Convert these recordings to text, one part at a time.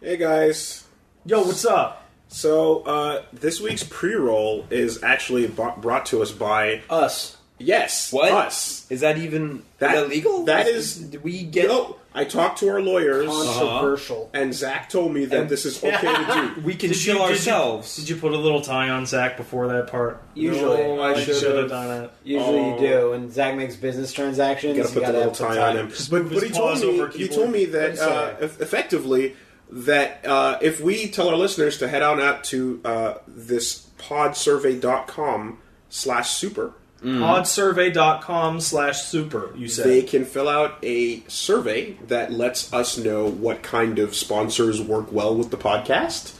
Hey guys. Yo, what's up? So, this week's pre-roll is actually brought to us by... Us. Yes, what? Us. Is that even illegal? That is... Did we get... No, I talked to our lawyers. Controversial. And Zach told me that this is okay to do. We can chill ourselves. Did you put a little tie on Zach before that part? Usually. No, I should have done it. Usually you do. When Zach makes business transactions, You gotta put the little tie on him. But he told me that, effectively, that if we tell our listeners to head on out to this podsurvey.com/super... Podsurvey.com/super, you said. They can fill out a survey that lets us know what kind of sponsors work well with the podcast.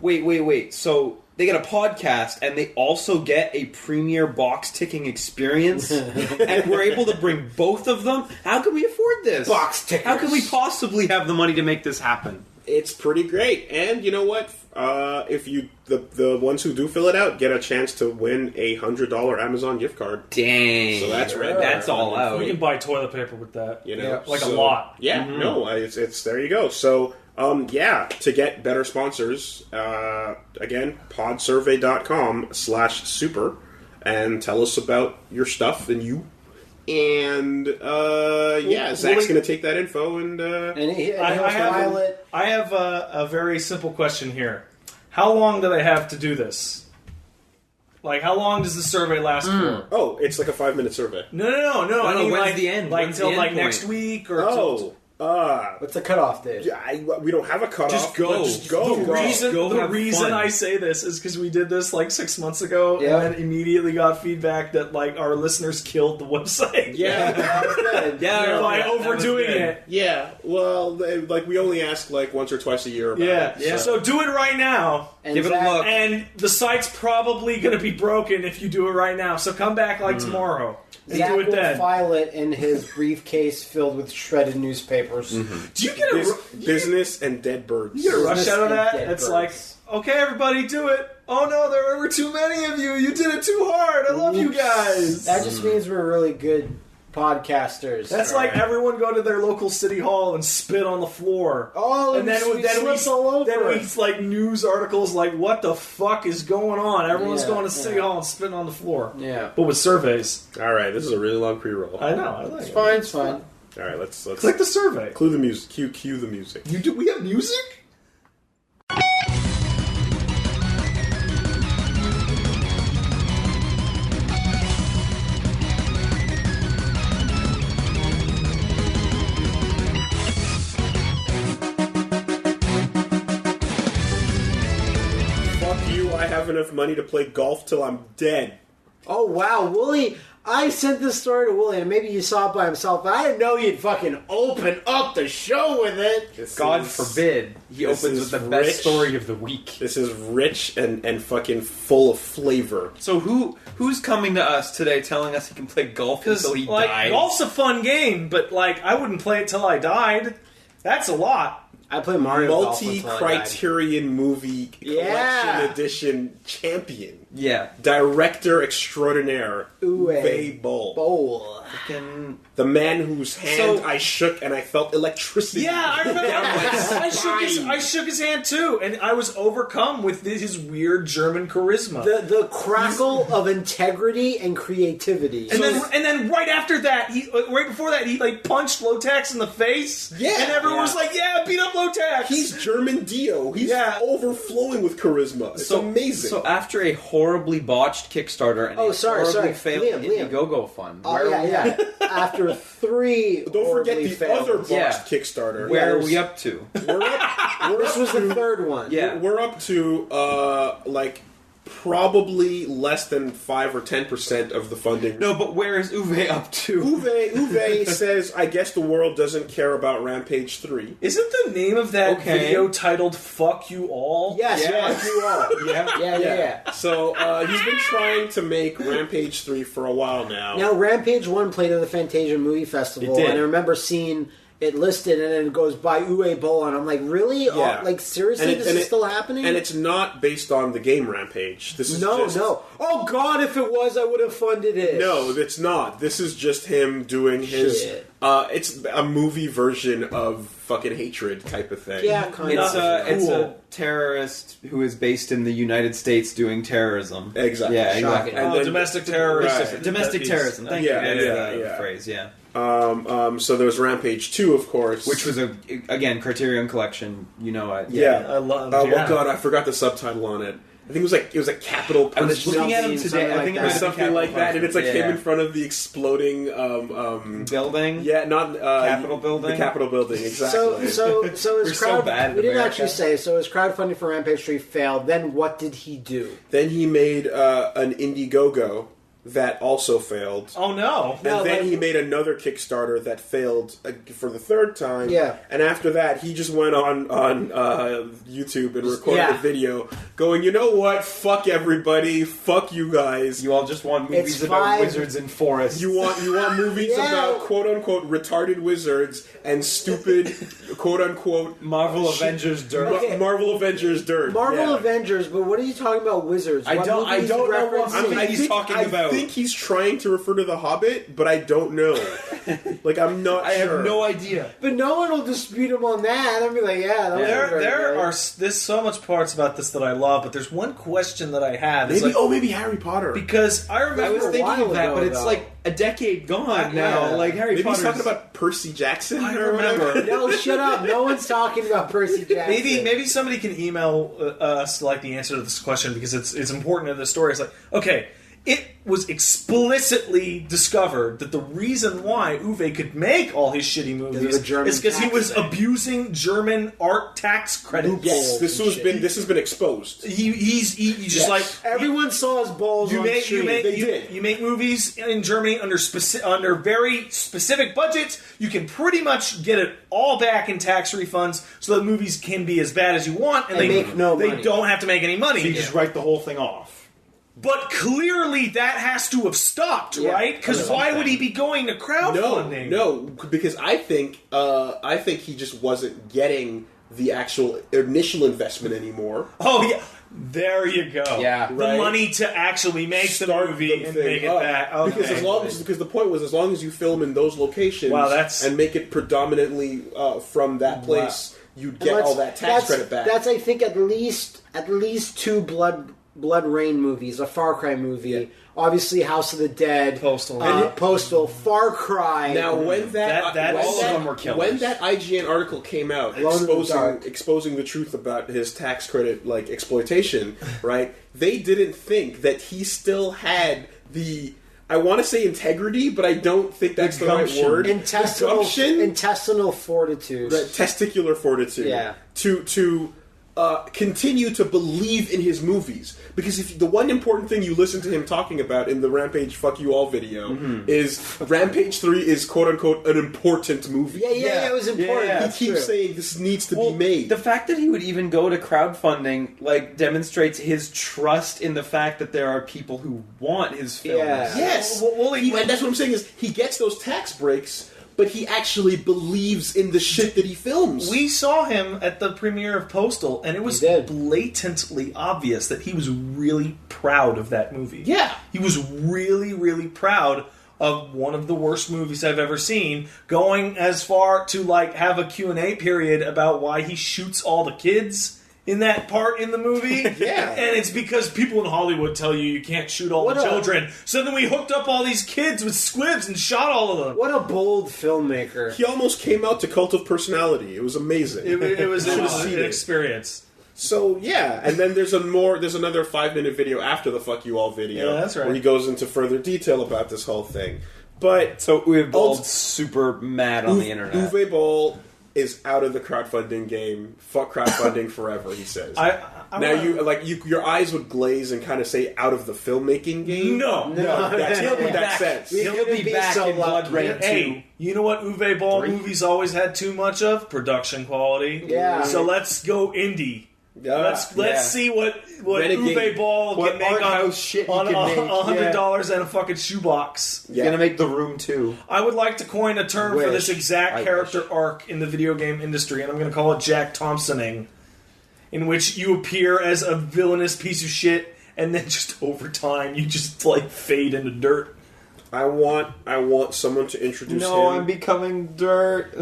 Wait. So they get a podcast and they also get a premier box ticking experience? And we're able to bring both of them? How can we afford this? Box tickers. How can we possibly have the money to make this happen? It's pretty great. And you know what? If you the ones who do fill it out get a chance to win a $100 Amazon gift card. Dang. So that's right. That's all out. We can buy toilet paper with that. You know, like a lot. Yeah, no, it's there you go. So, to get better sponsors, again, podsurvey.com/super, and tell us about your stuff and you. And, Zach's going to take that info and I have a very simple question here. How long do they have to do this? Like, how long does the survey last for? Oh, it's like a 5-minute survey. No. I mean, when's like, the end? Like, When's until, the like, end next point? week or... what's the cutoff date? We don't have a cutoff. Just go. Just go. The reason fun. I say this is because we did this like 6 months ago, Yeah. and then immediately got feedback that like our listeners killed the website. Yeah. By overdoing it. Yeah. Well, we only ask like once or twice a year about it. Yeah. So do it right now. And Give it a look. And the site's probably going to be broken if you do it right now. So come back like tomorrow and Zach do it will then. file it in his briefcase filled with shredded newspapers. Do you get Business and dead birds. You get a rush Business out of and that? dead It's birds. like, okay, everybody, do it. Oh no, there were too many of you. You did it too hard. I love you guys. That just means we're really good podcasters. That's like everyone go to their local city hall and spit on the floor. Oh, and then we all over. then we like news articles like, what the fuck is going on? Everyone's going to city hall and spitting on the floor. Yeah. But with surveys. All right, this is a really long pre-roll. I know. I like It's it. fine, it's fine. All right, let's Click the survey. Cue the music. Cue the music. You do? We have music? Fuck you! I have enough money to play golf till I'm dead. Oh, wow, Wooly. I sent this story to Wooly, and maybe you saw it by himself, but I didn't know you'd fucking open up the show with it. God forbid he this opens is with the best rich. story of the week. This is rich and fucking full of flavor. So who's coming to us today telling us he can play golf until he dies? Golf's a fun game, but like I wouldn't play it till I died. That's a lot. I play Mario Golf until I died. Multi-criterion movie collection Yeah. edition champion. Yeah. Director extraordinaire, Uwe Boll. Boll. The man whose hand I shook and I felt electricity. Yeah, I remember. I shook his hand too, and I was overcome with his weird German charisma. The crackle of integrity and creativity. And then right after that, right before that, he like punched Lotax in the face. Yeah, and everyone was like, "Yeah, beat up Lotax." He's German Dio. He's overflowing with charisma. It's amazing. So after a horribly botched Kickstarter and horribly failed Indiegogo fund, After 3 don't forget the failed. other botched Kickstarter. where are we up to? This was the third one. Yeah. We're up to probably less than 5 or 10% of the funding. No, but where is Uwe up to? Uwe says, I guess the world doesn't care about Rampage 3. Isn't the name of that video titled "Fuck You All"? Yes, fuck you all. Yeah. So he's been trying to make Rampage 3 for a while now. Now, Rampage 1 played at the Fantasia Movie Festival, It did. and I remember seeing it listed, and then it goes by Uwe Boll, and I'm like, really? Yeah. Like, seriously, this is still happening? And it's not based on the game Rampage. This is no. Oh God, if it was, I would have funded it. No, it's not. This is just him doing his. It's a movie version of fucking hatred type of thing. Yeah, kind of. It's a terrorist who is based in the United States doing terrorism. Exactly. Yeah, exactly. And domestic terrorism. Right. Domestic terrorism. Thank you. The phrase. Yeah. So there's Rampage 2, of course, which was again Criterion Collection. You know, I love. Oh God, I forgot the subtitle on it. I think it was like Capital. I was looking at him today. I think it was something like that, and it's like him in front of the exploding building. Yeah, not Capitol building. The Capitol building, exactly. So his so bad. We didn't actually say. So his crowdfunding for Rampage 3 failed. Then what did he do? Then he made an Indiegogo that also failed. Oh no! And then he made another Kickstarter that failed for the third time. Yeah. And after that, he just went on YouTube and recorded a video going, you know what? Fuck everybody. Fuck you guys. You all just want movies about wizards in forests. You want movies about quote unquote retarded wizards and stupid quote unquote Marvel Avengers dirt. Okay. Marvel Avengers dirt. Marvel Avengers, but what are you talking about wizards? I don't know what movie he's talking about. I think he's trying to refer to The Hobbit, but I don't know. I'm not sure. I have no idea. But no one will dispute him on that. I'll be like, there's so much parts about this that I love, but there's one question that I have. Maybe Harry Potter. Because I remember I was thinking of that, but it's like a decade gone now. Like Harry Potter. Maybe he's talking about Percy Jackson. I remember. No, shut up. No one's talking about Percy Jackson. Maybe somebody can email us like the answer to this question because it's important to the story. It's like, okay, it was explicitly discovered that the reason why Uwe could make all his shitty movies is because he was abusing German art tax credits. Yes, this has been exposed. He's just like everyone saw his balls. You make movies in Germany under very specific budgets. You can pretty much get it all back in tax refunds, so that movies can be as bad as you want, and they don't have to make any money. So you just write the whole thing off. But clearly that has to have stopped, right? Because why would he be going to crowdfunding? No, because I think he just wasn't getting the actual initial investment anymore. Oh yeah, there you go. Yeah, the money to actually make the movie and make it back. Okay. Because the point was, as long as you film in those locations and make it predominantly from that place, you'd get all that tax credit back. That's I think at least 2 Blood Rain movies, a Far Cry movie, obviously House of the Dead, Postal, Far Cry. Now, when all of them were killers. When that IGN article came out exposing the truth about his tax credit exploitation, right? They didn't think that he still had the. I want to say integrity, but I don't think that's the right word. Intestinal fortitude, testicular fortitude. Yeah. To continue to believe in his movies. Because if the one important thing you listen to him talking about in the Rampage Fuck You All video is Rampage 3 is quote-unquote an important movie. Yeah, it was important. Yeah, he keeps saying this needs to be made. The fact that he would even go to crowdfunding demonstrates his trust in the fact that there are people who want his films. Yeah. Yes. And that's what I'm saying is he gets those tax breaks, but he actually believes in the shit that he films. We saw him at the premiere of Postal, and it was blatantly obvious that he was really proud of that movie. Yeah. He was really, really proud of one of the worst movies I've ever seen, going as far to have a Q&A period about why he shoots all the kids in that part in the movie. Yeah. And it's because people in Hollywood tell you can't shoot all the children. So then we hooked up all these kids with squibs and shot all of them. What a bold filmmaker. He almost came out to Cult of Personality. It was amazing. It was an experience. So, yeah. And then there's another 5-minute video after the Fuck You All video. Yeah, that's right. Where he goes into further detail about this whole thing. But so Uwe Boll's super mad on the internet. Uwe Boll is out of the crowdfunding game. Fuck crowdfunding forever, he says. Your eyes would glaze and kind of say out of the filmmaking game. No. That's what that says. He'll be back in Blood Rain 2. Hey, you know what Uwe Boll movies always had too much of? Production quality. Yeah. So let's go indie. Let's see what Uwe Boll can make on $100 and a fucking shoebox. He's gonna make The Room 2. I would like to coin a term for this exact character arc in the video game industry, and I'm gonna call it Jack Thompsoning, in which you appear as a villainous piece of shit, and then just over time you just like fade into dirt. I want someone to introduce him. No, I'm becoming dirt.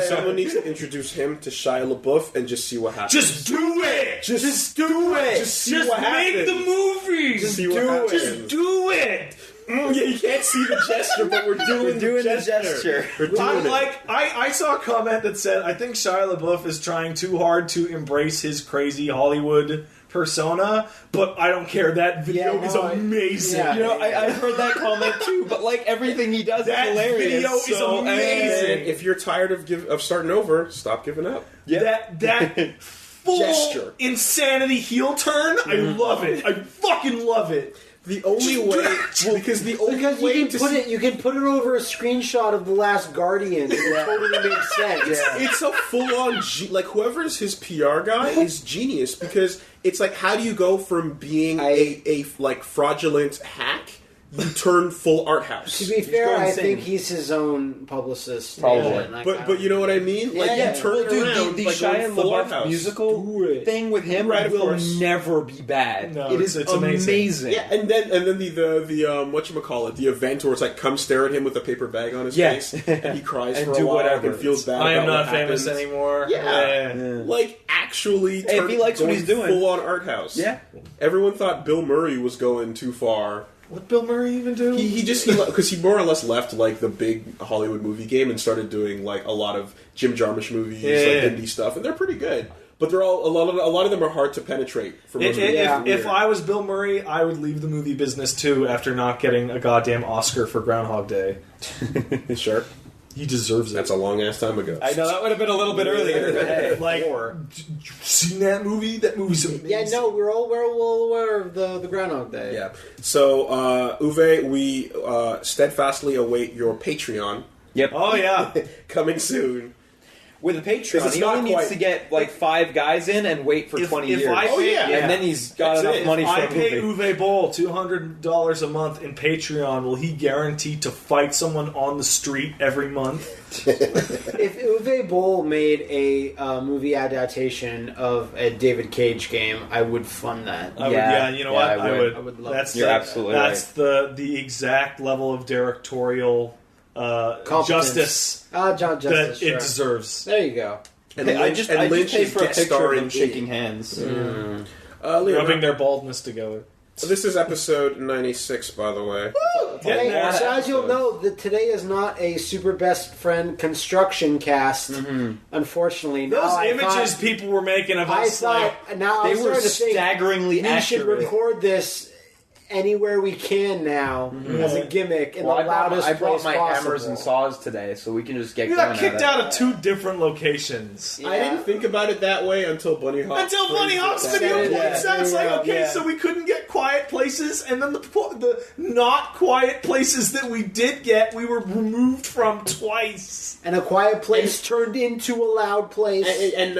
Someone needs to introduce him to Shia LaBeouf and just see what happens. Just do it! Just do it! Just make the movie! Just do it! Yeah, you can't see the gesture, but we're doing the gesture. We're doing it. I saw a comment that said, I think Shia LaBeouf is trying too hard to embrace his crazy Hollywood persona, but I don't care. That video is amazing. Yeah. You know, I heard that comment too, but like everything he does is hilarious. That video is amazing. If you're tired of starting over, stop giving up. Yeah. That full gesture. Insanity heel turn, I love it. I fucking love it. The only way, because you can put it over a screenshot of The Last Guardian. It totally makes sense. It's a full-on whoever's his PR guy is genius, because it's like, how do you go from being a fraudulent hack? You turn full art house. To be fair, I think he's his own publicist. Probably. But you know what I mean? You turn it around. The Shia LaBeouf musical thing with him will never be bad. No, it's amazing. Yeah, and then the whatchamacallit, the event where it's like, come stare at him with a paper bag on his face, and he cries and for a while and feels bad. I am not famous anymore. Yeah. Like actually, if he likes what he's doing, full on art house. Yeah. Everyone thought Bill Murray was going too far. What Bill Murray even do? He because he more or less left like the big Hollywood movie game and started doing like a lot of Jim Jarmusch movies, indie stuff, and they're pretty good. But they're all a lot of them are hard to penetrate. If I was Bill Murray, I would leave the movie business too after not getting a goddamn Oscar for Groundhog Day. Sure. He deserves it. That's a long ass time ago. I know, that would have been a little bit earlier. You've seen that movie? That movie's amazing. Yeah, no, we're all aware of the Groundhog Day. Yeah. So, Uwe, we steadfastly await your Patreon. Yep. Oh, yeah. Coming soon. With a Patreon, he only needs to get like 5 guys in and wait for 20 years. And then he's got enough money for a movie. If I pay Uwe Boll $200 a month in Patreon, will he guarantee to fight someone on the street every month? If Uwe Boll made a movie adaptation of a David Cage game, I would fund that. You know what? I would love that. You're absolutely right. That's the exact level of directorial justice that it deserves. There you go. And I just pay for a picture of them shaking hands. Rubbing their baldness together. This is episode 96, by the way. So as you'll know, today is not a Super Best Friend construction cast, unfortunately. Those images people were making of us, they were staggeringly accurate. We should record this anywhere we can now as a gimmick in the loudest place possible. I brought my hammers and saws today, so we can just get going. We got kicked out of 2 different locations. Yeah. I didn't think about it that way until Bunny Hawk's video points out. It's like, so we couldn't get quiet places, and then the not quiet places that we did get, we were removed from twice. And a quiet place turned into a loud place. And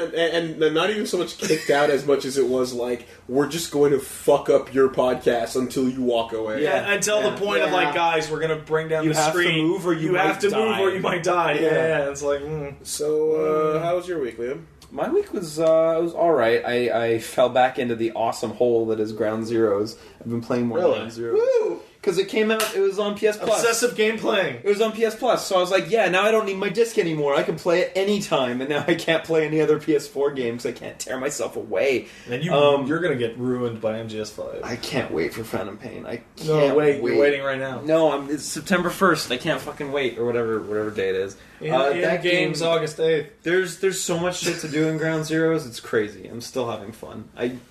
not even so much kicked out as much as it was like, we're just going to fuck up your podcast until you walk away. Yeah, until the point of like, guys, we're going to bring down the screen. You have to move or you might die. Yeah, it's like... So, how was your week, Liam? My week was all right. I fell back into the awesome hole that is Ground Zeroes. I've been playing more Ground Zeroes. Woo! Because it came out, it was on PS Plus. Obsessive game playing. It was on PS Plus, so I was like, now I don't need my disc anymore. I can play it anytime, and now I can't play any other PS4 games. I can't tear myself away. And you're going to get ruined by MGS5. I can't wait for Phantom Pain. You're waiting right now. No, it's September 1st. I can't fucking wait, or whatever day it is. That game's August 8th. There's so much shit to do in Ground Zeroes, it's crazy. I'm still having fun.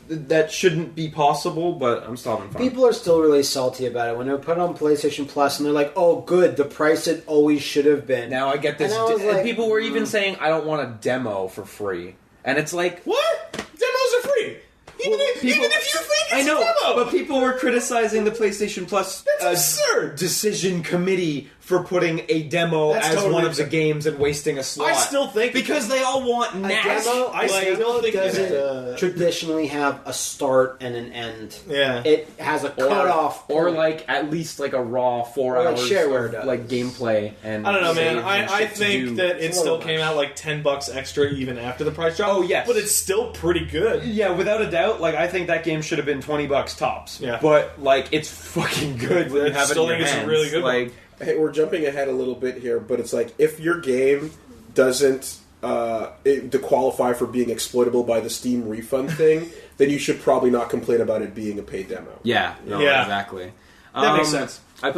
That shouldn't be possible, but I'm still having fun. People are still really salty about it. When they put it on PlayStation Plus, and they're like, oh, good, the price it always should have been. Now I get this. And people were even saying, I don't want a demo for free. And it's like... What? Demos are free! Even if you think it's I know, a demo. but people were criticizing the PlayStation Plus absurd. decision committee for putting a demo That's as totally one of the absurd. games and wasting a slot. I still think because they all want A Nash. demo, I a demo think doesn't traditionally have a start and an end. Yeah. It has a cutoff. or point. like at least like a raw 4 Or like hours shareware of does. like gameplay and I don't know, man. saves and I shit to do. think that it It's a still little came much. out like $10 extra even after the price drop. Oh, yes. But it's still pretty good. Yeah, without a doubt. Like I think that game should have been $20 tops. Yeah. but like it's fucking good when you have it Still in your think it's a hands. really good one. like. Hey, we're jumping ahead a little bit here, but it's like if your game doesn't to qualify for being exploitable by the Steam refund thing, then you should probably not complain about it being a paid demo. Yeah, no, Yeah. exactly. That makes sense. The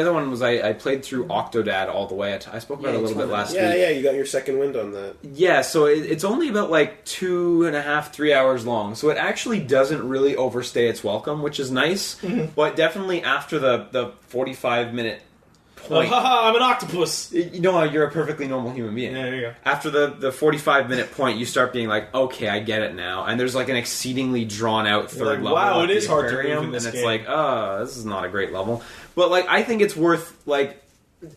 other one was I played through Octodad all the way. I spoke about it a little bit last week. Yeah, you got your second wind on that. Yeah, so it's only about like 2.5, 3 hours long. So it actually doesn't really overstay its welcome, which is nice. Mm-hmm. But definitely after the 45-minute point, Haha, I'm an octopus. you know, you're a perfectly normal human being. Yeah, there you go. After the 45-minute point, you start being like, okay, I get it now. And there's like an exceedingly drawn-out third like, level. wow, like it is the hard to move aquarium, in this and it's game. like, this is not a great level. But like, I think it's worth like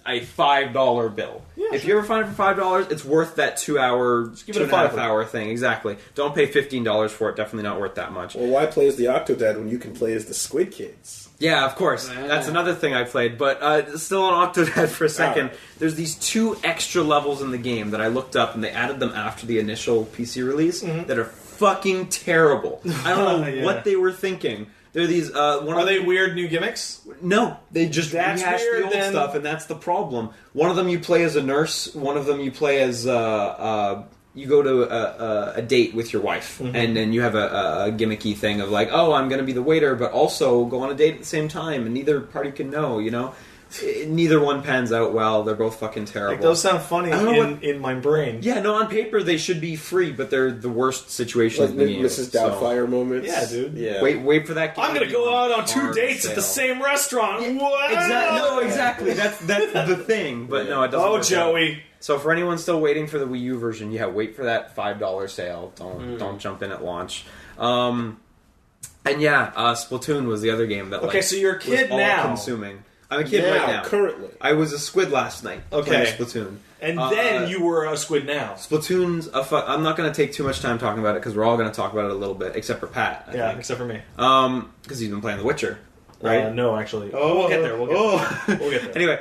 a $5 bill. Yeah, if sure. you ever find it for $5, it's worth that 2 hour, give it a 2.5 $5. hour thing. Exactly. Don't pay $15 for it. Definitely not worth that much. Well, why play as the Octodad when you can play as the Squid Kids? Yeah, of course. That's another thing I played. But still on Octodad for a second. Alright. There's these 2 extra levels in the game that I looked up, and they added them after the initial PC release that are fucking terrible. I don't know Yeah. what they were thinking. They're these. Are they weird new gimmicks? No, they just That's rehash weird, the old then. stuff, and that's the problem. One of them you play as a nurse. One of them you play as you go to a date with your wife, and then you have a gimmicky thing of like, oh, I'm going to be the waiter, but also go on a date at the same time, and neither party can know. You know, neither one pans out well. They're both fucking terrible. Like, those sound funny I don't know what- in my brain. Yeah, no, on paper they should be free, but they're the worst situations Like in the game. Mrs. Doubtfire moments. Yeah, dude. Yeah. Wait for that game. I'm going to go out on 2 hard dates at the sale. same restaurant. What? Exactly. That's the thing. But no, it doesn't. Oh, work out. Joey. So for anyone still waiting for the Wii U version, yeah, wait for that $5 sale. Don't jump in at launch. And yeah, Splatoon was the other game that Okay, so you're a kid was now. all-consuming. I'm a kid right now. Currently. I was a squid last night. Okay. playing Splatoon. And then you were a squid now. Splatoon's I'm not going to take too much time talking about it because we're all going to talk about it a little bit, except for Pat. I Yeah, think. except for me. Because he's been playing The Witcher, right? No, actually. Oh, we'll get there. We'll get there. Anyway,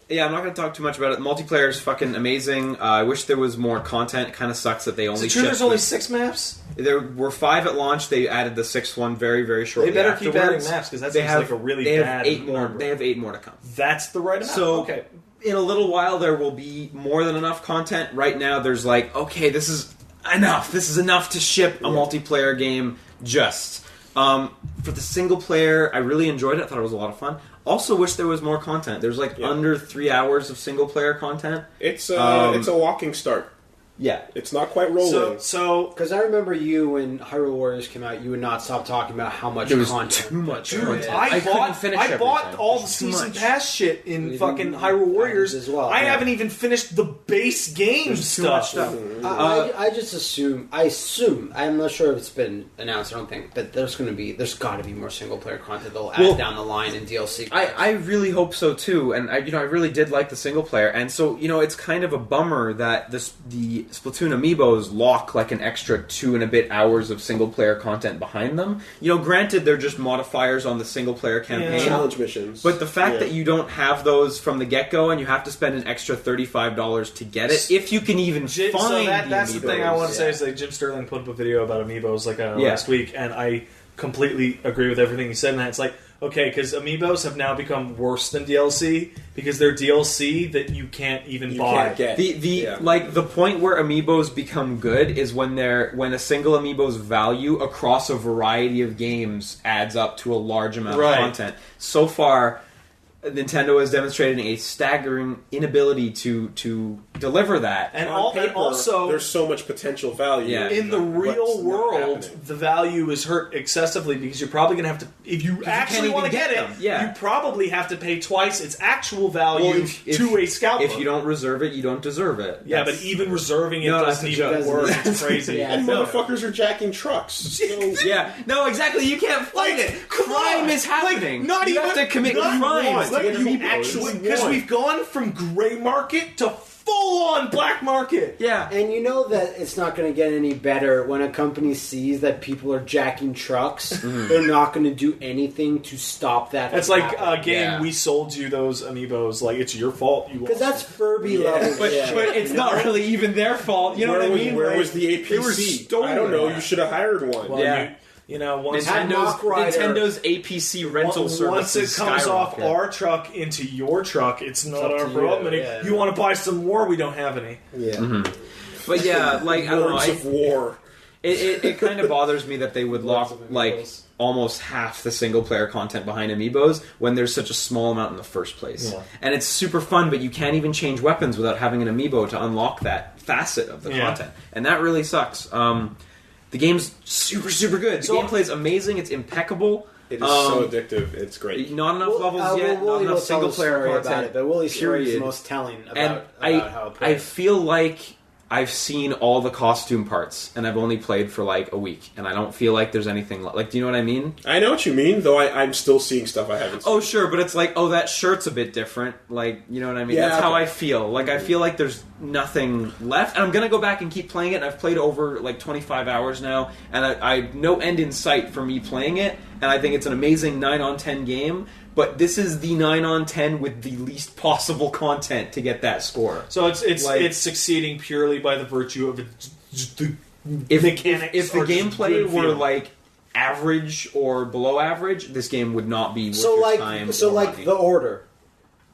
yeah, I'm not going to talk too much about it. Multiplayer is fucking amazing. I wish there was more content. It kind of sucks that they only. Is it true shipped there's only the- 6 maps? There were 5 at launch. They added the 6th one very, very shortly. They better keep afterwards. adding maps because that They seems have like a really they have bad 8 more. number. They have 8 more to come. That's the right amount. So Okay. in a little while, there will be more than enough content. Right now, there's like, okay, this is enough. This is enough to ship a multiplayer game. Just for the single player, I really enjoyed it. I thought it was a lot of fun. Also, wish there was more content. There's like under 3 hours of single player content. It's a walking start. Yeah, It's not quite rolling. So Because I remember you when Hyrule Warriors came out, you would not stop talking about how much There was content. too much there content. is. I couldn't finish I bought everything. all the There's too season much. pass shit in Even fucking Hyrule Warriors as well, I yeah. haven't even finished the base game There's too much stuff. stuff. I just assume. I'm not sure if it's been announced. I don't think that there's got to be more single player content they'll add down the line in DLC. I really hope so too, and I really did like the single player, and so it's kind of a bummer that the Splatoon amiibos lock like an extra 2 and a bit hours of single player content behind them. Granted they're just modifiers on the single player campaign, Challenge missions. but the fact that you don't have those from the get go and you have to spend an extra $35 to get it, if you can even So find that's the thing I amiibos. want to say is like Jim Sterling put up a video about amiibos last week, and I completely agree with everything he said. And that it's like, okay, because amiibos have now become worse than DLC because they're DLC that you can't even you buy. can't get. The point where amiibos become good is when a single amiibo's value across a variety of games adds up to a large amount Right. of content. So far, Nintendo has demonstrated a staggering inability to deliver that. And, on and also, there's so much potential value. Yeah. in the real world, the value is hurt excessively because you're probably going to have to, if you actually want to get it, you probably have to pay twice its actual value to a scalper. If you don't reserve it, you don't deserve it. Yeah, but even reserving it doesn't even work. It's crazy. And motherfuckers are jacking trucks. So. Yeah, no, exactly. You can't fight it. Crime is happening. Not you even have to commit crimes. Because we've gone from gray market to full-on black market. Yeah. And you know that it's not going to get any better when a company sees that people are jacking trucks. They're not going to do anything to stop that. It's like a game, we sold you those amiibos. Like, it's your fault. Because that's Furby level. But it's not really even their fault. You know what I mean? Where was the APC? They were stolen. I don't know. You should have hired one. Well, you know, once Nintendo APC rental service. Once it comes off our truck into your truck, it's not our problem. You want to buy some more? We don't have any. Yeah. But yeah, like, I don't know. Words of war. It kind of bothers me that they would lock like almost half the single player content behind amiibos when there's such a small amount in the first place. Yeah. And it's super fun, but you can't even change weapons without having an amiibo to unlock that facet of the content, and that really sucks. The game's super, super good. The gameplay is amazing. It's impeccable. It is so addictive. It's great. Not enough levels yet. Not enough single player content. About it, but Willie's story is the most telling about how it plays. I feel like I've seen all the costume parts, and I've only played for like a week, and I don't feel like there's anything like. Do you know what I mean? I know what you mean, though. I'm still seeing stuff I haven't seen. Oh, sure, but it's like, that shirt's a bit different. Like, you know what I mean? Yeah, That's how I feel. Like, I feel like there's nothing left, and I'm gonna go back and keep playing it. And I've played over like 25 hours now, and I no end in sight for me playing it. And I think it's an amazing 9 on 10 game. But this is the 9 on 10 with the least possible content to get that score. So it's succeeding purely by the virtue of the mechanics. If the gameplay were like average or below average, this game would not be worth your time. So like money. The Order.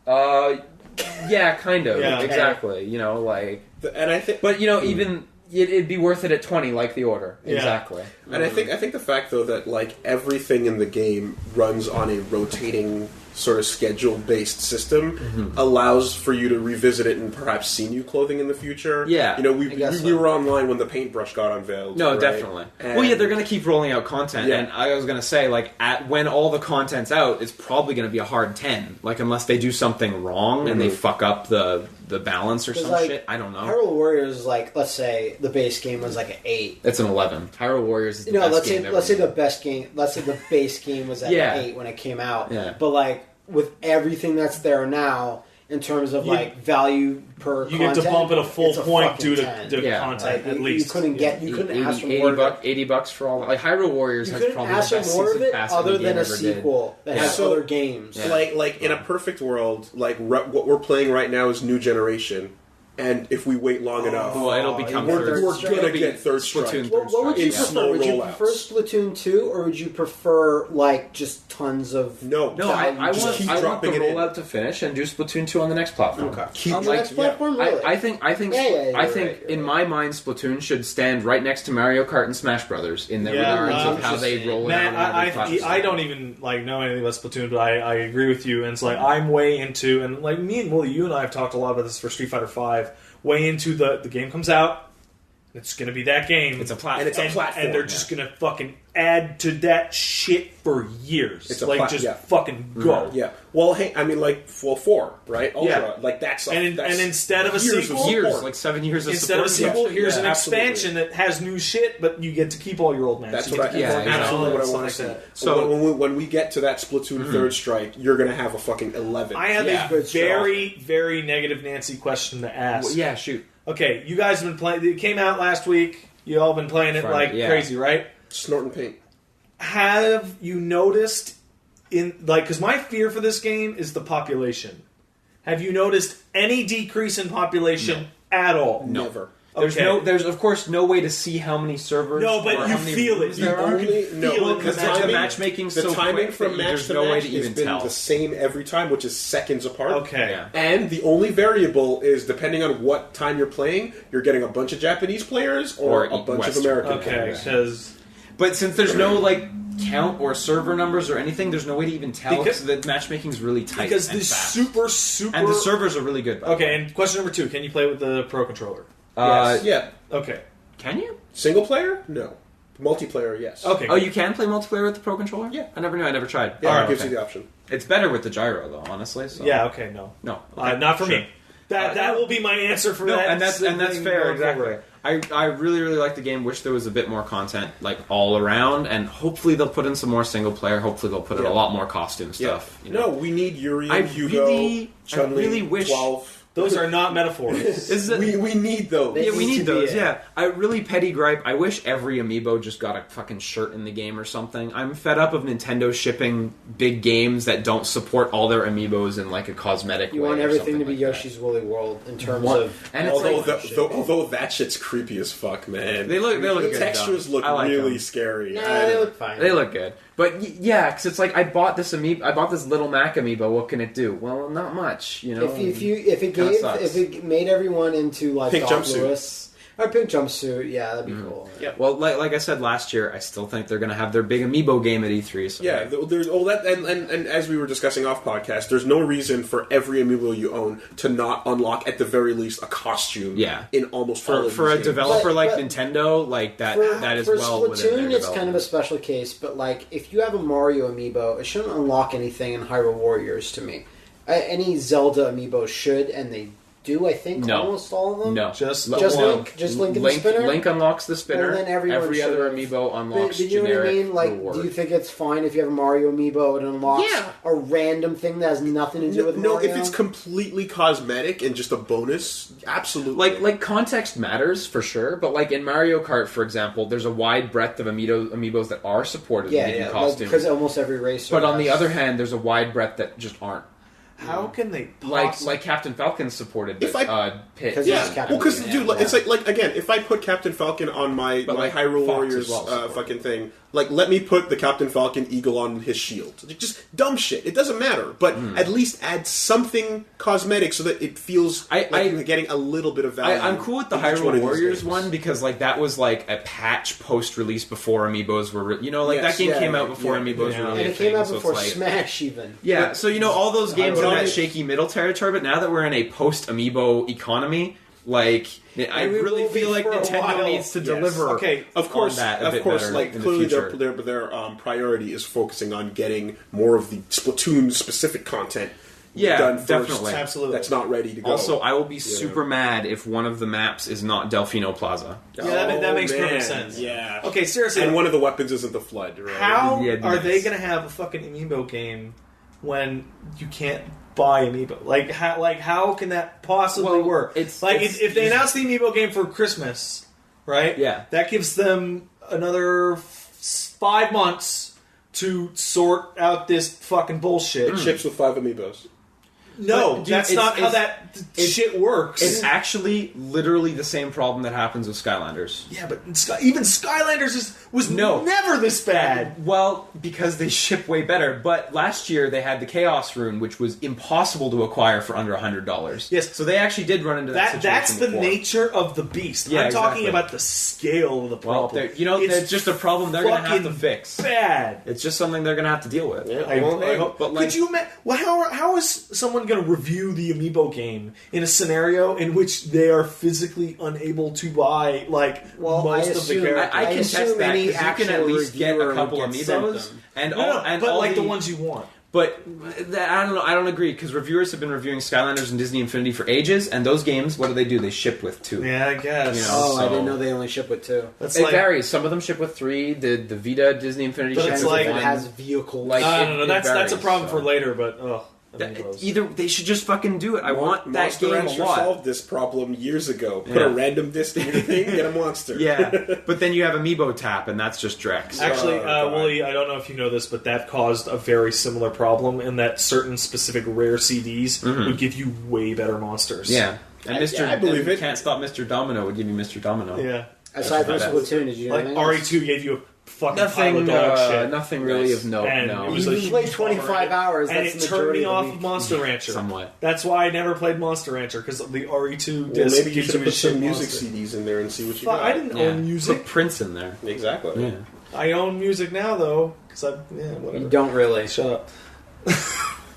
Yeah, kind of. Yeah. Exactly. You know, like, and I think, but you know, even. It'd be worth it at 20, like The Order. Yeah. Exactly. And I think the fact, though, that like everything in the game runs on a rotating sort of schedule-based system allows for you to revisit it and perhaps see new clothing in the future. Yeah. You know, we were online when the paintbrush got unveiled. No, right? definitely. And Well, yeah, they're going to keep rolling out content, and I was going to say, like, when all the content's out, it's probably going to be a hard 10. Like, unless they do something wrong and they fuck up the balance or some shit. I don't know. Hyrule Warriors, like, let's say the base game was like an 8. It's an 11. Hyrule Warriors is the best game ever. Let's say the best game. Let's say the base game was at an 8 when it came out. Yeah. But like with everything that's there now, in terms of like value per you content, get to bump it a full point due to 10. content Like, at least. You couldn't ask for more. $80 for all. Like, Hyrule Warriors has probably the ask best for more of season it pass other any game than a ever sequel that has So, other games. Yeah. Like in a perfect world, like what we're playing right now is New Generation. And if we wait long enough, Well, it'll become we're third. going to get Third Strike. Splatoon What would you In prefer? slow Would you rollouts. prefer Splatoon 2 or would you prefer like just tons of No, I just want keep the dropping it in. rollout to finish and do Splatoon 2 on the next platform. Okay. on the next platform? Really? I think in my mind Splatoon should stand right next to Mario Kart and Smash Brothers in the regards of how they roll it Man, out. on every platform. I don't even like know anything about Splatoon, but I agree with you. And it's like I'm way into, and like me and Willie, you and I have talked a lot about this for Street Fighter V. Way into the game comes out. It's going to be that game. It's a platform. And they're just going to fucking add to that shit for years. It's a like, just fucking go. Yeah. Well, hey, I mean, like, 4, right? Ultra. Like, that's... And instead of a sequel... Like 7 years of Instead of a support. sequel, here's an expansion that has new shit, but you get to keep all your old matches. That's what absolutely what I want to see. So when we get to that Splatoon Third Strike, you're going to have a fucking 11. I have a very, very negative Nancy question to ask. Well, yeah, shoot. Okay, you guys have been playing... It came out last week. You all been playing it crazy, right? Snorting paint. Have you noticed because my fear for this game is the population. Have you noticed any decrease in population at all? Never. There's of course no way to see how many servers. No, but you feel it. Because the matchmaking's so quick from match there's to no way match to has even been tell. the same every time, which is seconds apart. Okay. Yeah. And the only variable is depending on what time you're playing, you're getting a bunch of Japanese players or a bunch of American players. Okay, because... But since there's no count or server numbers or anything. There's no way to even tell because the matchmaking is really tight. Because and the fast. super and the servers are really good. Okay, and question number 2: can you play with the Pro Controller? Yes. Yeah. Okay. Can you? Single player? No. Multiplayer? Yes. Okay. Oh, you can play multiplayer with the Pro Controller? Yeah. I never knew. I never tried. Yeah, it gives you the option. It's better with the gyro, though. Honestly. So. Yeah. Okay. No. Okay. Not for me. That will be my answer for that. And that's fair. Exactly. I really, really like the game. Wish there was a bit more content, like, all around, and hopefully they'll put in some more single player. Hopefully they'll put in a lot more costume stuff. You know? No, we need Yuri and Hugo, Chun-Li, I really wish 12. Those are not metaphors. We need those. Yeah, we need those. Yeah, I really petty gripe. I wish every amiibo just got a fucking shirt in the game or something. I'm fed up of Nintendo shipping big games that don't support all their amiibos in like a cosmetic way. You want everything to be like Yoshi's Woolly World in terms of. And although that shit's creepy as fuck, man. They look the good. Textures look really scary. Nah, they look fine. They look good. But yeah, because it's like I bought this little Mac amiibo. What can it do? Well, not much. You know. If it made everyone into like pink Doc jumpsuit Lewis or pink jumpsuit, yeah, that'd be cool. Yeah. Well, like I said last year, I still think they're going to have their big amiibo game at E3. So yeah, there's all that, and as we were discussing off podcast, there's no reason for every amiibo you own to not unlock at the very least a costume. Yeah. In almost all of for a games. developer like Nintendo, like that is for well Splatoon, within their it's kind of a special case. But like, if you have a Mario amiibo, it shouldn't unlock anything in Hyrule Warriors to me. Any Zelda amiibo should, and they do, I think, almost all of them. No, just Link and the spinner. Link unlocks the spinner. And then every other amiibo unlocks but you know what I mean? Like, reward. do you think it's fine if you have a Mario amiibo and it unlocks a random thing that has nothing to do with Mario? No, if it's completely cosmetic and just a bonus, absolutely. Like context matters for sure, but like in Mario Kart, for example, there's a wide breadth of amiibos that are supported in costumes. Because almost every racer. But on the other hand, there's a wide breadth that just aren't. How can they like Captain Falcon supported Pit? Because dude, it's like again, if I put Captain Falcon on my Hyrule Warriors fucking thing, like let me put the Captain Falcon eagle on his shield. Just dumb shit. It doesn't matter, but at least add something cosmetic so that it feels like you're getting a little bit of value. I'm cool with the Hyrule Warriors one because like that was like a patch post-release before amiibos were, that game came out before amiibos were really and it came out before Smash even. Yeah, so all those games in that shaky middle territory, but now that we're in a post-amiibo economy, like I really feel like Nintendo needs to deliver. Okay, of course, like clearly their priority is focusing on getting more of the Splatoon specific content. Done first. Definitely, absolutely. That's not ready to go. Also, I will be super mad if one of the maps is not Delfino Plaza. Yeah, that makes perfect sense. Yeah. Okay, seriously, and one of the weapons isn't the flood. Right? How are they going to have a fucking amiibo game when you can't buy amiibo? Like how can that possibly work? If they announce the amiibo game for Christmas, right? Yeah, that gives them another 5 months to sort out this fucking bullshit. Ships with 5 amiibos. No, dude, that's not how that shit works. It's actually literally the same problem that happens with Skylanders. Yeah, but even Skylanders was never this bad. Well, because they ship way better. But last year they had the Chaos Rune, which was impossible to acquire for under $100. Yes. So they actually did run into that situation That's the before. nature of the beast. Yeah, I'm talking about the scale of the problem. Well, it's just a problem they're going to have to fix. Bad. It's just something they're going to have to deal with. Yeah, but could you imagine? Well, how is someone going to review the amiibo game in a scenario in which they are physically unable to buy most of the characters? I can test that because you can at least get a couple amiibos the ones you want. But I don't know. I don't agree because reviewers have been reviewing Skylanders and Disney Infinity for ages, and those games, what do? They ship with 2. Yeah, I guess. I didn't know they only ship with 2. It varies. Some of them ship with 3. The Vita Disney Infinity ships with 1. It has vehicles. No. That's a problem for later. But either they should just fucking do it. I want that Monster game Rancher a lot. solved this problem years ago. Put a random disc in your thing, get a monster. Yeah, but then you have Amiibo Tap, and that's just Drex. Actually, Wooly, I don't know if you know this, but that caused a very similar problem in that certain specific rare CDs would give you way better monsters. Yeah, and I believe it. Can't Stop Mr. Domino would give you Mr. Domino. Yeah. Aside from Splatoon, did you know RE2 gave you a fucking pile of dog shit. Nothing really of note. No. You played 25 hours, and it turned me off of Monster Rancher. Somewhat. That's why I never played Monster Rancher, because the RE2 disc maybe you should put some music CDs in there and see what you got. I didn't own music. Put Prince in there. Exactly. Yeah. I own music now, though, because whatever. You don't really. Shut up.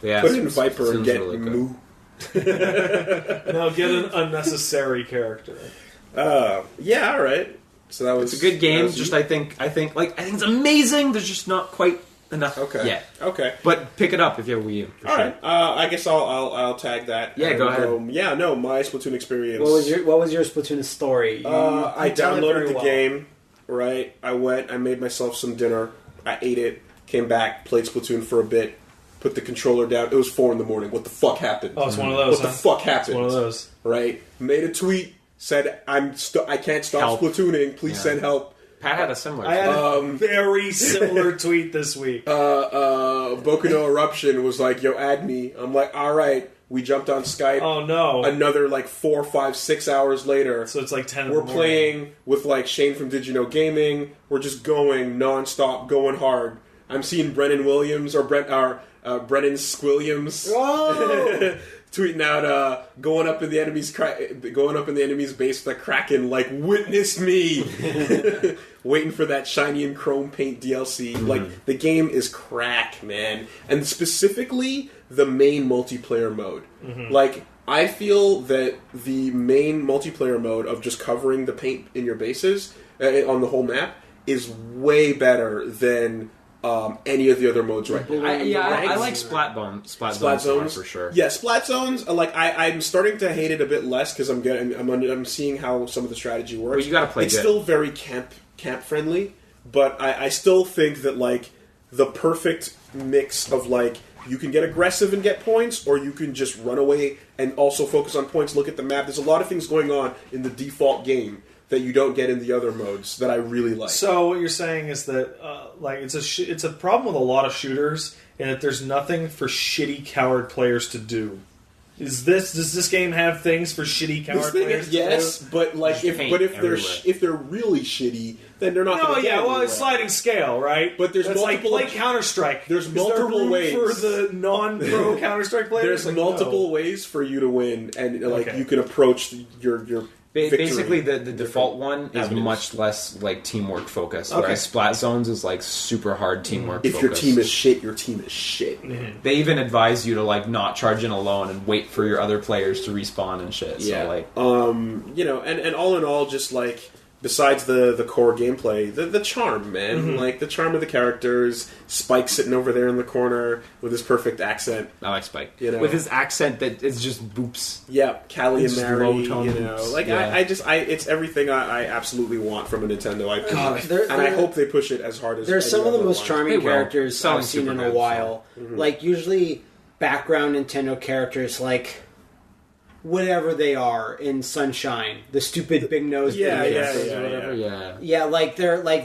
Yeah, Put in Viper and get really Moo. No, get an unnecessary character. Yeah, all right. So that was it's a good game. Just I think it's amazing. There's just not quite enough. Okay. Yeah. Okay. But pick it up if you have a Wii U. All right. I guess I'll tag that. Yeah, go ahead. My Splatoon experience. What was your Splatoon story? I downloaded the game. Right. I made myself some dinner. I ate it. Came back. Played Splatoon for a bit. Put the controller down. It was 4 a.m. What the fuck happened? Oh, it's one of those. What the fuck happened? It's one of those. Right. Made a tweet. Said I can't stop Help. Splatooning. Please send help. Pat had a similar. I had a very similar tweet this week. Boku no Eruption was like, "Yo, add me." I'm like, "All right." We jumped on Skype. Oh no! Another 4, 5, 6 hours later. So it's 10. We're playing with Shane from Did You Know Gaming. We're just going nonstop, going hard. I'm seeing Brennan Williams or Brennan Squilliams. Oh! Tweeting out, going up in the enemy's base with a Kraken, witness me, waiting for that shiny and chrome paint DLC. The game is crack, man, and specifically the main multiplayer mode. I feel that the main multiplayer mode of just covering the paint in your bases on the whole map is way better than any of the other modes right now. I like Splat Zones for sure. Yeah, Splat Zones. I'm starting to hate it a bit less because I'm seeing how some of the strategy works. Well, you gotta play. It's still very camp friendly, but I still think that the perfect mix of you can get aggressive and get points, or you can just run away and also focus on points. Look at the map. There's a lot of things going on in the default game that you don't get in the other modes that I really like. So what you're saying is that it's a problem with a lot of shooters, and that there's nothing for shitty coward players to do. Does this game have things for shitty coward players? Yes, to do? but if they're really shitty, then they're not. No, it's sliding scale, right? But there's multiple. Play Counter-Strike. There's multiple ways for the non-pro Counter-Strike players. There's multiple ways for you to win, and you can approach your. Basically, the default one is much less teamwork focused. Whereas Splat Zones is super hard teamwork. If your team is shit, your team is shit. Mm-hmm. They even advise you to not charge in alone and wait for your other players to respawn and shit. Yeah. So and all in all, just besides the core gameplay, the charm, man. The charm of the characters. Spike sitting over there in the corner with his perfect accent. I like Spike. With his accent that is just boops. Yeah, Callie and Mary. Boops. It's everything I absolutely want from a Nintendo IP. God, I hope they push it as hard as. There's some of the most charming characters I've seen in a while. Usually background Nintendo characters whatever they are in Sunshine, the stupid big nose, whatever.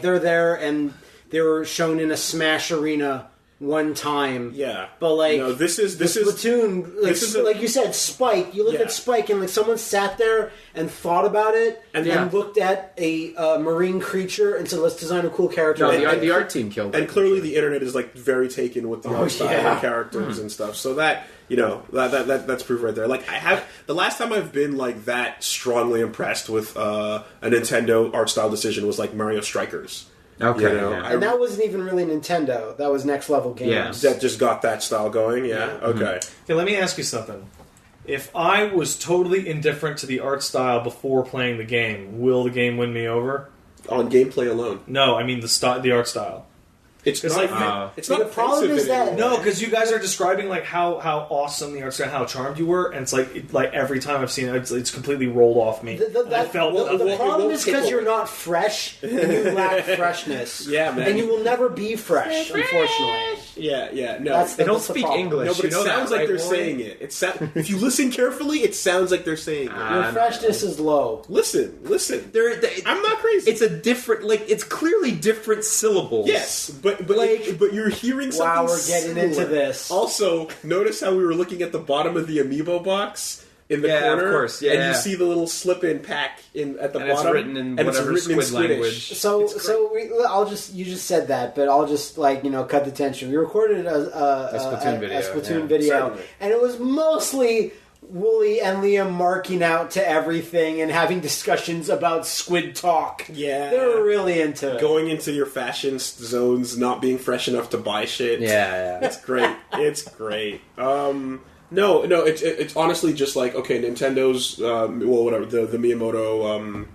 They're there and they were shown in a Smash arena one time. Yeah, but this is Splatoon. Like you said, Spike. You look at Spike and someone sat there and thought about it and then looked at a marine creature and said, "Let's design a cool character." No, the art team killed it. And clearly, the internet is very taken with the art style and characters and stuff. So that. That's proof right there. The last time I've been that strongly impressed with a Nintendo art style decision was Mario Strikers. Okay, and that wasn't even really Nintendo. That was Next Level Games. That just got that style going. Yeah. Okay. Okay, let me ask you something. If I was totally indifferent to the art style before playing the game, will the game win me over? On gameplay alone? No, I mean the art style. It's not. It's not. The problem is that no, because you guys are describing how awesome the art style, how charmed you were, and it's every time I've seen it, it's completely rolled off me. The problem is because you're not fresh and you lack freshness. Yeah, man. And you will never be fresh, unfortunately. Yeah. No, they don't speak English. No, but it sounds like they're saying it. If you listen carefully, it sounds like they're saying it. Your freshness is low. Listen. I'm not crazy. It's a different, it's clearly different syllables. Yes, but you're hearing something. Wow, we're getting into this. Also, notice how we were looking at the bottom of the amiibo box in the corner, of course, and you see the little slip-in pack at the bottom, it's written in whatever Squid language. You just said that, but I'll just cut the tension. We recorded a Splatoon video, and it was mostly Wooly and Liam marking out to everything and having discussions about squid talk. Yeah. They were really into it. Going into your fashion zones, not being fresh enough to buy shit. Yeah. It's great. It's great. No, it's honestly just like, okay, Nintendo's, whatever, the Miyamoto,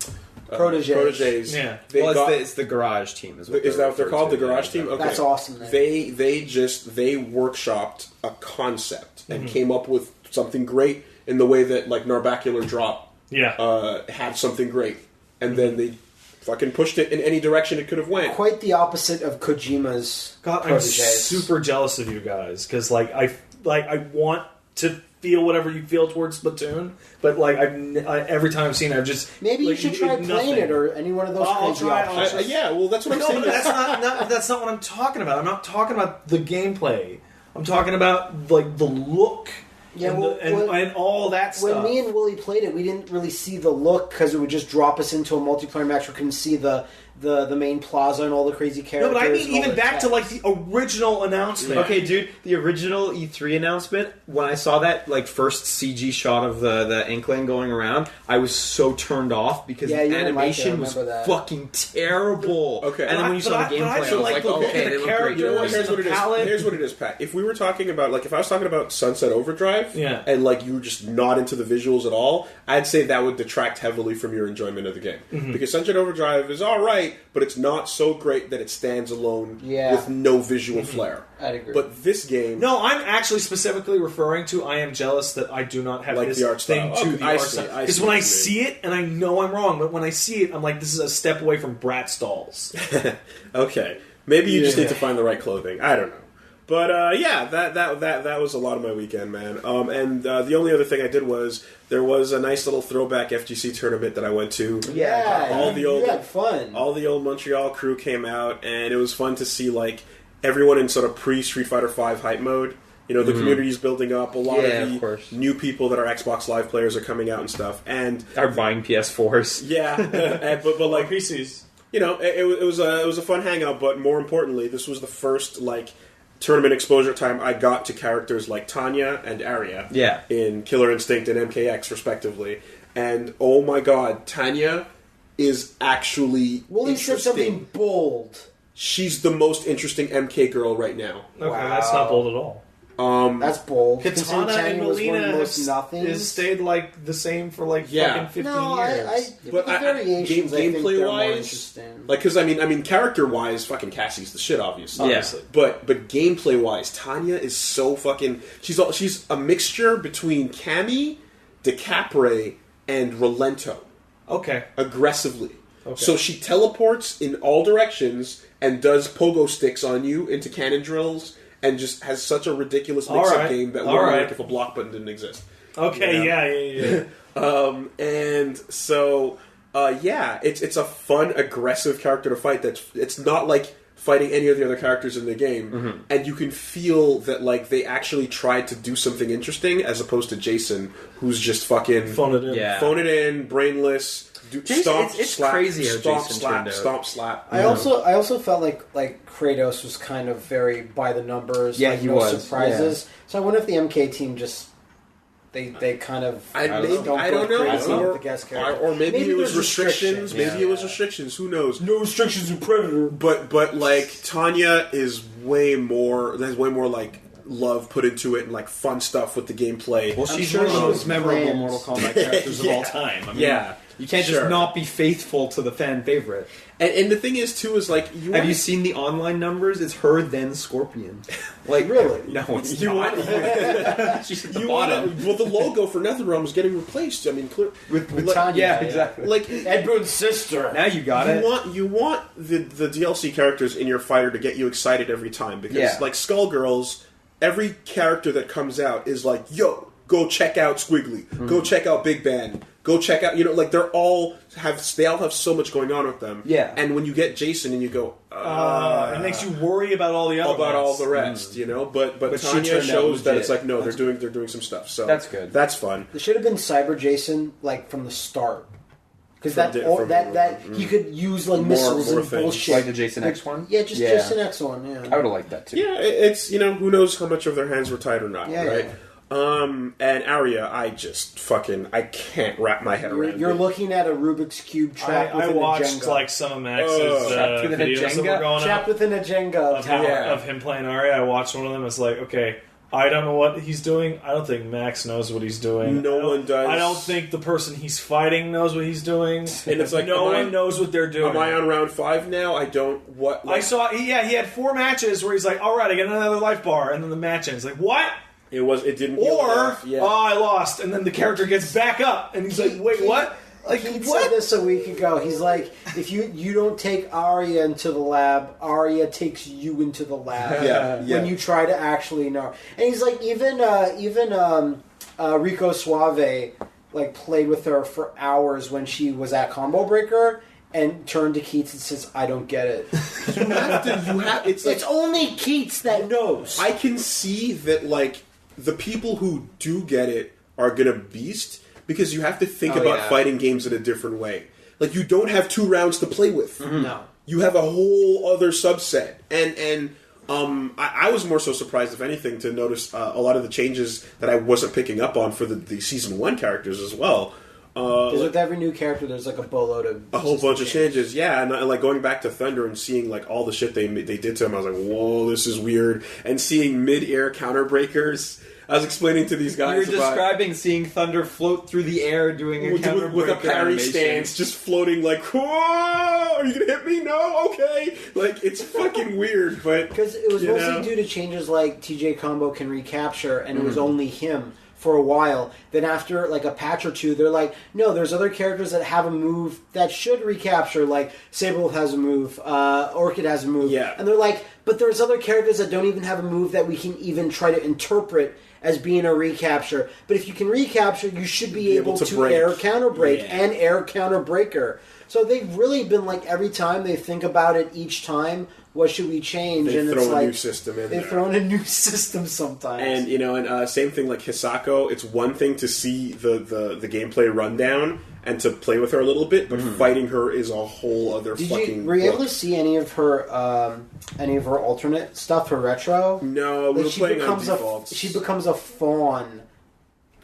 proteges. Yeah. It's the Garage team. Is that what they're called? The Garage team? Okay. That's awesome. Man. They workshopped a concept and came up with something great in the way that, like, Narbacular Drop had something great. And then they fucking pushed it in any direction it could have went. Quite the opposite of Kojima's I'm super jealous of you guys, because, I want to feel whatever you feel towards Splatoon, but every time I've seen it, I've just maybe you should try playing it or any one of those crazy options. Well, that's what I'm saying. But that's not what I'm talking about. I'm not talking about the gameplay. I'm talking about the look. Yeah, and all that stuff. When me and Willie played it, we didn't really see the look because it would just drop us into a multiplayer match. We couldn't see the main plaza and all the crazy characters. No, but I mean even back to the original announcement. Okay, dude, the original E3 announcement, when I saw that first CG shot of the Inkling going around, I was so turned off because the animation was fucking terrible. Okay. And then when you saw the gameplay, I was like, okay, they look great. Here's what it is, Pat. If we were talking about, if I was talking about Sunset Overdrive, and you were just not into the visuals at all, I'd say that would detract heavily from your enjoyment of the game. Mm-hmm. Because Sunset Overdrive is alright, but it's not so great that it stands alone with no visual flair. I'd agree. But this game... No, I'm actually specifically referring to I am jealous that I do not have this the art thing style. to the art style. Because when I see it, and I know I'm wrong, but when I see it, I'm like, this is a step away from Bratz dolls. Okay. Maybe you just need to find the right clothing. I don't know. But that was a lot of my weekend, man. And the only other thing I did was there was a nice little throwback FGC tournament that I went to. Yeah, you had fun. All the old Montreal crew came out, and it was fun to see everyone in sort of pre-Street Fighter V hype mode. You know, the community's building up. A lot of the new people that are Xbox Live players are coming out and stuff, and are buying PS4s. Yeah, but PCs. You know, it was a fun hangout. But more importantly, this was the first tournament exposure time I got to characters like Tanya and Arya in Killer Instinct and MKX respectively, and oh my god, Tanya is actually Willie said something bold. She's the most interesting MK girl right now. Okay, that's not bold at all. That's bold. Katana and Melina has stayed the same for fucking 15 years. But the variations, gameplay wise, because character wise, fucking Cassie's the shit, obviously. But gameplay wise, Tanya is so fucking. She's a mixture between Cammy, DeCapre, and Rolento. Okay. Aggressively. Okay. So she teleports in all directions and does pogo sticks on you into cannon drills. And just has such a ridiculous mix-up game that would work if a block button didn't exist. Okay, yeah. And so, it's a fun, aggressive character to fight. It's not like fighting any of the other characters in the game, and you can feel that they actually tried to do something interesting, as opposed to Jason, who's just fucking phone it in, brainless. It's crazy how Jason turned out. Stomp, slap. I also felt like Kratos was kind of very by the numbers. Yeah, he was. Surprises. Yeah. So I wonder if the MK team just they kind of I don't know. The guest character. Or maybe it was restrictions. Maybe it was restrictions. Who knows? No restrictions in Predator. But Tanya is way more. There's way more love put into it and fun stuff with the gameplay. Well, she's one of the most memorable Mortal Kombat characters of all time. You can't just not be faithful to the fan favorite. And the thing is, too, is have you seen the online numbers? It's her, then Scorpion. Really? No, it's not. She's at the bottom. Well, the logo for NetherRealm is getting replaced. With Tanya. Yeah, exactly. Ed Boon's sister. Now you got it. You want the DLC characters in your fighter to get you excited every time. Because, Skullgirls, every character that comes out is yo, go check out Squiggly. Go check out Big Band. Go check out, they all have so much going on with them. Yeah. And when you get Jason and you go, it makes you worry about all the other about all the rest, But Tanya shows that it's they're doing some stuff. So that's good. That's fun. It should have been Cyber Jason from the start. Because he could use missiles and bullshit. Like the Jason X one? Yeah, Jason X one, yeah. I would have liked that too. Yeah, it's, who knows how much of their hands were tied or not, right? And Aria, I can't wrap my head around. You're looking at a Rubik's Cube trapped within I watched a Jenga. like some of Max's Trapped within a videos that Jenga? were going Trapped up within a Jenga of him playing Aria. I watched one of them. It's like, okay, I don't know what he's doing. I don't think Max knows what he's doing. No one does. I don't think the person he's fighting knows what he's doing. And it's like, no one knows what they're doing. Am I on round 5 now? I don't. What? I saw. He had 4 matches where he's like, all right, I get another life bar, and then the match ends. Like, what? It didn't. Or, I lost, and then the character gets back up, and he's like, wait, what? Like, He what? said this a week ago. He's like, if you don't take Arya into the lab, Arya takes you into the lab. Yeah. When you try to actually know. And he's like, even Rico Suave like played with her for hours when she was at Combo Breaker and turned to Keats and says, I don't get it. You have to. It's only Keats that knows. I can see that, like, the people who do get it are gonna beast because you have to think about fighting games in a different way. Like, you don't have 2 rounds to play with. Mm-hmm. No. You have a whole other subset. And I was more so surprised, if anything, to notice a lot of the changes that I wasn't picking up on for the Season 1 characters as well. Because with every new character, there's like a boatload of... A whole bunch of changes, yeah. And like going back to Thunder and seeing like all the shit they did to him, I was like, whoa, this is weird. And seeing mid-air counter breakers... I was explaining to these guys You were describing seeing Thunder float through the air doing a counter with a parry stance, just floating like, whoa, are you going to hit me? No? Okay. Like, it's fucking weird, but... Because it was mostly due to changes like TJ Combo can recapture, and it was only him for a while. Then after like a patch or 2, they're like, no, there's other characters that have a move that should recapture, like Saberwolf has a move, Orchid has a move. Yeah. And they're like, but there's other characters that don't even have a move that we can even try to interpret as being a recapture. But if you can recapture, you should be able to break. air counter break and air counter breaker. So they've really been like, every time they think about it each time, what should we change? They and throw it's a like, new system in they've there. thrown a new system sometimes. And, and same thing like Hisako, it's one thing to see the gameplay rundown and to play with her a little bit, but fighting her is a whole other Were you able to see any of her alternate stuff, her retro? No, we were playing on defaults. She becomes a fawn.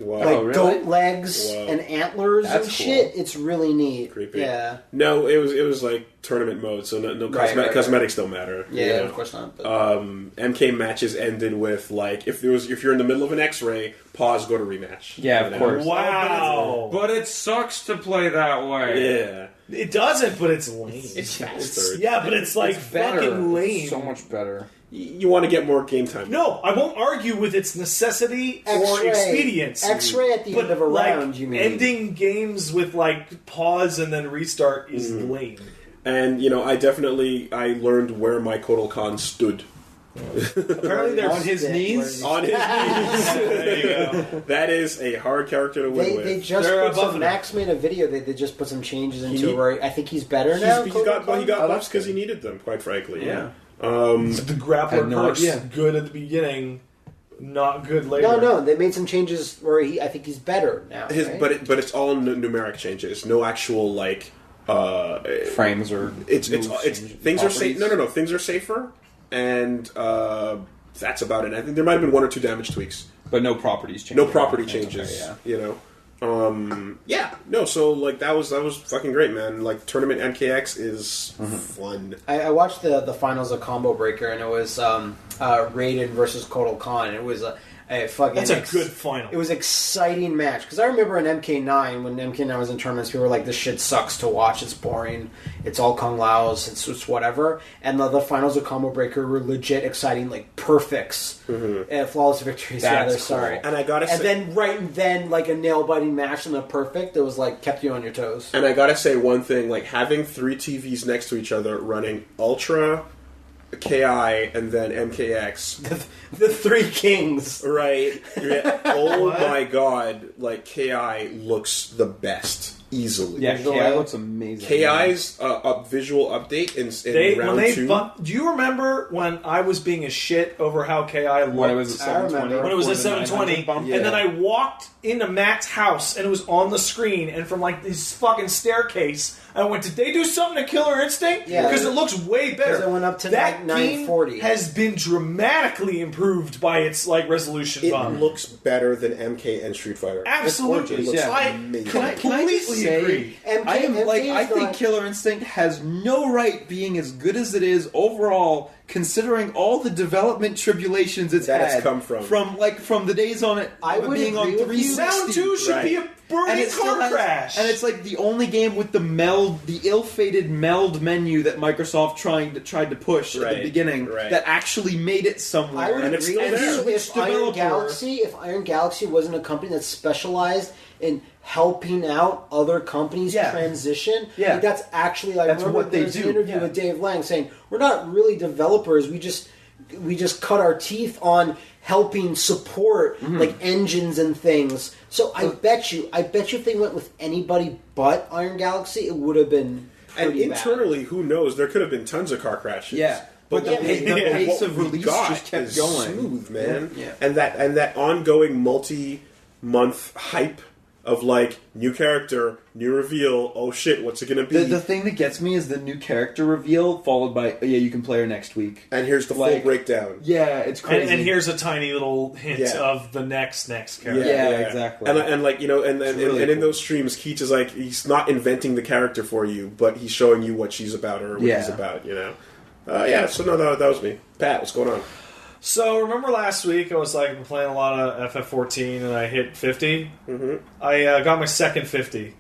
Wow. Like goat legs and antlers That's and cool. shit. It's really neat. Creepy. Yeah. No, it was like tournament mode, so no cosmetics don't matter. Yeah, of course not. But... MK matches ended with like if you're in the middle of an X-ray, pause, go to rematch. Yeah, of course. Wow. But it sucks to play that way. Yeah. It doesn't, but it's lame. It's faster. Yeah, but it's like fucking lame. It's so much better. You want to get more game time. No, I won't argue with its necessity or expediency. X-ray at the end of a round, you mean? Ending games with like pause and then restart is lame. And I learned where my Kotal Khan stood. Apparently they're on his knees. On his knees. There you go. That is a hard character to win with. They just They're put some... above it. Max made a video. They just put some changes into it where I think he's better now. He got buffs because he needed them, quite frankly. Yeah. The grappler no perks idea. good at the beginning, not good later. No, they made some changes where I think he's better now. Right? But it's all numeric changes. No actual like Frames or it's things are safe. No, things are safer, and that's about it. I think there might have been 1 or 2 damage tweaks, but no properties changes. no property changes. Okay, So like that was fucking great, man. Like tournament MKX is fun. I watched the finals of Combo Breaker, and it was Raiden versus Kotal Khan. It was a fucking... That's a good final. It was an exciting match. Because I remember in MK9, when MK9 was in tournaments, people were like, this shit sucks to watch. It's boring. It's all Kung Laos. It's whatever. And the finals of Combo Breaker were legit exciting, like perfects. Flawless victories. That's cool. Sorry. And I gotta say... And then, like a nail-biting match and a perfect, it was like, kept you on your toes. And I gotta say one thing, like having 3 TVs next to each other running Ultra, KI, and then MKX. The 3 kings. Right. Yeah. Oh my god, like KI looks the best. easily. Yeah, KI looks amazing. KI's visual update in round 2. Do you remember when I was being a shit over how KI looked? When it was at 720. When it was at 720, and then I walked into Matt's house, and it was on the screen, and from like this fucking staircase, I went, did they do something to Killer Instinct? Yeah. Because it looks way better. Because it went up to that 940. Game has been dramatically improved by its like resolution. It bump. looks better than MK and Street Fighter. Absolutely. It looks Yeah. amazing. Can I completely agree. I think Killer Instinct has no right being as good as it is overall, considering all the development tribulations it's That had it's come from. from the days on it. I would being on agree with you. 360. Round 2 should be a burning car crash. And it's like the only game with the ill-fated meld menu that Microsoft tried to push at the beginning that actually made it somewhere. I would And it's agree still with there. you if Iron Galaxy wasn't a company that specialized in helping out other companies transition. Yeah. Like that's actually like That's remember what they there's do. an interview with Dave Lang saying we're not really developers. We just cut our teeth on helping support like engines and things. So I bet you if they went with anybody but Iron Galaxy, it would have been And pretty internally, who knows? There could have been tons of car crashes. Yeah. But the pace of release just kept going. Smooth, man. Yeah. And that ongoing multi-month hype of like new character, new reveal. Oh shit, what's it gonna be? The thing that gets me is the new character reveal followed by you can play her next week. And here's the full breakdown. Yeah, it's crazy. And here's a tiny little hint of the next character. Yeah, exactly. And like and in those streams, Keach is like he's not inventing the character for you, but he's showing you what she's about or what he's about. You know. So no, that was me. Pat, what's going on? So remember last week I was like playing a lot of FF14 and I hit 50. Mm-hmm. I got my second 50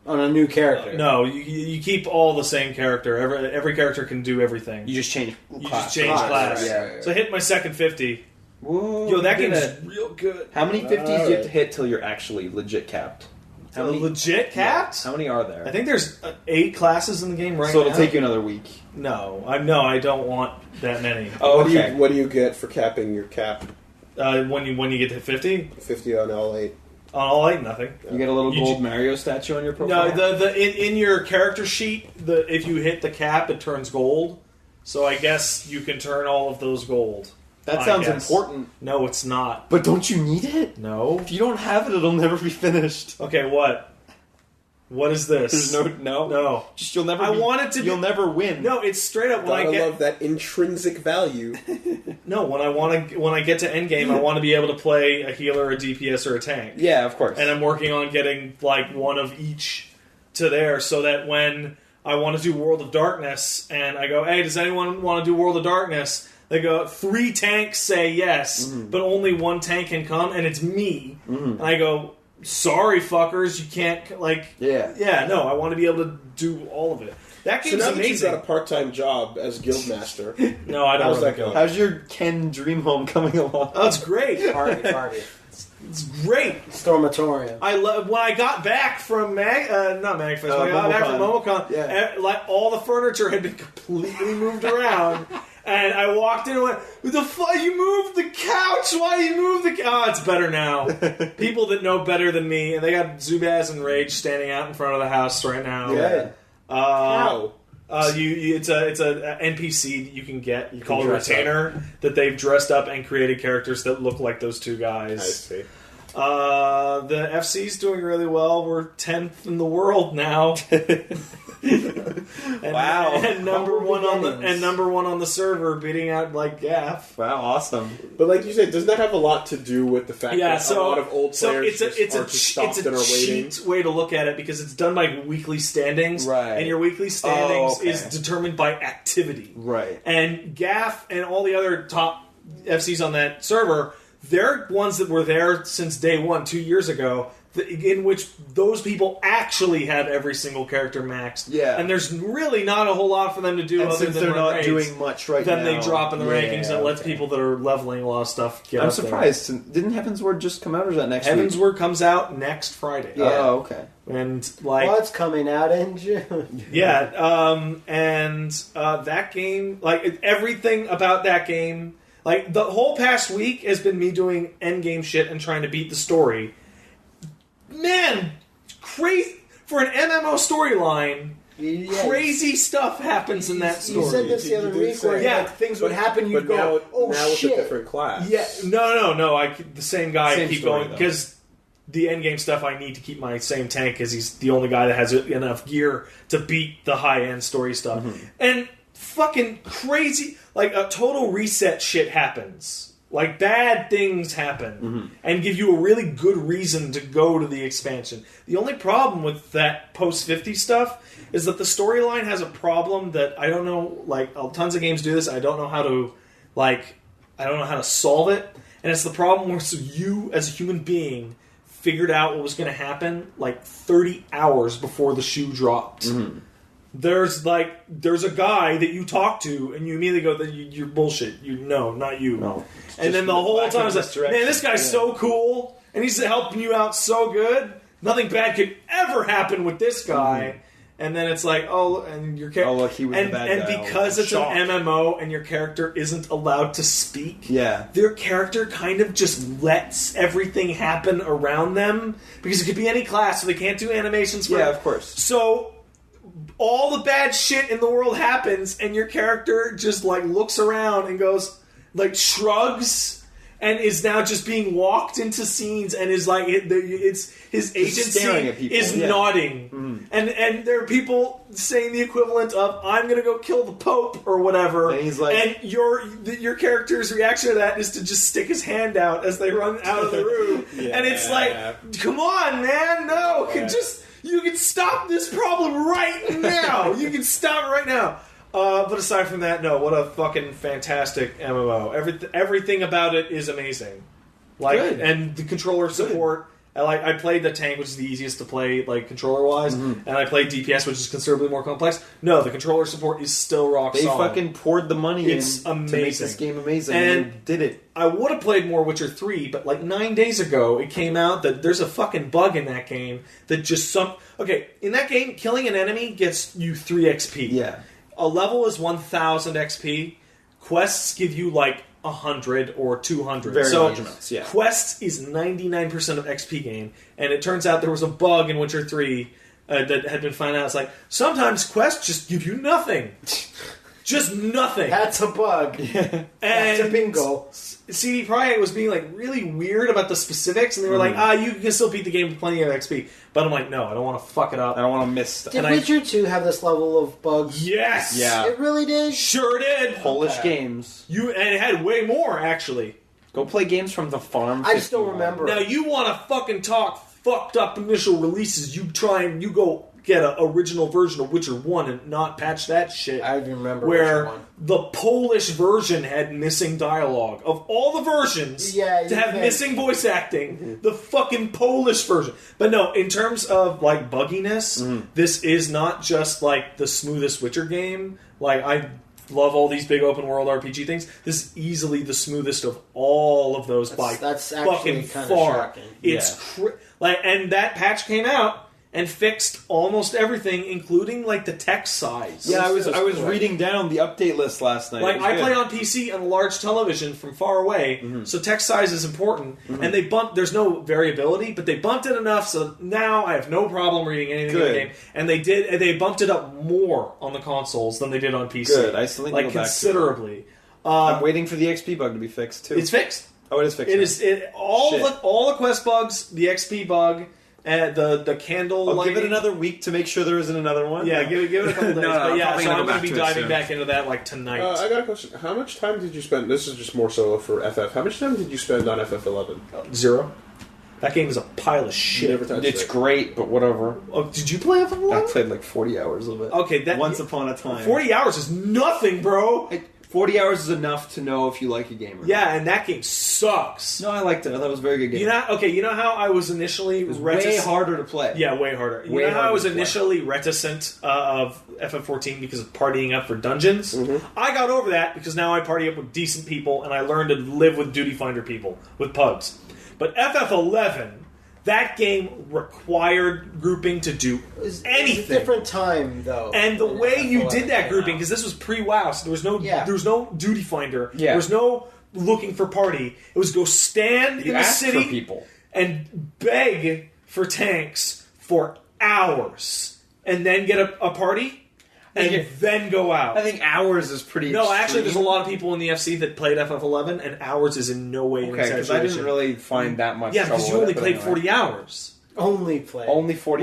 on a new character. No, you keep all the same character. Every character can do everything. You just change class. Class. Yeah. So I hit my second 50. Whoa, Yo, that game's real good. How many 50s do you have to hit till you're actually legit capped? How many legit capped? How many are there? I think there's 8 classes in the game right now. So it'll take you another week. No, I don't want that many. Oh, okay. What do you get for capping your cap? When you get to 50? 50 on all 8. On all 8, nothing. You get a little gold Mario statue on your profile? No, in your character sheet, if you hit the cap, it turns gold. So I guess you can turn all of those gold. That sounds important. No, it's not. But don't you need it? No. If you don't have it, it'll never be finished. Okay, what? What is this? There's no. Just you'll never. You'll never win. No, it's straight up. I love that intrinsic value. No, when I get to endgame, I want to be able to play a healer, a DPS, or a tank. Yeah, of course. And I'm working on getting like one of each to there, so that when I want to do World of Darkness, and I go, hey, does anyone want to do World of Darkness? They go, 3 tanks say yes, but only 1 tank can come, and it's me. And I go, sorry, fuckers, you can't, like... Yeah, no, I want to be able to do all of it. That game's so now amazing. That you've got a part-time job as Guildmaster. No, I don't. How's that going? How's your Ken Dream Home coming along? Oh, it's great. Party. It's great. Stormatorium. I love when I got back from when I got back from MomoCon, like all the furniture had been completely moved around. And I walked in and went, the fuck, you moved the couch? Why you move the couch? Oh, it's better now. People that know better than me, and they got Zubaz and Rage standing out in front of the house right now. Yeah. How? It's a NPC that you can get. You call it a retainer that they've dressed up and created characters that look like those 2 guys. I see. The FC's doing really well. We're 10th in the world now. Wow! And number one on the server, beating out like Gaff. Wow, awesome! But like you said, doesn't that have a lot to do with the fact that a lot of old players it's a cheat way to look at it because it's done by weekly standings, right? And your weekly standings is determined by activity, right? And Gaff and all the other top FCs on that server, they're ones that were there since day 1, 2 years ago. In which those people actually have every single character maxed. Yeah. And there's really not a whole lot for them to do and other since than they're not raids. doing much right then now. Then they drop in the rankings and it lets people that are leveling a lot of stuff get I'm up surprised. there. Didn't Heaven's Word just come out or is that next week? Heaven's Word comes out next Friday. Yeah. Oh, okay. And like... Well, it's coming out in June. Yeah. That game... Like, everything about that game... Like, the whole past week has been me doing endgame shit and trying to beat the story. Man, crazy for an MMO storyline. Yeah, crazy stuff happens in that story. You said this the other week where things would happen, you'd go, now, oh now shit. with a different class. Yeah, no. The same guy Same keep story, going because the endgame stuff. I need to keep my same tank because he's the only guy that has enough gear to beat the high end story stuff. And fucking crazy, like a total reset shit happens. Like, bad things happen and give you a really good reason to go to the expansion. The only problem with that post-50 stuff is that the storyline has a problem that I don't know, like, tons of games do this, I don't know how to solve it. And it's the problem where you, as a human being, figured out what was going to happen, like, 30 hours before the shoe dropped. There's a guy that you talk to, and you immediately go, "You're bullshit." Not you. No. And then the whole time it's like, "Man, this guy's so cool, and he's helping you out so good. Nothing bad could ever happen with this guy." And then it's like, "Oh, and your character." Oh, look, he was the bad guy. And because it's an MMO, and your character isn't allowed to speak, their character kind of just lets everything happen around them because it could be any class, so they can't do animations. Of course. So all the bad shit in the world happens, and your character just like looks around and goes, like, shrugs, and is now just being walked into scenes, and is like, it's his agency is nodding, and there are people saying the equivalent of, "I'm gonna go kill the Pope" or whatever, and he's like, and your character's reaction to that is to just stick his hand out as they run out of the room, and it's like, come on, man, no, you can stop this problem right now. You can stop it right now. But aside from that, no. What a fucking fantastic MMO. Everything about it is amazing. Like, good. And the controller support. I played the tank, which is the easiest to play, like, controller-wise, and I played DPS, which is considerably more complex. No, the controller support is still rock solid. They fucking poured the money in amazing. To make this game amazing, and they did it. I would have played more Witcher 3, but like 9 days ago, it came out that there's a fucking bug in that game that just Okay, in that game, killing an enemy gets you 3 XP. Yeah. A level is 1,000 XP. Quests give you like 100 or 200. Very so large amounts, yeah. Quests is 99% of XP gain, and it turns out there was a bug in Witcher 3 that had been found out. It's like, sometimes quests just give you nothing. Just nothing. That's a bug. That's a bingo. CD Projekt was being like really weird about the specifics, and they were like, you can still beat the game with plenty of XP. But I'm like, no, I don't want to fuck it up. I don't want to miss stuff. Did Witcher 2 have this level of bugs? Yes! Yeah. It really did? Sure did! Polish games. And it had way more, actually. Go play games from the farm. I just don't remember. Now, you want to fucking talk fucked up initial releases, you go get an original version of Witcher 1 and not patch that shit. I even remember where Witcher 1. The Polish version had missing dialogue. Of all the versions to have missing voice acting, the fucking Polish version. But no, in terms of like bugginess, this is not just like the smoothest Witcher game. Like, I love all these big open world RPG things. This is easily the smoothest of all of those that's actually fucking kind far. of shocking. It's and that patch came out and fixed almost everything, including like the text size. Yeah, I was reading down the update list last night. Like, I play on PC on a large television from far away, so text size is important. And they there's no variability, but they bumped it enough so now I have no problem reading anything in the game. And they bumped it up more on the consoles than they did on PC. Good. I still need to go back considerably. I'm waiting for the XP bug to be fixed too. It's fixed. Oh, it is fixed. All the quest bugs, the XP bug. And the candle lighting. Give it another week to make sure there isn't another one. Yeah, give it a couple days. But yeah, so I'm going to be diving soon. back into that like tonight. I got a question. How much time did you spend? This is just more so for FF. How much time did you spend on FF11? 0. That game is a pile of shit. It's great, but whatever. Oh, did you play FF11? I played like 40 hours of it. Okay, once upon a time. 40 hours is nothing, bro. 40 hours is enough to know if you like a game or not. Yeah, and that game sucks. No, I liked it. I thought it was a very good game. You know how I was initially reticent? Way harder to play. Yeah, way harder. You know how I was initially reticent of FF14 because of partying up for dungeons? I got over that because now I party up with decent people and I learned to live with Duty Finder people, with pugs. But FF11... that game required grouping to do anything. It's a different time, though. And the way you did that grouping, because this was pre-WoW, so there was no duty finder. Yeah. There was no looking for party. It was go stand in the city for people and beg for tanks for hours and then get a party and then go out. I think hours is pretty. No, extreme. actually, there's a lot of people in the FC that played FF11, and hours is in no way an Okay, because I didn't really find that much. Yeah, because you only played 40 hours. Only 40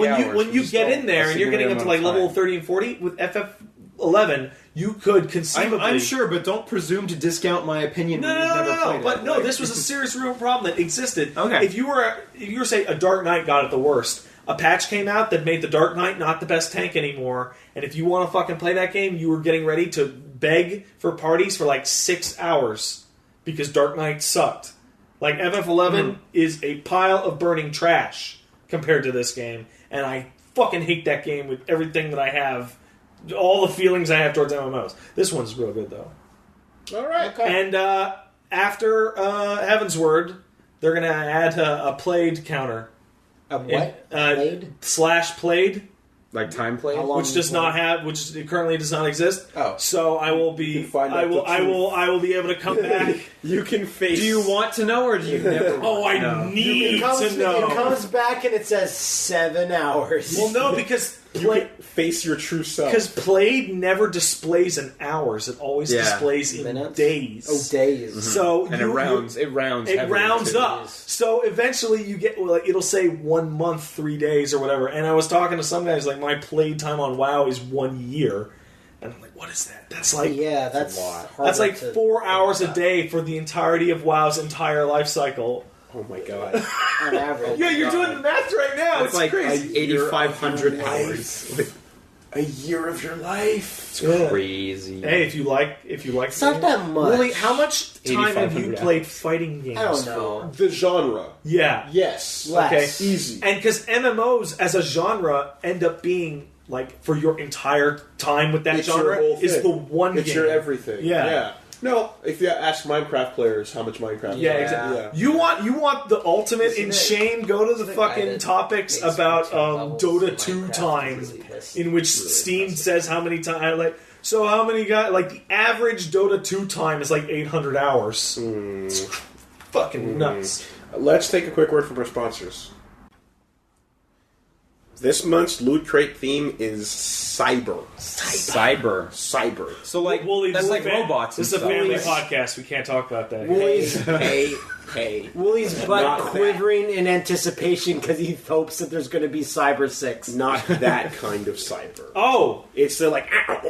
hours. When you get in there and you're getting up to like level 30 and 40 with FF11, you could conceivably. I'm sure, but don't presume to discount my opinion. No. But no, this was a serious real problem that existed. Okay. If you were say a Dark Knight got it the worst, a patch came out that made the Dark Knight not the best tank anymore, and if you want to fucking play that game, you were getting ready to beg for parties for like 6 hours because Dark Knight sucked. Like FF11 is a pile of burning trash compared to this game, and I fucking hate that game with everything that I have, all the feelings I have towards MMOs. This one's real good though. All right. Okay. And after Heaven's Word, they're going to add a played counter. A what? /played. Like time played, which does not have, which currently does not exist. Oh, so I will be, I will be able to come back. You can face. Do you want to know, or do you never? I need to know. It comes back and it says 7 hours. Well, no, because you can face your true self. Because played never displays in hours; it always displays in minutes? Days. Oh, days. Mm-hmm. So and it rounds up. So eventually, you get like it'll say 1 month, 3 days, or whatever. And I was talking to some guys like my played time on WoW is 1 year, and I'm like, what is that? That's like that's a lot. That's like 4 hours a day for the entirety of WoW's entire life cycle. Oh my god! On average. Yeah, you're doing the math right now. It's like crazy. 8,500 hours. A year of your life. It's crazy. Hey, if you like, it's not that much. Really, how much time have you played fighting games? I don't know. The genre. Yeah. Yes. Less. Okay. Easy. And because MMOs as a genre end up being like for your entire time with that It's genre your whole is thing. the one It's game. your everything. Yeah. No, if you ask Minecraft players how much Minecraft. Yeah, is. exactly. Yeah. You want the ultimate in shame? Go to the fucking topics about Dota 2 time, in which Steam says how many times. Like, so how many guys? Like the average Dota 2 time is like 800 hours. It's fucking nuts. Let's take a quick word from our sponsors. This month's Loot Crate theme is cyber. Cyber. So like Woolly, that's like robots. This is a family podcast. We can't talk about that. Hey. Wooly's butt Not quivering in anticipation because he hopes that there's going to be Cyber 6. Not that kind of cyber. Oh! It's the like kind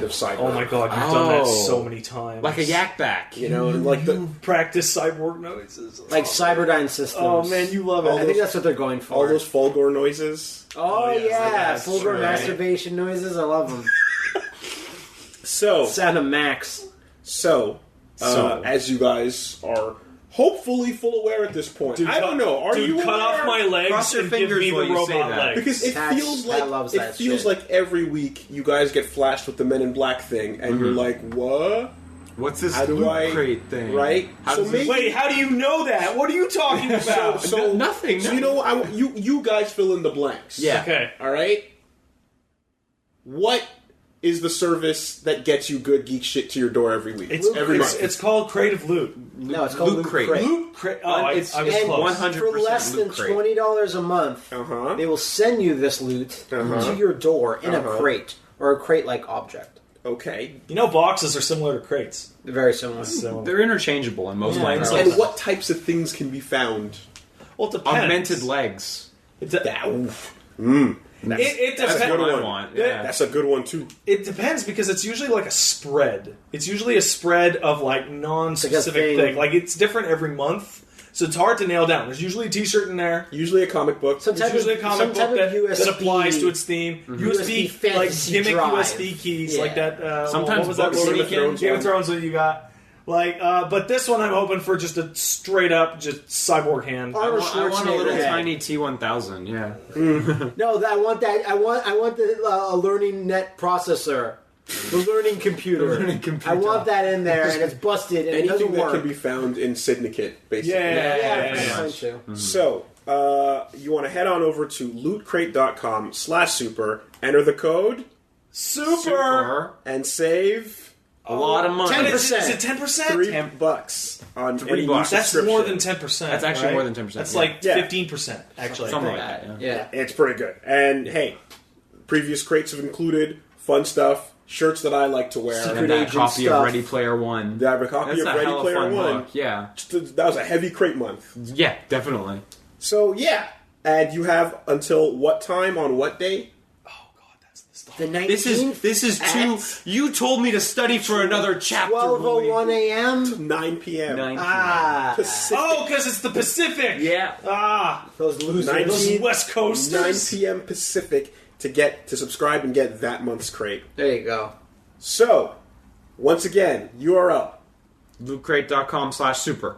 of cyber. Oh my god, you've done that so many times. Like a yak back. You know, and like the practice cyborg noises. Like Cyberdyne Systems. Oh man, you love it. I think that's what they're going for. all those Fulgor noises. Oh, yeah. that's Fulgor right. masturbation noises. I love them. So, Sound of Max. as you guys are hopefully full aware at this point, Dude, I don't know. Are you cut aware? off my legs Cross your and give fingers me the while you say robot that. legs. Because it Pat- feels Pat like loves it that feels shit. like every week you guys get flashed with the Men in Black thing, and you're like, "What? What's this How do Loot I Crate thing? Right? How So does this- maybe- Wait, how do you know that? What are you talking about? So nothing. So you know what? You guys fill in the blanks. Yeah. Okay. All right. What is the service that gets you good geek shit to your door every week? Every month. It's called Creative Loot. No, it's called Loot Crate. Loot Crate. Oh, I was And close. 100% for less than Loot Crate. $20 a month, Uh-huh. they will send you this loot to your door in a crate or a crate-like object. Okay. You know, boxes are similar to crates. They're very similar. So, They're interchangeable in most Yeah, Minecraft. it's And what types of things can be found? well, it depends. Augmented legs. It Oof. it That's depends. what I want. Yeah. That's a good one too. It depends because it's usually like a spread. It's usually a spread of like non-specific thing. thing. Like it's different every month, so it's hard to nail down. There's usually a T-shirt in there. Usually a comic book. Some There's type usually of- a comic some book type of that USB applies to its theme. USB like fantasy gimmick drive. USB keys, Yeah. like that. Sometimes what was that? books Lord of sneak in. Game of Thrones that you got. Like, but this one I'm hoping for just a straight up just cyborg hand. Arnold I want a little Schwarzenegger. tiny T1000. Yeah. No, I want that. I want the learning net processor, the learning computer. I want that in there, and it's busted, and it Anything doesn't that work. can be found in Syndicate, basically. Yeah. Pretty much. So, you want to head on over to lootcrate.com/super, enter the code, Super. and save A lot of money. 10%. Is it 10%? $3 on $3. any new That's subscription. more than 10%. That's actually right? more than 10%. That's yeah. like Yeah. 15%, actually. Something I like think. that. Yeah. Yeah. It's pretty good. And hey, previous crates have included fun stuff, shirts that I like to wear. Secret And that agent copy stuff. of Ready Player One. I have a copy That's of a Ready hell of Player fun One. book. Yeah. That was a heavy crate month. Yeah, definitely. So yeah, and you have until what time on what day? The 19th. This is too. You told me to study for another chapter. 12:01 a.m. 9 p.m. 9 Ah, Pacific. Oh, because it's the Pacific! Yeah. Ah! those losers. 19 Those West Coasters! 9 p.m. Pacific to subscribe and get that month's crate. There you go. So, once again, URL, LootCrate.com/super.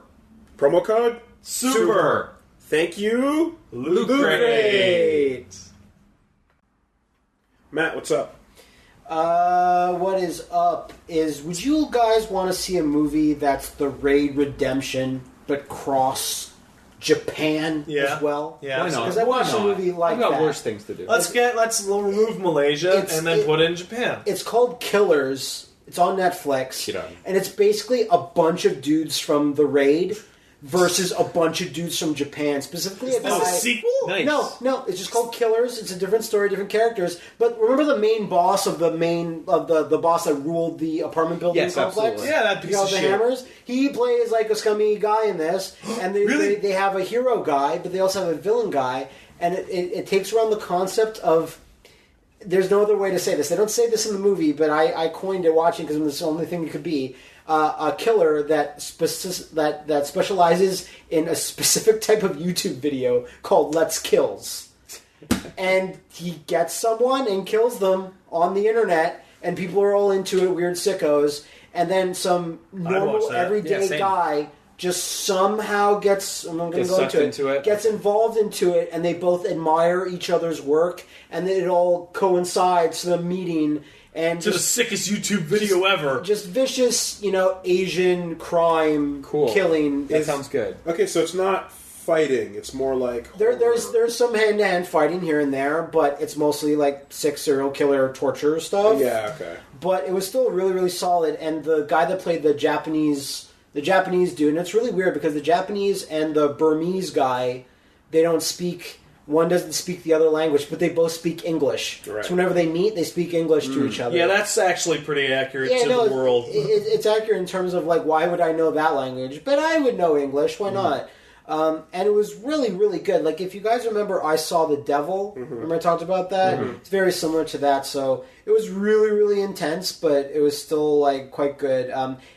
promo code, Super. thank you, Loot Great. Matt, what's up? What is up is, would you guys want to see a movie that's the Raid Redemption, but cross Japan Yeah. as well? Yeah. Why not? Because I watched a movie like I've got that. worse things to do. Let's remove Malaysia and then put it in Japan. It's called Killers. It's on Netflix. Get on. And it's basically a bunch of dudes from the Raid versus a bunch of dudes from Japan. Specifically a Is this guy... a sequel? Nice. No, it's just called Killers. It's a different story, different characters. But remember the main boss of the boss that ruled the apartment building Yes, complex? absolutely. Yeah, that You piece know, of the shit. hammers. He plays like a scummy guy in this, and Really? they have a hero guy, but they also have a villain guy, and it takes around the concept of. There's no other way to say this. They don't say this in the movie, but I coined it watching because it's the only thing it could be. A killer that specializes in a specific type of YouTube video called Let's Kills. And he gets someone and kills them on the internet, and people are all into it, weird sickos, and then some normal, watch that. everyday Yeah, same. guy just somehow gets, I'm not going to Gets go sucked into it. gets involved into it, and they both admire each other's work, and then it all coincides to the meeting, and To the sickest YouTube video ever. just vicious, Asian crime Cool. killing. That sounds good. Okay, so it's not fighting; it's more like There's some hand-to-hand fighting here and there, but it's mostly like sick serial killer torture stuff. Yeah, okay. But it was still really, really solid. And the guy that played the Japanese dude, and it's really weird because the Japanese and the Burmese guy, they don't speak. One doesn't speak the other language, but they both speak English. Right. So whenever they meet, they speak English to each other. Yeah, that's actually pretty accurate to the world. It's accurate in terms of like, why would I know that language? But I would know English. Why not? And it was really, really good. Like, if you guys remember I Saw the Devil, remember I talked about that? It's very similar to that. So it was really, really intense, but it was still like quite good.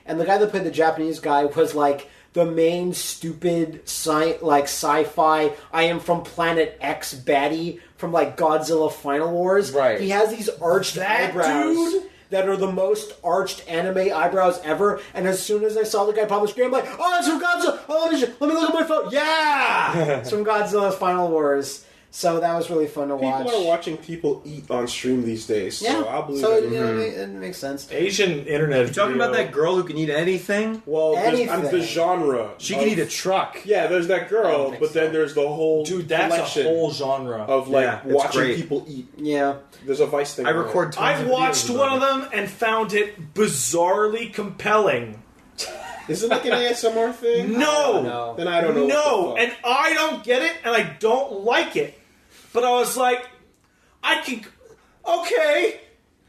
And the guy that played the Japanese guy was like the main stupid sci-fi I am from Planet X baddie from like Godzilla Final Wars. Right. He has these arched That eyebrows dude? that are the most arched anime eyebrows ever. And as soon as I saw the guy pop the screen, I'm like, oh, that's from Godzilla. Oh, let me look at my phone. Yeah! It's from Godzilla's Final Wars. So that was really fun to watch. People are watching people eat on stream these days, so Yeah. I'll believe so it. it makes sense. Asian internet. You talking about that girl who can eat anything? Well, there's Anything. the genre. She can eat a truck. Yeah, there's that I girl, don't think but then so. there's the whole Dude, that's collection a whole genre. of like Yeah, it's watching great. people eat. Yeah. There's a Vice thing. I on it. record tons I of watched videos one of about them and found it bizarrely compelling. Is it like an ASMR thing? No! No. Then I don't know. No! what the And I don't get it, and I don't like it. But I was like, I can... Okay.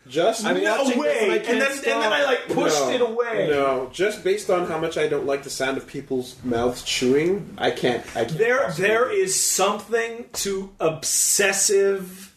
Just I mean, watching away. this and I And can't then stop. I, like, pushed it away. No, just based on how much I don't like the sound of people's mouths chewing, I can't. There is something to obsessive,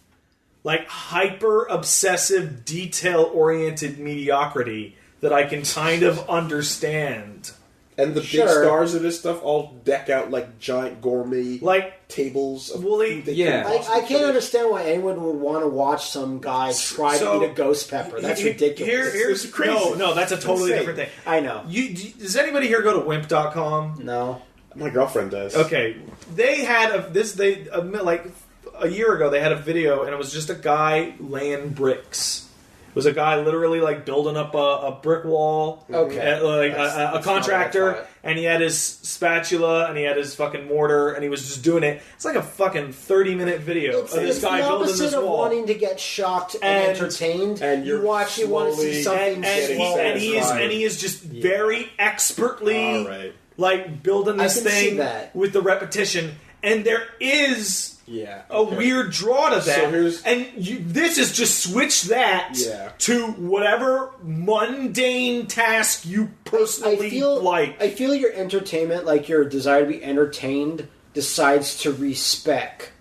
like hyper-obsessive, detail-oriented mediocrity that I can kind of understand. And the Sure. big stars of this stuff all deck out like giant gourmet Like, tables of Well, they- food they yeah. couldn't I possibly can't finish. understand why anyone would want to watch some guy try So- to eat a ghost pepper. That's ridiculous. Here's It's crazy. No, that's a totally Insane. different thing. I know. Does anybody here go to wimp.com? No. My girlfriend does. Okay, they had like a year ago. They had a video, and it was just a guy laying bricks, It was a guy literally like building up a brick wall. Okay. Like a contractor, and he had his spatula and he had his fucking mortar, and he was just doing it. It's like a fucking 30-minute video of this guy building this wall. It's the opposite of wanting to get shocked and entertained. And you want to see something and he is just very expertly like building this thing with the repetition. And there is a weird draw to that. So this is just switch that to whatever mundane task you personally like. I feel your entertainment, like your desire to be entertained, decides to respec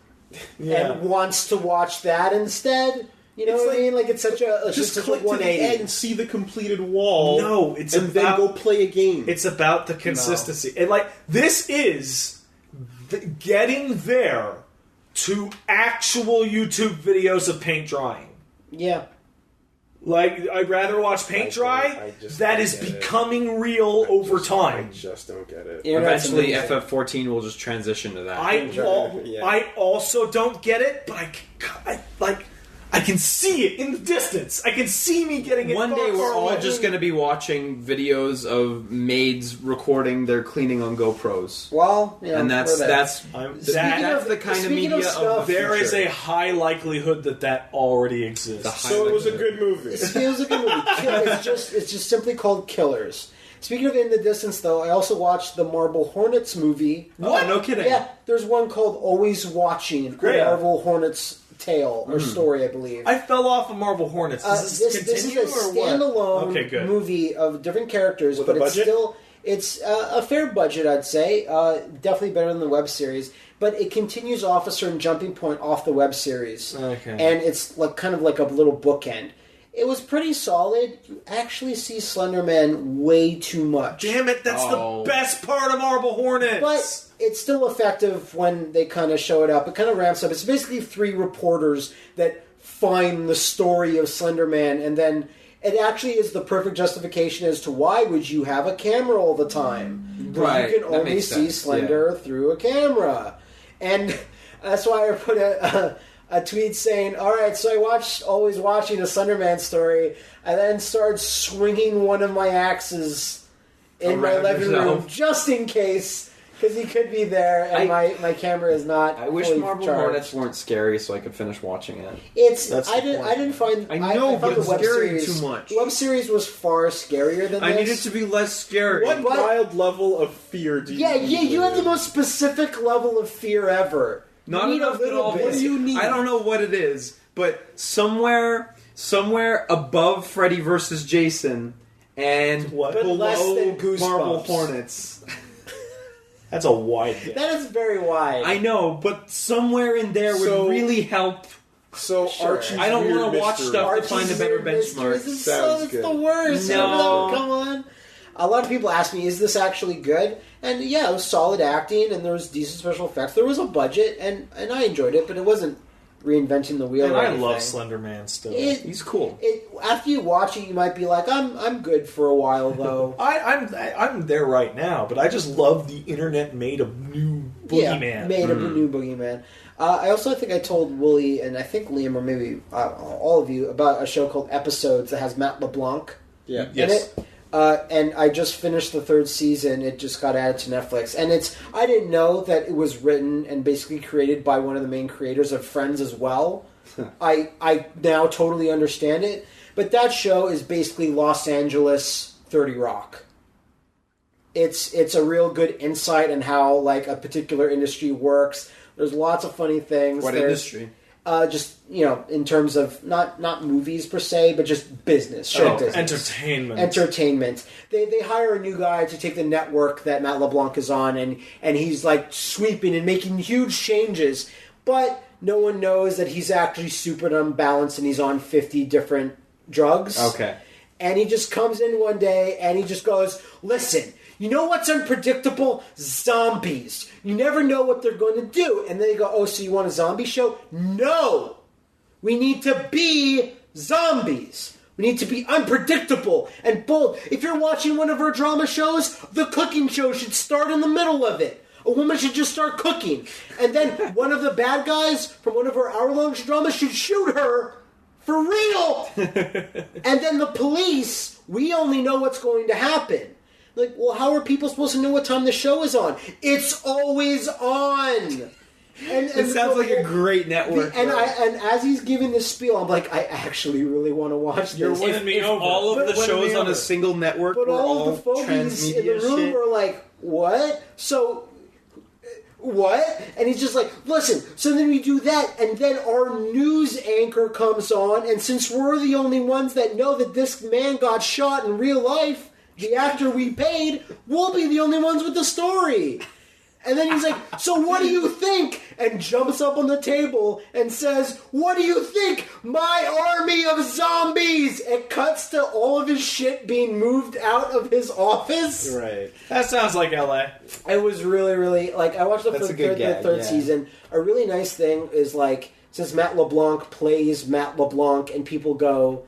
and wants to watch that instead. You know what I mean? Like it's such a just click to the end and see the completed wall. No, then go play a game. It's about the consistency. And like this is getting there to actual YouTube videos of paint drying. Yeah. Like, I'd rather watch paint dry. That is becoming real over time. I just don't get it. Eventually, FF14 will just transition to that. I also don't get it, but I can see it in the distance. I can see me getting it. One day we're all just going to be watching videos of maids recording their cleaning on GoPros. Well, and that's the kind of media of the there is a high likelihood that already exists. So it was a good movie. It was a good movie. It's just simply called Killers. Speaking of In the Distance, though, I also watched the Marble Hornets movie. What? Oh, no kidding. Yeah, there's one called Always Watching. Great. Marble Hornets tale or story, I believe. I fell off of Marble Hornets. Does this continue is a or what? standalone movie of different characters, but it's a fair budget, I'd say. Definitely better than the web series, but it continues off a certain jumping point off the web series, and it's like kind of like a little bookend. It was pretty solid. You actually see Slender Man way too much. Damn it, that's the best part of Marble Hornets. But it's still effective when they kind of show it up. It kind of ramps up. It's basically 3 reporters that find the story of Slender Man, and then it actually is the perfect justification as to why would you have a camera all the time. Right. You can only see Slender through a camera. And that's why I put a tweet saying, alright, so I always watching a Slender Man story, I then started swinging one of my axes in my living room just in case, because he could be there and my camera is not I wish Marble Hornets weren't scary so I could finish watching it. I didn't find I found but it's scary too much. The web series was far scarier than this. I need it to be less scary. What wild level of fear do you need? Yeah, you have the most specific level of fear ever. Not enough at all. What do you need? I don't know what it is, but somewhere above Freddy vs. Jason and below less than Goosebumps. Marble Hornets. That's a wide gap. That is very wide. I know, but somewhere in there would really help. So Archie's I don't want to watch stuff to find a better benchmark. It's the worst. No. Come on. A lot of people ask me, is this actually good? And yeah, it was solid acting, and there was decent special effects. There was a budget, and I enjoyed it, but it wasn't reinventing the wheel. And or I anything. love Slender Man still. He's cool. After you watch it, you might be like, I'm good for a while though. I'm there right now, but I just love the internet made a new boogeyman. Yeah, made a new boogeyman. I also think I told Wooly and I think Liam or maybe all of you about a show called Episodes that has Matt LeBlanc in it. And I just finished the 3rd season. It just got added to Netflix. And I didn't know that it was written and basically created by one of the main creators of Friends as well. I now totally understand it. But that show is basically Los Angeles 30 Rock. It's a real good insight on how like a particular industry works. There's lots of funny things. What industry? Just, in terms of not movies per se, but just business, show business. Entertainment. They hire a new guy to take the network that Matt LeBlanc is on, and he's like sweeping and making huge changes, but no one knows that he's actually super unbalanced and he's on 50 different drugs. Okay. And he just comes in one day and he just goes, listen, you know what's unpredictable? Zombies. You never know what they're going to do. And then they go, oh, so you want a zombie show? No! We need to be zombies. We need to be unpredictable and bold. If you're watching one of our drama shows, the cooking show should start in the middle of it. A woman should just start cooking. And then one of the bad guys from one of our hour-long dramas should shoot her For real? And then the police, we only know what's going to happen. Like, well, how are people supposed to know what time the show is on? It's always on. And it sounds like a great network. And as he's giving this spiel, I'm like, I actually really want to watch this. You're winning me over. All of the shows on a single network, but all of the folks in the room shit. were like, what? So, what? And he's just like, listen, so then we do that, and then our news anchor comes on, and since we're the only ones that know that this man got shot in real life, the actor we paid, we'll be the only ones with the story. And then he's like, so what do you think? And jumps up on the table and says, what do you think? My army of zombies! It cuts to all of his shit being moved out of his office. Right. That sounds like LA. It was really, really, like, I watched the third season. A really nice thing is, like, since Matt LeBlanc plays Matt LeBlanc and people go,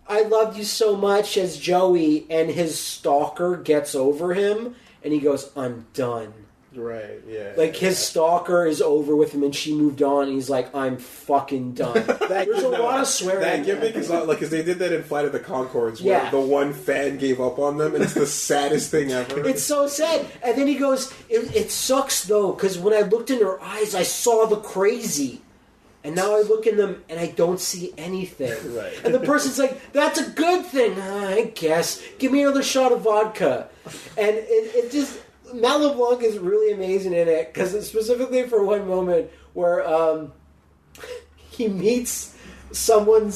I loved you so much as Joey, and his stalker gets over him, and he goes, I'm done. Right, yeah. Like, his stalker is over with him, and she moved on, and he's like, I'm fucking done. There's a lot of swearing. That gimmick is not, like, because they did that in Flight of the Conchords, where the one fan gave up on them, and it's the saddest thing ever. It's so sad. And then he goes, it sucks, though, because when I looked in her eyes, I saw the crazy. And now I look in them, and I don't see anything. Right. And the person's like, that's a good thing, I guess. Give me another shot of vodka. And it just... Matt LeBlanc is really amazing in it, because it's specifically for one moment where he meets someone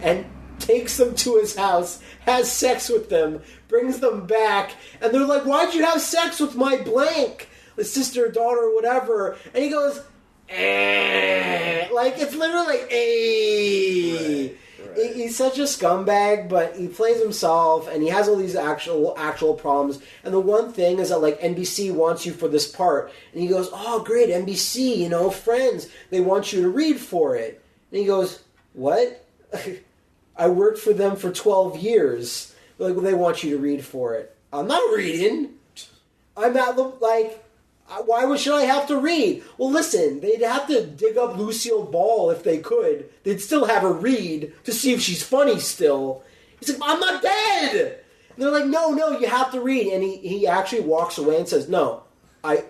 and takes them to his house, has sex with them, brings them back, and they're like, why'd you have sex with my blank? The sister, daughter, whatever. And he goes, eh. Like, it's literally like, eh. Right. He's such a scumbag, but he plays himself, and he has all these actual problems. And the one thing is that, like, NBC wants you for this part, and he goes, "Oh, great, NBC, you know, friends, they want you to read for it." And he goes, "What? I worked for them for 12 years. Like, they want you to read for it. I'm not reading. I'm not like." Why should I have to read? Well, listen, they'd have to dig up Lucille Ball if they could. They'd still have her read to see if she's funny still. He's like, I'm not dead! And they're like, no, you have to read. And he actually walks away and says, no,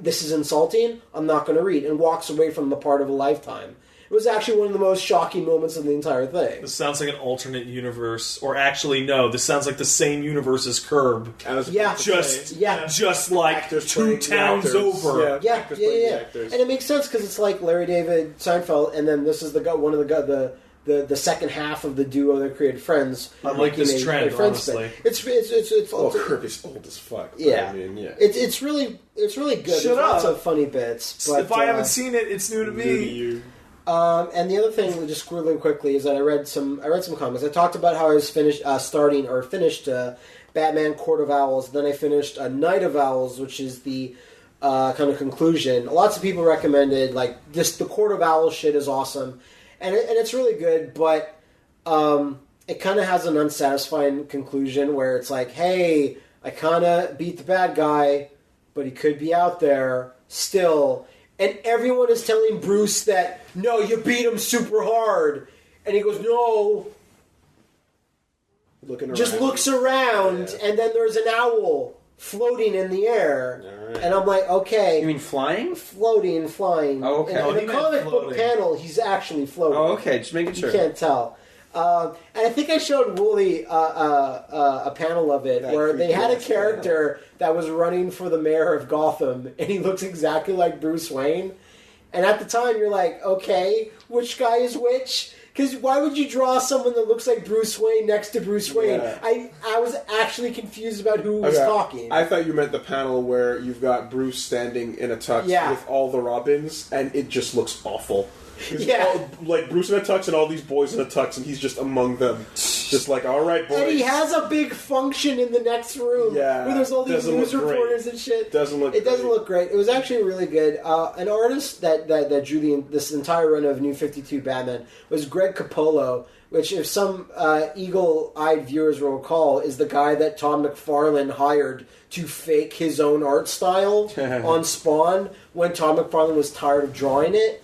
this is insulting, I'm not going to read. And walks away from the part of a lifetime. It was actually one of the most shocking moments of the entire thing. This sounds like an alternate universe. Or actually, no, this sounds like the same universe as Curb. Just like two towns over. Yeah. And it makes sense because it's like Larry David, Seinfeld, and then this is the second half of the duo that created Friends. I like this trend, honestly. It's Curb is old as fuck. Yeah. I mean, It's really good. There's lots of funny bits. But if I haven't seen it, it's new to me. New to you. And the other thing, just squirreling quickly, is that I read some comics. I talked about how I was finished Batman Court of Owls. Then I finished Night of Owls, which is the kind of conclusion. Lots of people recommended, like, the Court of Owls shit is awesome. And it's really good, but it kind of has an unsatisfying conclusion where it's like, hey, I kind of beat the bad guy, but he could be out there still. And everyone is telling Bruce that, no, you beat him super hard. And he goes, no. Just looks around, and then there's an owl floating in the air. Right. And I'm like, okay. You mean flying? Floating, flying. Oh, okay. In the comic book panel, he's actually floating. Oh, okay. Just making sure. You can't tell. And I think I showed Wooly a panel of it where they had a character that was running for the mayor of Gotham, and he looks exactly like Bruce Wayne. And at the time, you're like, okay, which guy is which? Because why would you draw someone that looks like Bruce Wayne next to Bruce Wayne? Yeah. I was actually confused about who was talking. I thought you meant the panel where you've got Bruce standing in a tux with all the Robins, and it just looks awful. Like Bruce in a tux and all these boys in a tux, and he's just among them. Just like, all right, boys. And he has a big function in the next room where there's all these news reporters and shit. Doesn't look great. It was actually really good. An artist that drew this entire run of New 52 Batman was Greg Capullo, which, if some eagle-eyed viewers will recall, is the guy that Todd McFarlane hired to fake his own art style on Spawn when Todd McFarlane was tired of drawing it.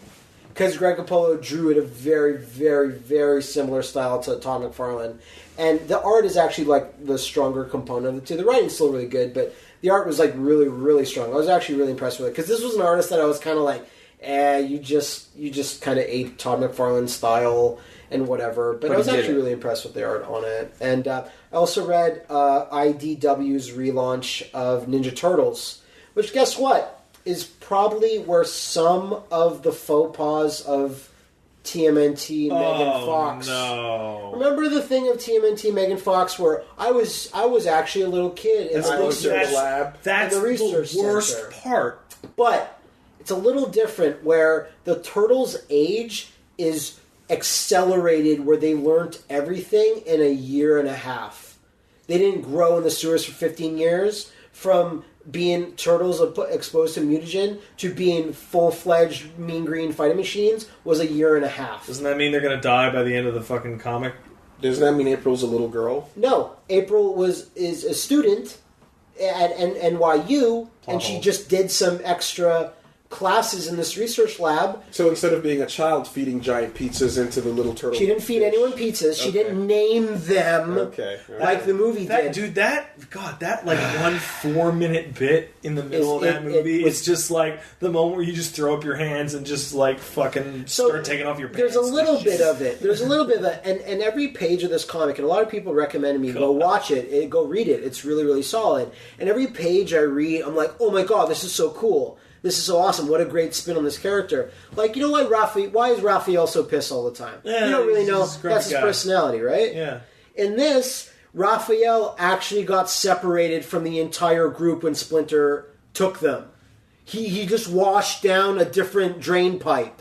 because Greg Capullo drew it a very, very, very similar style to Todd McFarlane. And the art is actually like the stronger component of the two. The writing's still really good, but the art was like really, really strong. I was actually really impressed with it because this was an artist that I was kind of like, you just kind of ate Todd McFarlane's style and whatever. But I was actually really impressed with the art on it. And I also read IDW's relaunch of Ninja Turtles, which guess what is probably where some of the faux pas of TMNT Megan Fox. No. Remember the thing of TMNT Megan Fox where I was actually a little kid in the research lab. That's in the research worst center. part. But it's a little different where the turtles' age is accelerated where they learned everything in a year and a half. They didn't grow in the sewers for 15 years from being turtles exposed to mutagen to being full-fledged mean green fighting machines was a year and a half. Doesn't that mean they're going to die by the end of the fucking comic? Doesn't that mean April's a little girl? No. April is a student at NYU, and she just did some extra classes in this research lab. So instead of being a child feeding giant pizzas into the little turtle... She didn't feed anyone pizzas. She didn't name them like the movie did. Dude, that like 1 4-minute bit in the middle of that movie is just like the moment where you just throw up your hands and just like fucking start taking off your pants. There's a little bit of it. There's a little bit of it. And every page of this comic, and a lot of people recommended me, go watch it, go read it. It's really, really solid. And every page I read, I'm like, oh my god, this is so cool. This is so awesome. What a great spin on this character. Like, you know why is Raphael so pissed all the time? Yeah, you don't really know. That's his guy. personality, right? Yeah. In this, Raphael actually got separated from the entire group when Splinter took them. He just washed down a different drain pipe.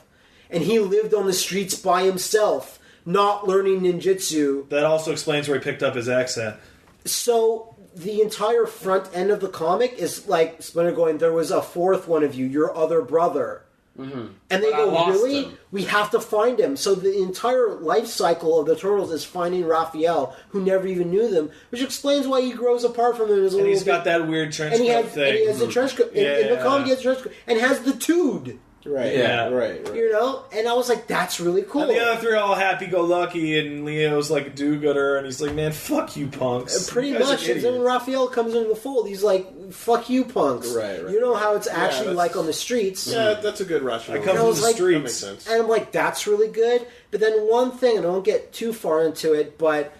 And he lived on the streets by himself, not learning ninjutsu. That also explains where he picked up his accent. So the entire front end of the comic is like Splinter going, there was a fourth one of you, your other brother. Mm-hmm. And they go, really? Him. We have to find him. So the entire life cycle of the Turtles is finding Raphael, who never even knew them, which explains why he grows apart from them. And he's got that weird trench coat thing. And he has the trench coat. In the comic, he has the trench coat. And has the tood. Right. Yeah. Right. You know? And I was like, that's really cool. And the other three are all happy-go-lucky, and Leo's like a do-gooder, and he's like, man, fuck you, punks. Pretty much. And then Raphael comes into the fold. He's like, fuck you, punks. Right. You know how it's actually like on the streets. Yeah, that's a good rationale. I come from the streets. That makes sense. And I'm like, that's really good. But then one thing, and I don't get too far into it, but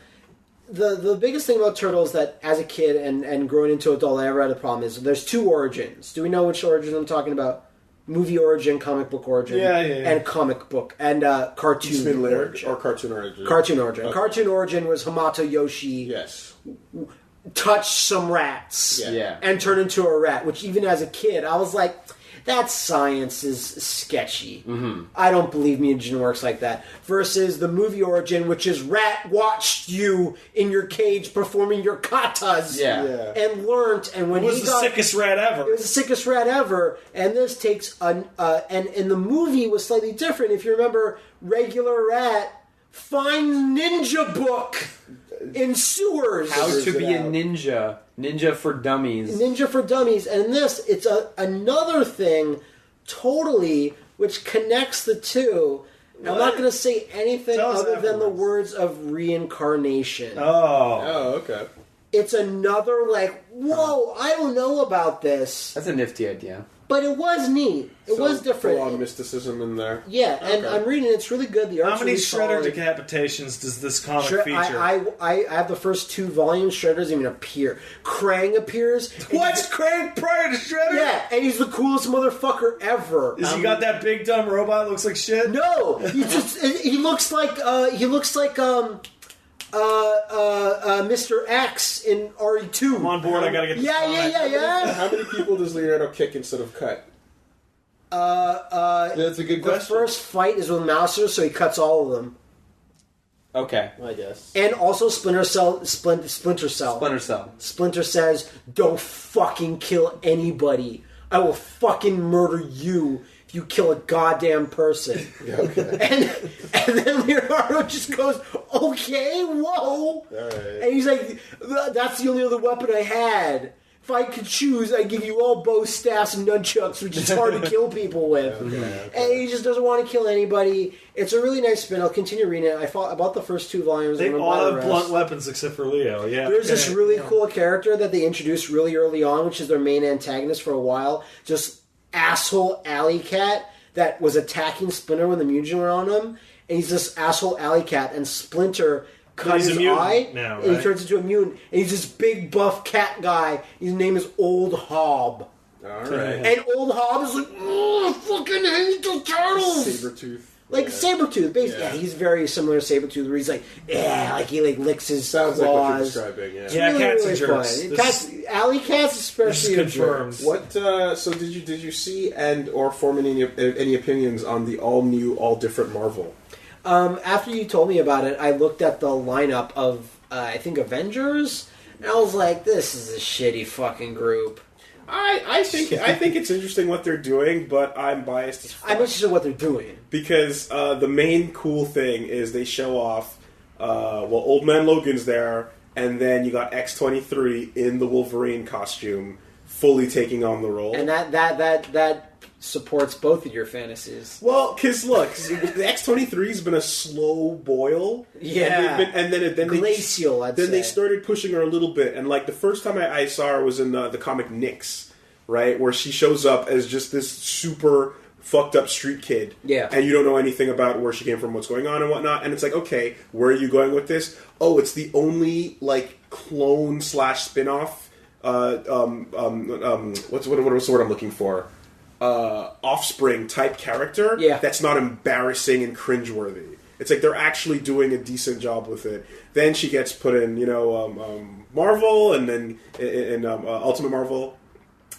the biggest thing about Turtles that, as a kid and growing into adult, I ever had a problem is there's two origins. Do we know which origin I'm talking about? Movie origin, comic book origin, and comic book, and cartoon origin. Or cartoon origin. Cartoon origin. Okay. Cartoon origin was Hamato Yoshi Yes. touch some rats and turn into a rat, which even as a kid, I was like, that science is sketchy. Mm-hmm. I don't believe mutagen works like that. Versus the movie origin, which is Rat watched you in your cage performing your katas and learned. And when it was the sickest rat ever. It was the sickest rat ever. And this takes and the movie was slightly different. If you remember, regular rat finds ninja book in sewers. How to be a ninja. Ninja for Dummies. Ninja for Dummies. And in this, it's another thing totally which connects the two. I'm not going to say anything other than the words of reincarnation. Oh, okay. It's another, like, whoa, I don't know about this. That's a nifty idea. But it was neat. It was different. A lot of mysticism in there. Yeah, and I'm reading it. It's really good. The art's how many really Shredder solid. decapitations does this comic feature? I have the first 2 volumes. Shredder doesn't even appear. Krang appears. What's Krang prior to Shredder? Yeah, and he's the coolest motherfucker ever. Is he got that big dumb robot that looks like shit? No, he looks like Mr. X in RE2. I'm on board. I gotta get this Yeah. How many people does Leonardo kick instead of cut? That's a good question. The first fight is with Mouser, so he cuts all of them. Okay. I guess. And also Splinter Cell. Splinter says, don't fucking kill anybody. I will fucking murder you if you kill a goddamn person. Okay. And then Leonardo just goes, okay, whoa. All right. And he's like, that's the only other weapon I had. if I could choose, I'd give you all bow staffs and nunchucks, which is hard to kill people with. Okay. And he just doesn't want to kill anybody. It's a really nice spin. I'll continue reading it. I bought the first 2 volumes. They all have blunt weapons except for Leo, yeah. There's this really cool character that they introduced really early on, which is their main antagonist for a while. Just asshole alley cat that was attacking Splinter when the mutagen were on him. And he's this asshole alley cat, and Splinter cut his eye, now, right? and he turns into a mutant. And he's this big buff cat guy. His name is Old Hob. Alright. And Old Hob is like, oh, I fucking hate the turtles! Sabretooth. Like Sabretooth, basically. Yeah, he's very similar to Sabretooth, where he's like, like he like licks his Sounds claws. like what you're describing, yeah. It's really, cats really and jerks. fun. Cats, alley cats especially This is confirmed. What? So did you see and or form any opinions on the all new, all different Marvel? After you told me about it, I looked at the lineup of I think Avengers, and I was like, "This is a shitty fucking group." I think it's interesting what they're doing, but I'm biased as fuck. I'm interested in what they're doing Because the main cool thing is they show off, Old Man Logan's there, and then you got X-23 in the Wolverine costume, fully taking on the role. and that supports both of your fantasies. Well, because look, the X-23's been a slow boil. Yeah. And then Glacial, I'd Then say. they started pushing her a little bit, and like the first time I saw her was in the comic Nyx, right, where she shows up as just this super fucked up street kid. Yeah. And you don't know anything about where she came from, what's going on, and whatnot. And it's like, okay, where are you going with this? Oh, it's the only like clone / spin-off. What's the word I'm looking for? Offspring type character that's not embarrassing and cringeworthy. It's like they're actually doing a decent job with it. Then she gets put in, Marvel, and then in Ultimate Marvel,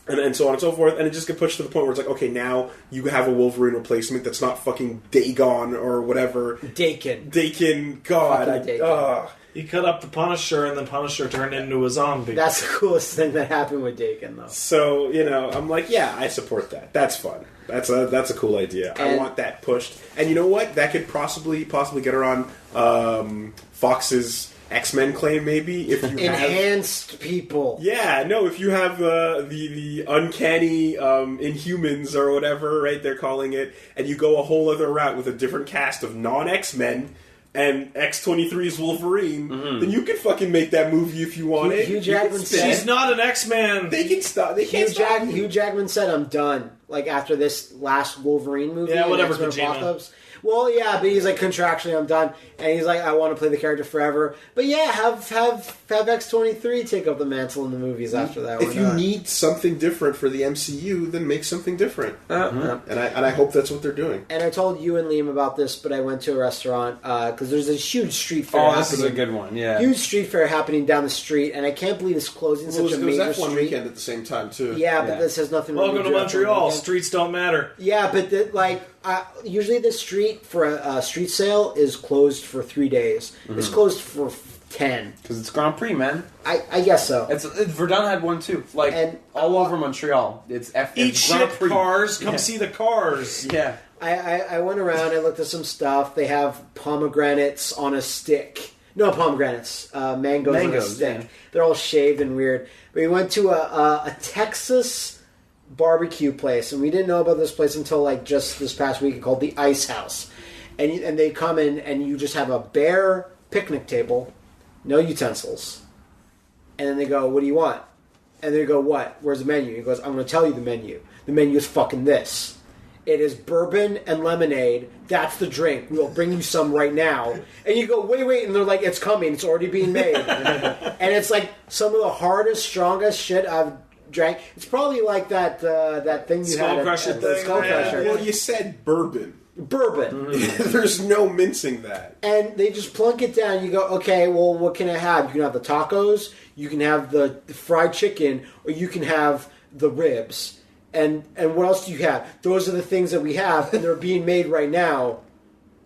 and so on and so forth. And it just gets pushed to the point where it's like, okay, now you have a Wolverine replacement that's not fucking Dagon or whatever. Dakin, God. He cut up the Punisher, and then Punisher turned into a zombie. That's the coolest thing that happened with Dakin, though. So, I'm like, yeah, I support that. That's fun. That's a cool idea. I want that pushed. And you know what? That could possibly get her on Fox's X-Men claim, maybe. If you enhanced people. Yeah, no, if you have the uncanny Inhumans or whatever, right, they're calling it, and you go a whole other route with a different cast of non-X-Men, and X-23's Wolverine, then you can fucking make that movie if you want it. Hugh Jackman said... She's not an X-Man! They can stop. They can't stop. Hugh Jackman said, I'm done. Like, after this last Wolverine movie. Yeah, whatever, X-Men Apocalypse. Well, yeah, but he's like, contractually, I'm done. And he's like, I want to play the character forever. But yeah, have X-23 take up the mantle in the movies after that. If you need something different for the MCU, then make something different. And I hope that's what they're doing. And I told you and Liam about this, but I went to a restaurant, because there's a huge street fair happening. This is a good one, yeah. Huge street fair happening down the street, and I can't believe it's closing such a major street. F1 weekend at the same time, too. Yeah, but this has nothing to do with Welcome to Montreal. Streets don't matter. Yeah, but usually the street for a street sale is closed for 3 days. It's closed for 10. Because it's Grand Prix, man. I guess so. Verdun had one too. All over Montreal. It's Eat shit, cars. Come see the cars. Yeah. I went around. I looked at some stuff. They have pomegranates on a stick. No pomegranates. Mangoes on a stick. Yeah. They're all shaved and weird. We went to a Texas barbecue place, and we didn't know about this place until just this past week, called the Ice House. And they come in, and you just have a bare picnic table, no utensils. And then they go, what do you want? And they go, what? Where's the menu? He goes, I'm going to tell you the menu. The menu is fucking this. It is bourbon and lemonade. That's the drink. We'll bring you some right now. And you go, wait. And they're like, it's coming. It's already being made. And it's like some of the hardest, strongest shit I've drank. It's probably like that thing you Skull had Crusher at the thing. Skull Crusher. Well, you said bourbon. There's no mincing that. And they just plunk it down. You go, okay, well, what can I have? You can have the tacos, you can have the fried chicken, or you can have the ribs. And what else do you have? Those are the things that we have, and they're being made right now,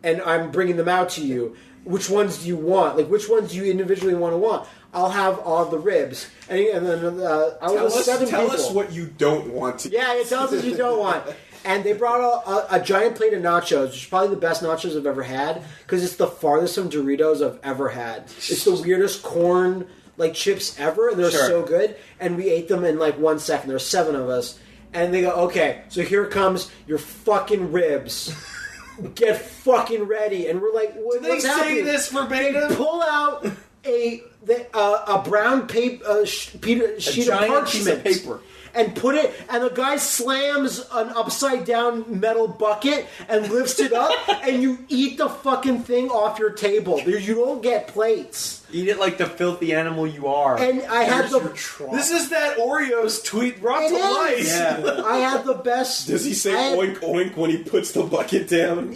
and I'm bringing them out to you. Which ones do you want? Like, which ones do you individually want? I'll have all the ribs. And then I was 7 people. Tell us what you don't want to. Yeah, it tells us you don't want. And they brought a giant plate of nachos, which is probably the best nachos I've ever had, because it's the farthest from Doritos I've ever had. It's the weirdest corn chips ever, and they're so good. And we ate them in 1 second. There's 7 of us. And they go, okay, so here comes your fucking ribs. Get fucking ready. And we're like, what's happening? They say this verbatim? They pull out a brown paper, sheet of parchment. Piece of paper. And put it, and the guy slams an upside down metal bucket and lifts it up, and you eat the fucking thing off your table. You don't get plates. Eat it like the filthy animal you are. And I had This is that Oreos tweet brought to life. Yeah. I had the best. Does he say oink oink when he puts the bucket down?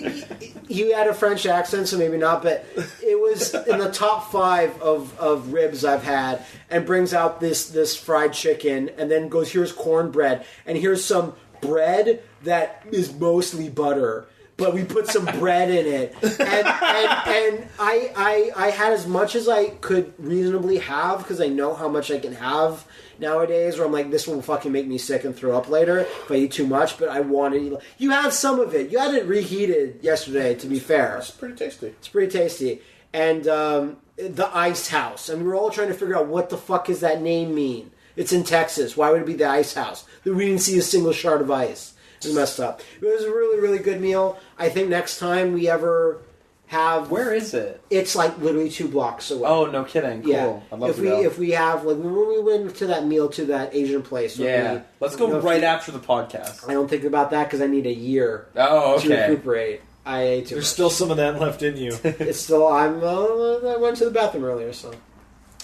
He had a French accent, so maybe not, but it was in the top 5 of ribs I've had, and brings out this fried chicken, and then goes, here's cornbread, and here's some bread that is mostly butter, but we put some bread in it, and I had as much as I could reasonably have, because I know how much I can have nowadays, where I'm like, this will fucking make me sick and throw up later if I eat too much, but I wanted... You had some of it. You had it reheated yesterday, to be fair. It's pretty tasty. It's pretty tasty. And the Ice House, and we were all trying to figure out what the fuck does that name mean. It's in Texas. Why would it be the Ice House? We didn't see a single shard of ice. It was messed up. It was a really, really good meal. I think next time we ever have... Where is it? It's literally 2 blocks away. Oh, no kidding. Cool. Yeah. I'd love to go. If we have... when we went to that meal to that Asian place... Let's go right after the podcast. I don't think about that because I need a year to recuperate. I ate too There's much. still some of that left in you. It's still... I went to the bathroom earlier, so...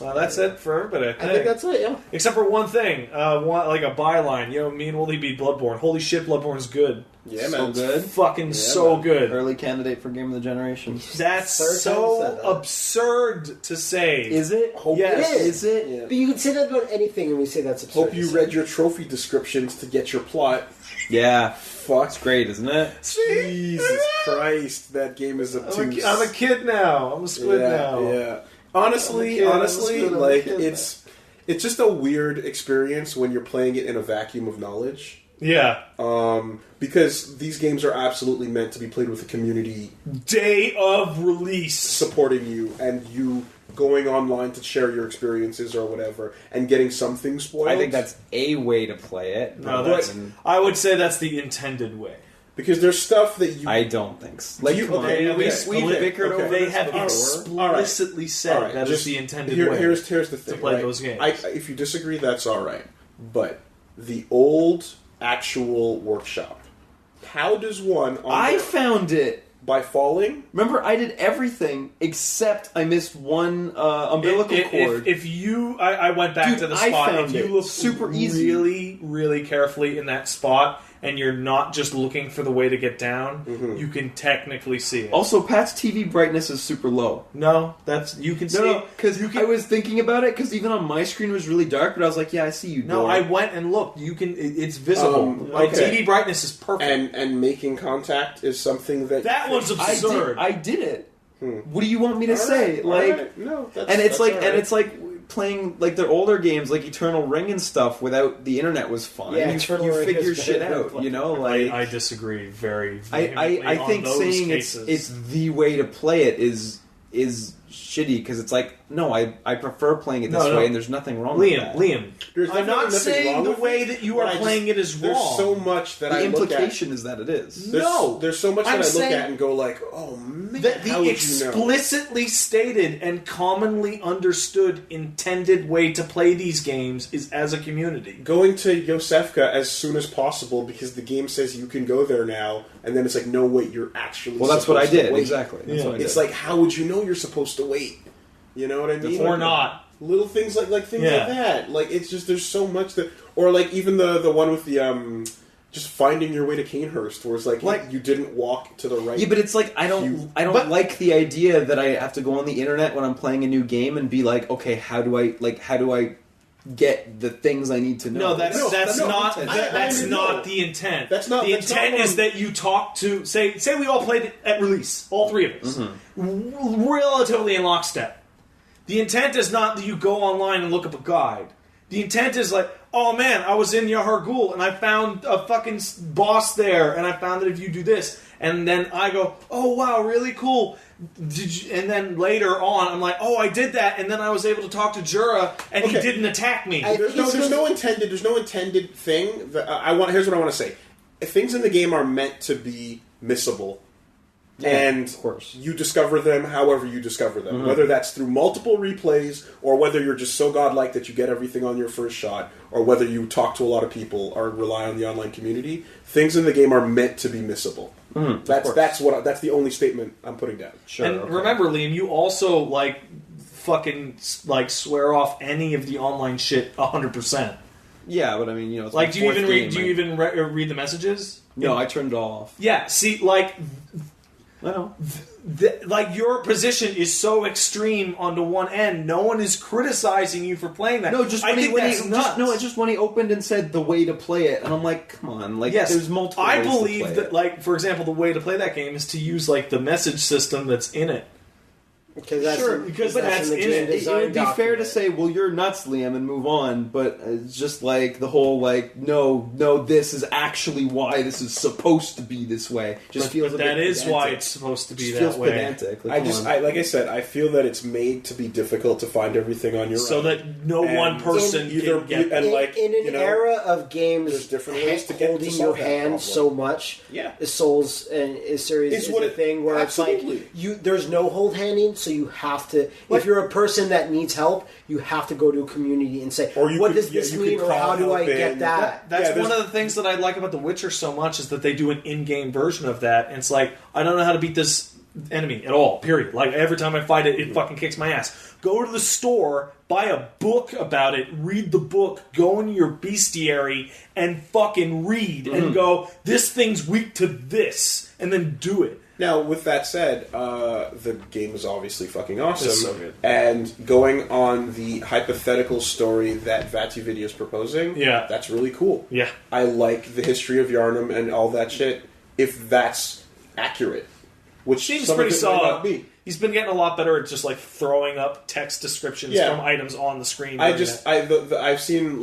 Well, that's it for everybody. I think that's it, yeah. Except for one thing, a byline. Me and Wooly beat Bloodborne. Holy shit, Bloodborne's good. Yeah, so man. good. Fucking so good. Early candidate for Game of the Generation. That's so absurd to say. Is it? Yes. It is. Is it? Yeah. But you can say that about anything, and we say that's absurd. Hope you read your trophy descriptions to get your plot. Yeah. Fuck. It's great, isn't it? Jesus Christ, that game is obtuse. I'm a kid now. I'm a squid now. Yeah. Honestly, it's just a weird experience when you're playing it in a vacuum of knowledge. Yeah. Because these games are absolutely meant to be played with a community. Day of release. Supporting you, and you going online to share your experiences or whatever, and getting something spoiled. I think that's a way to play it. No, I would say that's the intended way. Because there's stuff that you... I don't think so. We've bickered over They this have before. explicitly said that is the intended way here's the thing, to play right? those games. If you disagree, that's alright. But the old actual workshop, how does one... I found it. By falling? Remember, I did everything except I missed one umbilical cord. If you... I went back to the spot. If you look super easy. really, really carefully in that spot, and you're not just looking for the way to get down, you can technically see it. Also, Pat's TV brightness is super low. No, you can see it. No, because I was thinking about it, because even on my screen it was really dark, but I was like, yeah, I see you. No, I went and looked. It's visible. My TV brightness is perfect. And making contact is something that... That one's absurd. I did it. What do you want me to say? No, it's like playing the older games like Eternal Ring and stuff without the internet was fun. Yeah, you figure shit out. I disagree very vehemently. I think saying it's the way to play it is shitty, because it's like, no, I prefer playing it this way, and there's nothing wrong with that. Liam, I'm not saying the way that you are playing it is wrong. There's so much that the I look at. The implication is that it is. There's so much that I look at and go like, oh man, the explicitly stated and commonly understood intended way to play these games is as a community. Going to Yosefka as soon as possible because the game says you can go there now, and then it's like, no, wait, you're actually that's what I did. Wait. Exactly. That's what I did. It's like, how would you know you're supposed to wait? You know what I mean? Or not. Little things like things like that. Like, it's just, there's so much that... Or like even the one with the just finding your way to Canehurst, where it's like you didn't walk to the right. Yeah, but it's like I don't like the idea that I have to go on the internet when I'm playing a new game and be like, okay, how do I get the things I need to know? No, that's not the intent. The intent is that you talk to say we all played it at release, all three of us, relatively in lockstep. The intent is not that you go online and look up a guide. The intent is like, oh man, I was in Yahar Ghul and I found a fucking boss there, and I found that if you do this, and then I go, oh wow, really cool. And then later on, I'm like, oh, I did that, and then I was able to talk to Jura, and he didn't attack me. There's no intended thing. Here's what I want to say. Things in the game are meant to be missable. Yeah, and of course, you discover them however you discover them, whether that's through multiple replays or whether you're just so godlike that you get everything on your first shot, or whether you talk to a lot of people or rely on the online community. Things in the game are meant to be missable. That's the only statement I'm putting down. Sure. And remember, Liam, you also fucking swear off any of the online shit 100%. Yeah, but I mean, it's do you even read the messages? No, I turned it all off. Yeah, see, I know. Your position is so extreme onto one end. No one is criticizing you for playing that. No, just when he opened and said the way to play it, and I'm like, come on, there's multiple. I believe that, for example, the way to play that game is to use the message system that's in it. Because that's in it. It would be fair to say, well, you're nuts, Liam, and move on. But it's just the whole no, this is actually why this is supposed to be this way. Feels that is why it's supposed to be that way. Pedantic. Like I said, I feel that it's made to be difficult to find everything on your own, so that no one person can get. In an era of games, there's different ways to get holding your hand so much. Yeah, Souls and series is a thing where absolutely. it's there's no hold handing. So you have to, if you're a person that needs help, you have to go to a community and say, what does this mean, or how do I get that? That's one of the things that I like about The Witcher so much, is that they do an in-game version of that. And it's I don't know how to beat this enemy at all, period. Every time I fight it, it fucking kicks my ass. Go to the store, buy a book about it, read the book, go into your bestiary, and fucking read, and go, this thing's weak to this, and then do it. Now, with that said, the game is obviously fucking awesome. It's so good. And going on the hypothetical story that VatiVidya is proposing, that's really cool. Yeah. I like the history of Yharnam and all that shit, if that's accurate. Which seems pretty solid. He's been getting a lot better at just throwing up text descriptions from items on the screen. I've seen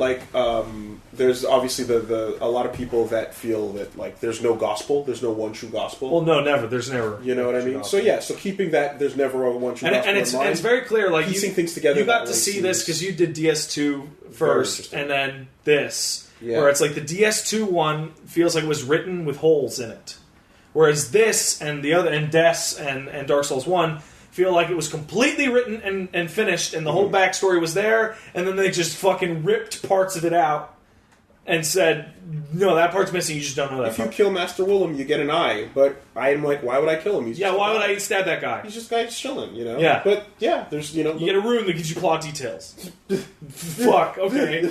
there's obviously a lot of people that feel that there's no gospel, there's no one true gospel. Well, no, never. There's never. You know what I mean? Gospel. So keeping that there's never a one true gospel. And it's very clear. Piecing things together. You got to see this because you did DS2 first, and then this, where it's the DS2 one feels like it was written with holes in it. Whereas this and the other, and Des and Dark Souls 1 feel like it was completely written and finished, and the whole backstory was there, and then they just fucking ripped parts of it out and said, no, that part's missing, you just don't know that If part. you kill Master Willem, you get an eye, but I'm why would I kill him? Why would I stab that guy? He's just chilling, Yeah. But, there's, You get a rune that gives you plot details. Fuck, okay.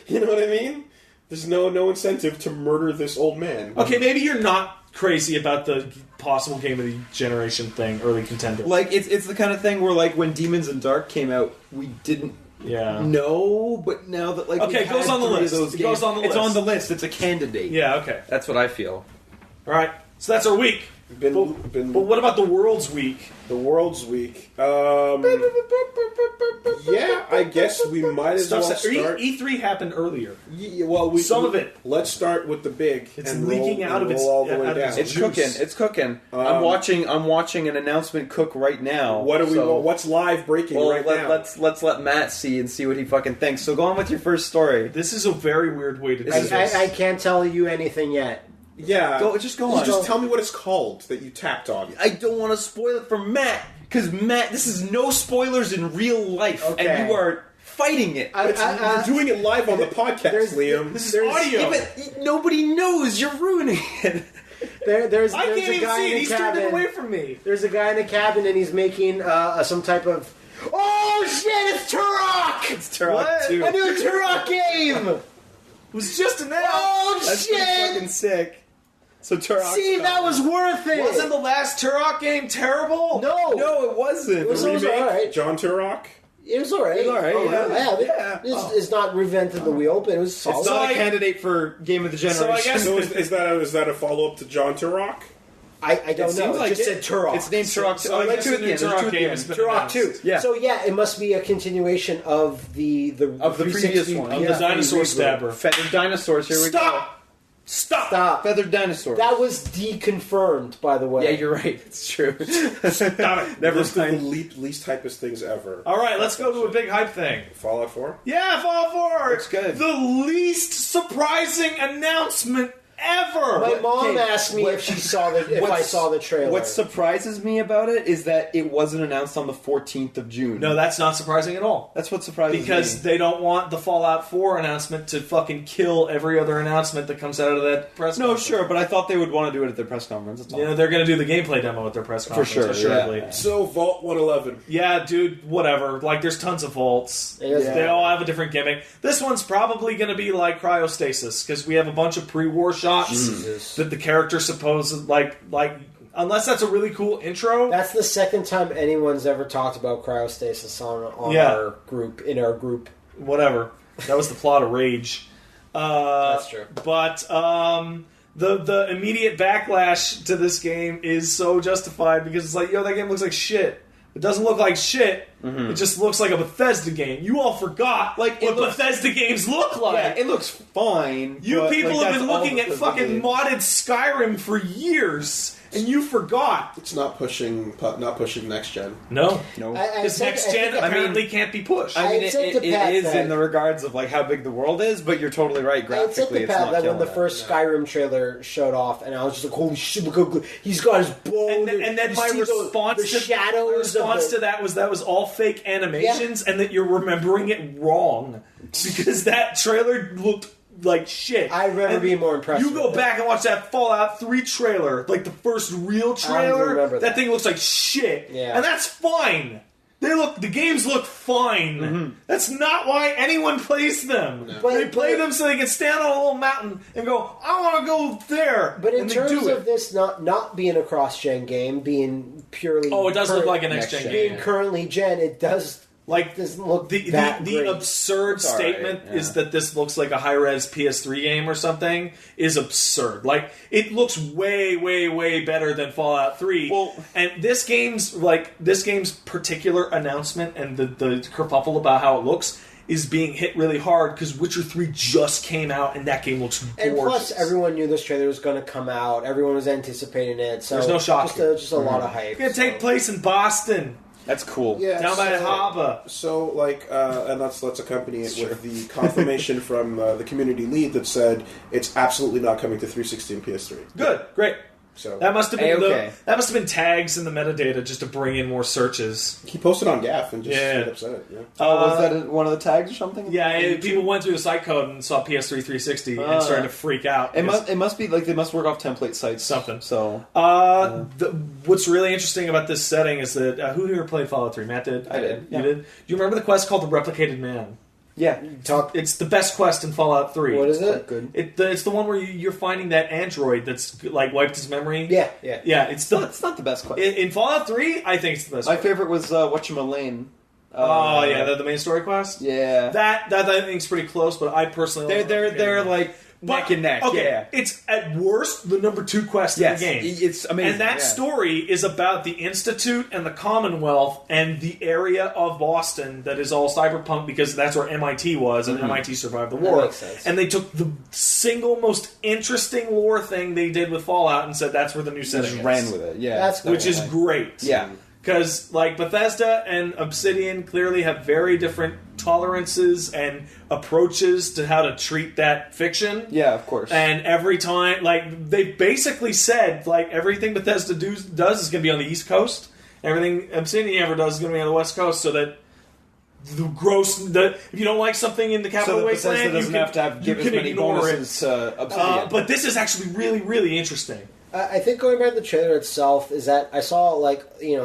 You know what I mean? There's no incentive to murder this old man. Okay, maybe you're not crazy about the possible game of the generation thing, early contender. It's the kind of thing where when Demons in Dark came out, we didn't know, but now that it goes on the list. It's on the list. It's a candidate. Yeah, okay. That's what I feel. All right, so that's our week. But what about the World's Week? The World's Week. I guess we might as well start. E3 happened earlier. Some of it. Let's start with the big. It's leaking out of its all the way down. It's cooking. It's cooking. I'm watching an announcement cook right now. What's live breaking right now? Let's let Matt see what he fucking thinks. So go on with your first story. This is a very weird way to do this. I can't tell you anything yet. Yeah. Go on. Just tell me what it's called that you tapped on. I don't want to spoil it for Matt, because Matt, this is no spoilers in real life, and you are fighting it. You're doing it live on the podcast, Liam. This is audio. Yeah, but nobody knows. You're ruining it. There's I can't a even guy see in it. a He's cabin. turned it away from me. There's a guy in a cabin, and he's making some type of... Oh, shit, it's Turok! It's Turok 2. A new Turok game! It was just announced. Oh, That's shit! fucking sick. So Turok. See, that was worth it! Wasn't the last Turok game terrible? No, it wasn't. It was alright. John Turok? It was alright. It's not reinvented the wheel, but it was solid. It's not a candidate for Game of the Generation. So I guess is that a follow-up to John Turok? I don't know. It just said Turok. It's named Turok. So I guess the new Turok game has been Turok 2. Yeah. So it must be a continuation of the previous one. Of the dinosaur stabber. Feathered dinosaurs. Here we go. Stop! Feathered dinosaurs. That was deconfirmed, by the way. Yeah, you're right. It's true. Stop it. Never the least hypest things ever. All right, let's go to a big hype thing. Fallout 4? Yeah, Fallout 4! It's good. The least surprising announcement ever! My mom asked me if I saw the trailer. What surprises me about it is that it wasn't announced on the 14th of June. No, that's not surprising at all. That's what surprises me. Because they don't want the Fallout 4 announcement to fucking kill every other announcement that comes out of that press conference. No, sure, but I thought they would want to do it at their press conference. That's all. Yeah, they're going to do the gameplay demo at their press conference. For sure, assuredly. yeah. So, Vault 111. Yeah, dude, whatever. Like, there's tons of vaults. Yeah. They all have a different gimmick. This one's probably going to be like cryostasis, because we have a bunch of pre-war shots. Jesus. That the character supposed like unless that's a really cool intro. That's the second time anyone's ever talked about cryostasis on our group. Whatever. That was the plot of Rage. That's true. But the immediate backlash to this game is so justified because it's like, yo, that game looks like shit. It doesn't look like shit. Mm-hmm. It just looks like a Bethesda game. You all forgot what Bethesda games look like. Yeah, it looks fine. You people have been looking at fucking modded Skyrim for years, and you forgot. It's not pushing next gen. No. Because next gen apparently can't be pushed. I mean, it is in the regards of like how big the world is, but you're totally right. Graphically, it's not that when the first Skyrim trailer showed off, and I was just like, "Holy shit! Look how good he's got his bow." And then my response to that was all fake animations, and that you're remembering it wrong because that trailer looked like shit. I'd rather be more impressed. You go back and watch that Fallout 3 trailer, like the first real trailer. That thing looks like shit, and that's fine. The games look fine. Mm-hmm. That's not why anyone plays them. No. They play them so they can stand on a little mountain and go, I want to go there. But in terms of this not being a cross-gen game, being purely... Oh, it does look like a next-gen game. Being currently gen, it does... doesn't look the absurd statement is that this looks like a high-res PS3 game or something is absurd. Like, it looks way, way, way better than Fallout 3. Well, and this game's particular announcement and the kerfuffle about how it looks is being hit really hard because Witcher 3 just came out and that game looks gorgeous. And plus, everyone knew this trailer was going to come out. Everyone was anticipating it. So there's no shock. Just a lot of hype. It's going to take place in Boston. That's cool. Yeah, down by the harbor. So, and let's accompany it with the confirmation from the community lead that said it's absolutely not coming to 360 and PS3. Good, great. So that must have been tags in the metadata just to bring in more searches. He posted on Gaff and just straight up said it. Yeah. Was that one of the tags or something? Yeah, people went through the site code and saw PS3 360 and started to freak out. It must be like they must work off template sites. Something. So, what's really interesting about this setting is that who here played Fallout 3? Matt did. I did. You did. Do you remember the quest called the Replicated Man? Yeah, it's the best quest in Fallout 3. What is it? Good. It's the one where you're finding that android that's like wiped his memory. Yeah. It's not the best quest. In Fallout 3, I think it's the best. My favorite was Whatchamalane. The main story quest. Yeah, that I think's pretty close, but I personally they're like neck and neck. Okay, yeah, it's at worst the number 2 quest in the game. It's amazing. And that story is about the Institute and the Commonwealth and the area of Boston that is all cyberpunk because that's where MIT was and MIT survived the war. That makes sense. And they took the single most interesting lore thing they did with Fallout and said that's where the new setting is. Ran with it, yeah. Which is great. Yeah. Because, Bethesda and Obsidian clearly have very different tolerances and approaches to how to treat that fiction. Yeah, of course. And every time, they basically said, everything Bethesda does is going to be on the East Coast. Everything Obsidian ever does is going to be on the West Coast, so that if you don't like something in the Capital Wasteland, you can have to give as many bonuses to Obsidian. But this is actually really, really interesting. I think going back to the trailer itself is that I saw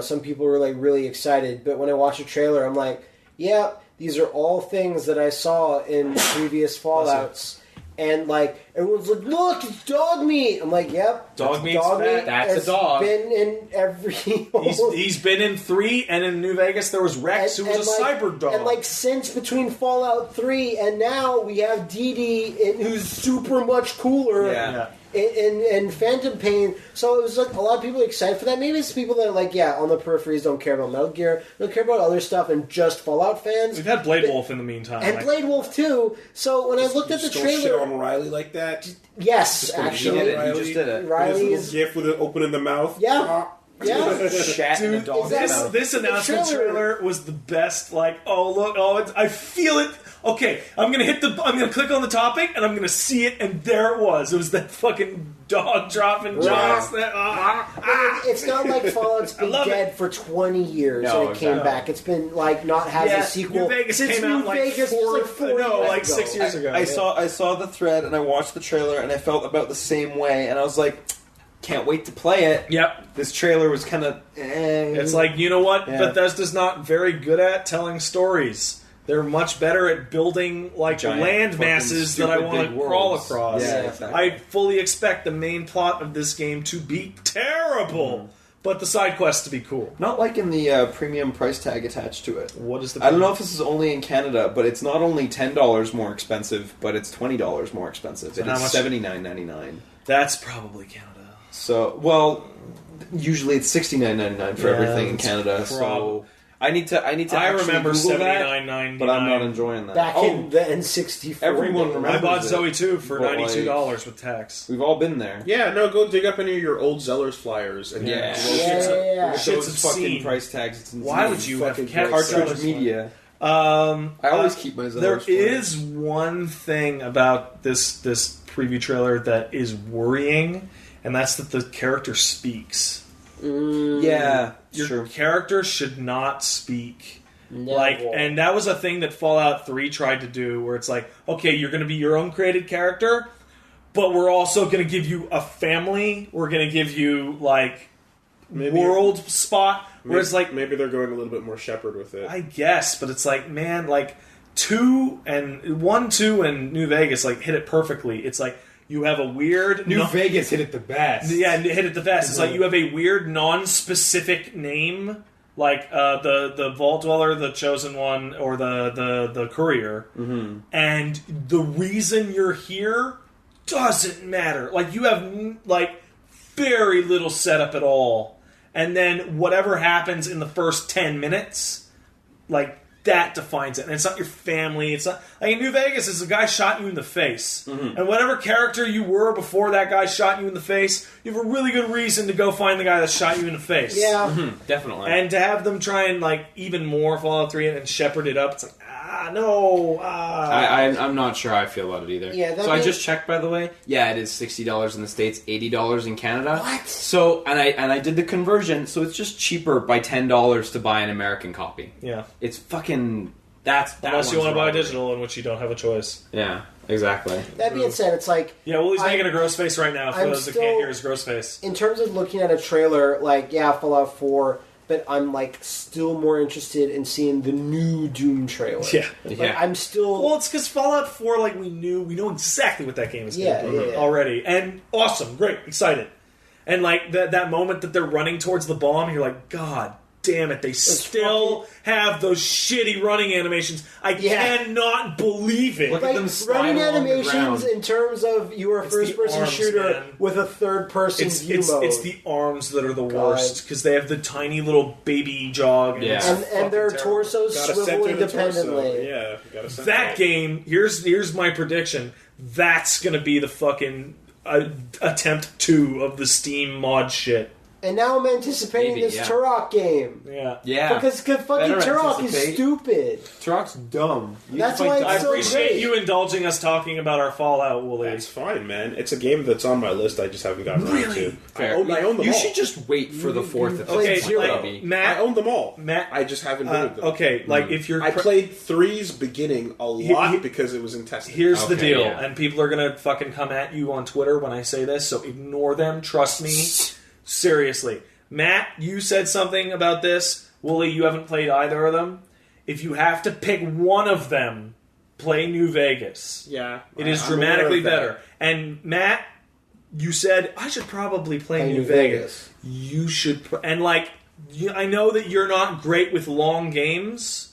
some people were really excited, but when I watched the trailer, I'm like, yeah, these are all things that I saw in previous Fallouts, and everyone's like, look, it's dog meat. I'm like, yep, dog meat. That's a dog. Been in every. He's been in 3, and in New Vegas there was Rex, who was a cyber dog. And since between Fallout 3 and now, we have Dee Dee, who's super much cooler. Yeah. And Phantom Pain, so it was like a lot of people are excited for that. Maybe it's people that are like, on the peripheries don't care about Metal Gear, don't care about other stuff, and just Fallout fans. We've had Blade Wolf in the meantime. And Blade Wolf too. So when I looked at the trailer... Shit on Riley like that? Yes, actually. You just did it. Riley is... GIF with it open in the mouth? Yeah. Yeah. Shat in a dog's mouth. This announcement trailer was the best. Like, oh look, I feel it. Okay, I'm gonna click on the topic and I'm gonna see it, and there it was. It was that fucking dog dropping jaws. It's not like Fallout's been dead for 20 years and it came back. It's been like not had a sequel. New Vegas since came New out like Vegas was like 4 years ago. 6 years ago. I saw the thread and I watched the trailer and I felt about the same way, and I was like, can't wait to play it. Yep. This trailer was kind of... It's like, you know what? Yeah. Bethesda's not very good at telling stories. They're much better at building giant land masses that I want to crawl across. Yeah, exactly. I fully expect the main plot of this game to be terrible, but the side quests to be cool. Not like in the premium price tag attached to it. What is the? I don't know if this is only in Canada, but it's not only $10 more expensive, but it's $20 more expensive. So it is $79.99. That's probably Canada. So, well, usually it's $69.99 for everything in Canada. So I need to. I remember $79.99, but I'm not enjoying that. Back in the N64. Everyone remembers. I bought Zoe 2 for $92 with tax. We've all been there. Yeah, no, go dig up any of your old Zellers flyers and Shit's fucking price tags. It's insane. Why would you have kept cartridge media? I always keep my Zellers. There is one thing about this preview trailer that is worrying, and that's that the character speaks. Yeah, your character should not speak. And that was a thing that Fallout 3 tried to do, where it's like, okay, you're going to be your own created character, but we're also going to give you a family. We're going to give you world spot. Whereas maybe they're going a little bit more Shepherd with it. I guess, but it's like, man, 2 and New Vegas hit it perfectly. It's like, you have a weird... New Vegas hit it the best. Yeah, hit it the best. It's like you have a weird, non-specific name, like the Vault Dweller, the Chosen One, or the Courier. Mm-hmm. And the reason you're here doesn't matter. You have, very little setup at all. And then whatever happens in the first 10 minutes, that defines it. And it's not your family. It's not... in New Vegas, it's a guy shot you in the face. Mm-hmm. And whatever character you were before that guy shot you in the face, you have a really good reason to go find the guy that shot you in the face. Yeah. Mm-hmm. Definitely. And to have them try and, even more Fallout 3 and shepherd it up, it's like, no. I'm not sure how I feel about it either. Yeah, so I just checked, by the way. Yeah, it is $60 in the States, $80 in Canada. What? So, and I did the conversion, so it's just cheaper by $10 to buy an American copy. Yeah. It's fucking... Unless you want to buy digital, in which you don't have a choice. Yeah, exactly. That being said, it's like... Yeah, well, he's making a gross face right now. For those that can't hear his gross face. In terms of looking at a trailer, Fallout 4... But I'm still more interested in seeing the new Doom trailer. Yeah. I'm still... Well, it's because Fallout 4, we know exactly what that game is going to be already. And awesome, great, excited. And that moment that they're running towards the bomb, you're like, God damn it, they still have those shitty running animations. I cannot believe it. Look at them running animations animations in terms of you are a first-person shooter with a third-person view mode. It's the arms that are the worst, because they have the tiny little baby jog. And their torsos swivel independently. Yeah, gotta center that game, here's my prediction, that's going to be the fucking attempt 2 of the Steam mod shit. And now I'm anticipating this Turok game. Yeah. Because fucking Turok is stupid. Turok's dumb. That's why it's I so appreciate great. you indulging us talking about our Fallout, Wooly. That's fine, man. It's a game that's on my list. I just haven't gotten around to. Fair. I own them all. You should just wait for the 4th. Okay, Matt, I own them all. Matt, I just haven't booted them. Okay, if you're... I played 3's beginning a lot because it was in testing. Here's the deal, and people are going to fucking come at you on Twitter when I say this, so ignore them. Trust me. Seriously. Matt, you said something about this. Wooly, you haven't played either of them. If you have to pick one of them, play New Vegas. Yeah. It is dramatically better. And Matt, you said, I should probably play New Vegas. You should... I know that you're not great with long games,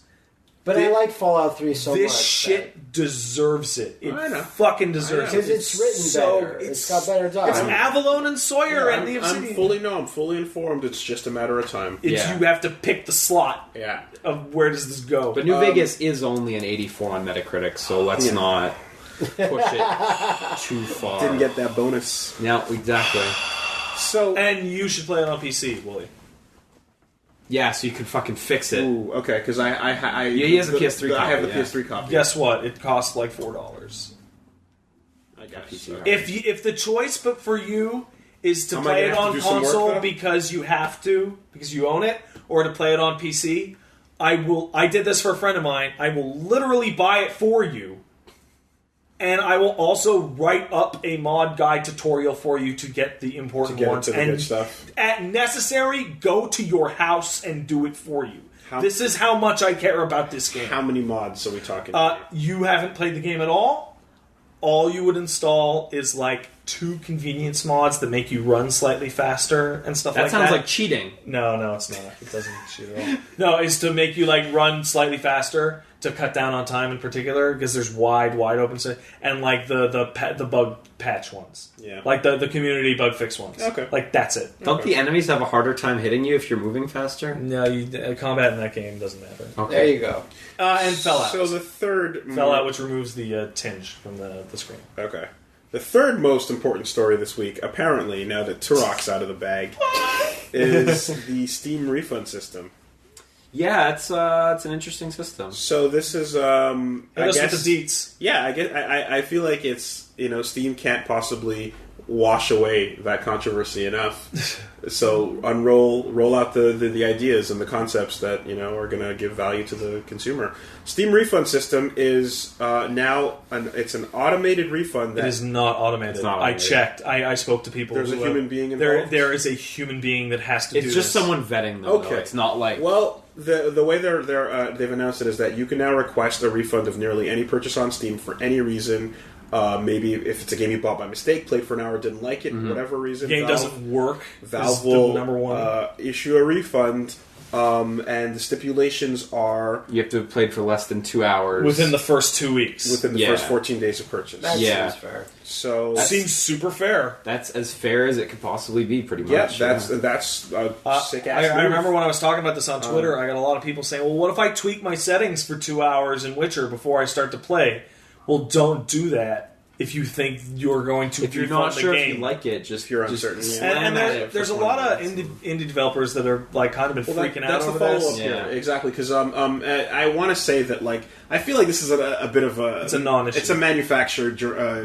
But I like Fallout 3 so much. This shit deserves it. It fucking deserves it. Because it's written better. It's got better dialogue. It's Avalon and Sawyer and the Obsidian. I'm fully informed. It's just a matter of time. You have to pick the slot of where does this go. But New Vegas is only an 84 on Metacritic, so let's not push it too far. Didn't get that bonus. Yeah, exactly. And you should play it on PC, Willie. Yeah, so you can fucking fix it. Ooh, okay, because he has a PS3 copy. I have the PS3 copy. Guess what? It costs like $4. I guess. If the choice but for you is to play it on console because you have to, because you own it, or to play it on PC, I did this for a friend of mine. I will literally buy it for you. And I will also write up a mod guide tutorial for you to get the important ones. To the good stuff. At necessary, go to your house and do it for you. This is how much I care about this game. How many mods are we talking? You haven't played the game at all. All you would install is like 2 convenience mods that make you run slightly faster and stuff like that. That sounds like cheating. No, it's not. It doesn't cheat at all. No, it's to make you like run slightly faster, to cut down on time in particular, because there's wide open stuff, and like the bug patch ones, like the community bug fix ones. Okay, like that's it. Don't the enemies have a harder time hitting you if you're moving faster? No, combat in that game doesn't matter. Okay. There you go. And Fallout. So the third Fallout, which removes the tinge from the screen. Okay. The third most important story this week, apparently, now that Turok's out of the bag, is the Steam refund system. Yeah, it's an interesting system. So this is, I guess with the deets. Yeah, I feel like it's, Steam can't possibly wash away that controversy enough. So roll out the ideas and the concepts that are going to give value to the consumer. Steam refund system is now it's an automated refund. It is not automated. It's not automated. I checked. I spoke to people. There's a human being involved. There is a human being that has to do this. It's just someone vetting them. Okay, though. It's not like the way they've announced it is that you can now request a refund of nearly any purchase on Steam for any reason. Maybe if it's a game you bought by mistake, played for an hour, didn't like it, for whatever reason. The game doesn't work. Valve will number one. Issue a refund, and the stipulations are you have to have played for less than 2 hours within the first 2 weeks. Within the first 14 days of purchase. That seems fair. So that seems super fair. That's as fair as it could possibly be, pretty much. Yeah, that's a sick ass. I remember when I was talking about this on Twitter, I got a lot of people saying, "Well, what if I tweak my settings for 2 hours in Witcher before I start to play?" Well, don't do that. If you think you're going to, if you're not sure if you like it, just you're uncertain. And there's a lot of indie developers that are like kind of been freaking out over this. Yeah, exactly. Because I want to say that I feel like this is a bit of a it's a non-issue. It's a manufactured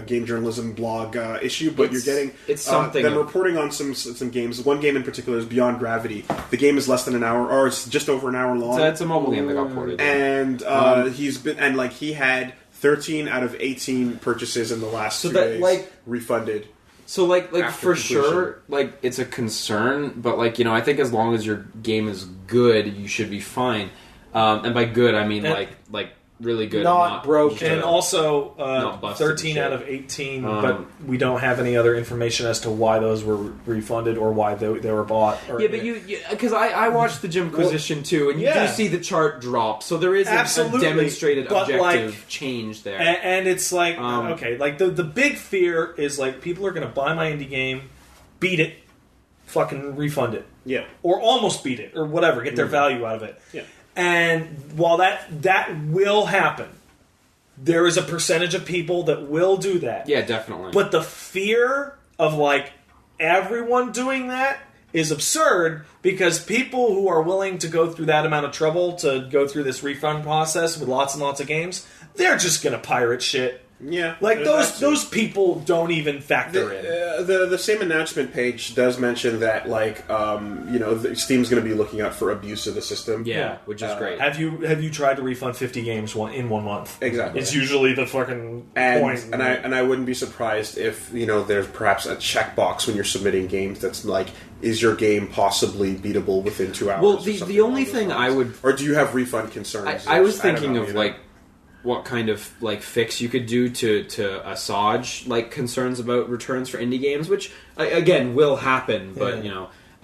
game journalism blog issue, but you're getting something. Them reporting on some games. One game in particular is Beyond Gravity. The game is less than an hour, or it's just over an hour long. So it's a mobile game that got ported. And he had 13 out of 18 purchases in the last 2 days refunded. So for sure, it's a concern, but I think as long as your game is good, you should be fine. And by good, I mean really good, not broken, and also 13 out of 18. But we don't have any other information as to why those were refunded or why they were bought. But because I watched the Jimquisition too, and you do see the chart drop, so there is a demonstrated objective change there. And it's the big fear is people are going to buy my indie game, beat it, fucking refund it, or almost beat it, or whatever, get their value out of it. Yeah. And while that will happen, there is a percentage of people that will do that. Yeah, definitely. But the fear of everyone doing that is absurd, because people who are willing to go through that amount of trouble to go through this refund process with lots and lots of games, they're just going to pirate shit. Yeah, those people don't even factor in. The same announcement page does mention that Steam's going to be looking out for abuse of the system. Yeah, which is great. Have you tried to refund 50 games in 1 month? Exactly. It's usually the fucking point. And I wouldn't be surprised if there's perhaps a checkbox when you're submitting games that's is your game possibly beatable within 2 hours? Well, the only thing I would, or do you have refund concerns? I was thinking of what kind of fix you could do to assuage concerns about returns for indie games, which again will happen, but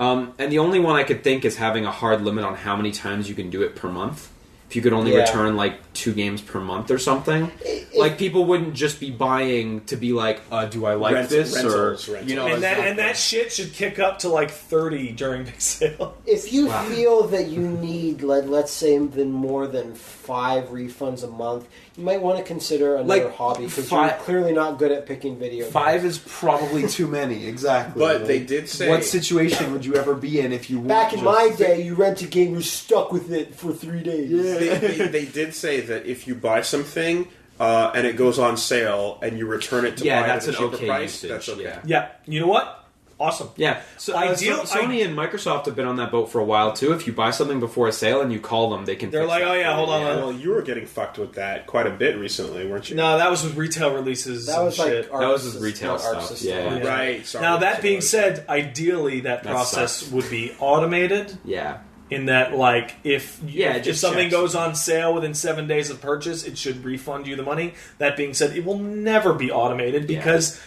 and the only one I could think is having a hard limit on how many times you can do it per month. if you could only return like 2 games per month or something. Like people wouldn't just be buying to be like, do I like this rentals. You know, and that shit should kick up to like 30 during big sale. If you feel that you need, let's say, more than 5 refunds a month, you might want to consider another hobby because you're clearly not good at picking video games. 5 is probably too many, exactly. But they did say... What situation would you ever be in if you... Back in my day, you rent a game, you're stuck with it for 3 days. Yeah. They did say that if you buy something... and it goes on sale, and you return it to buy it at a cheaper price. Usage, that's okay. Yeah, you know what? Awesome. Yeah, so Sony and Microsoft have been on that boat for a while too. If you buy something before a sale and you call them, they can. They're like, oh yeah, hold on. Well, you were getting fucked with that quite a bit recently, weren't you? No, that was with retail releases. That was and like shit. that was with retail stuff. Yeah. Right. Sorry. Now that being said, ideally that process sucks. would be automated. Yeah. In that, like, if something checks. goes on sale within 7 days of purchase, it should refund you the money. That being said, it will never be automated because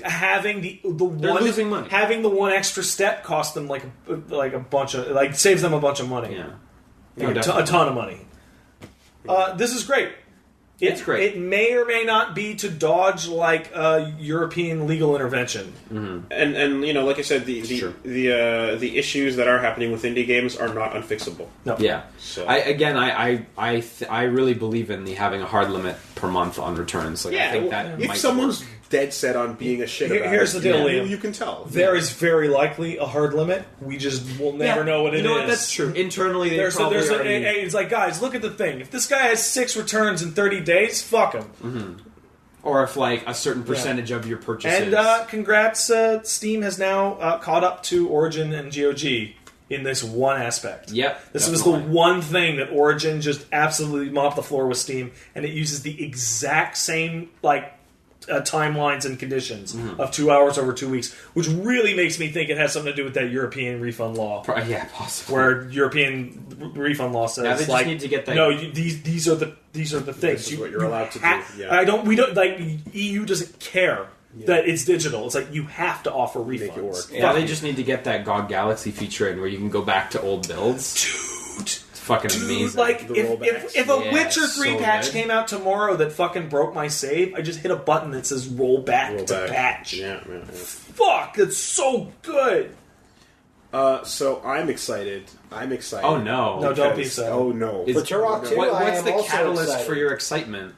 having the losing money. Having the one extra step costs them like a bunch of saves them a bunch of money. Yeah, a ton of money. This is great. It's great. It may or may not be to dodge like European legal intervention. Mm-hmm. And you know, like I said, the issues that are happening with indie games are not unfixable. No. Yeah. So. I really believe in having a hard limit per month on returns. Like, I think that if someone's dead set on being a shit about here's the deal, Liam. you can tell. There is very likely a hard limit. We just will never know what it is. You know what? That's true. Internally, it's like, guys, look at the thing. If this guy has 6 returns in 30 days, fuck him. Mm-hmm. Or if like a certain percentage of your purchases. And congrats, Steam has now caught up to Origin and GOG in this one aspect. Yep. This was the one thing that Origin just absolutely mopped the floor with Steam, and it uses the exact same timelines and conditions of 2 hours over 2 weeks, which really makes me think it has something to do with that European refund law. Yeah, possibly. Where European refund law says, they just need to get that. No, these are the things. This is what you're allowed to do. Yeah. We don't like EU doesn't care that it's digital. It's like you have to offer refunds. Make it work. Yeah, they just need to get that GOG Galaxy feature in where you can go back to old builds. Dude. Fucking amazing. Like, if a Witcher 3 patch came out tomorrow that fucking broke my save, I just hit a button that says roll back to patch. Yeah. Fuck, that's so good. So I'm excited. Oh no. No, don't be excited. Oh no. For Turok 2, what's the catalyst excited. for your excitement?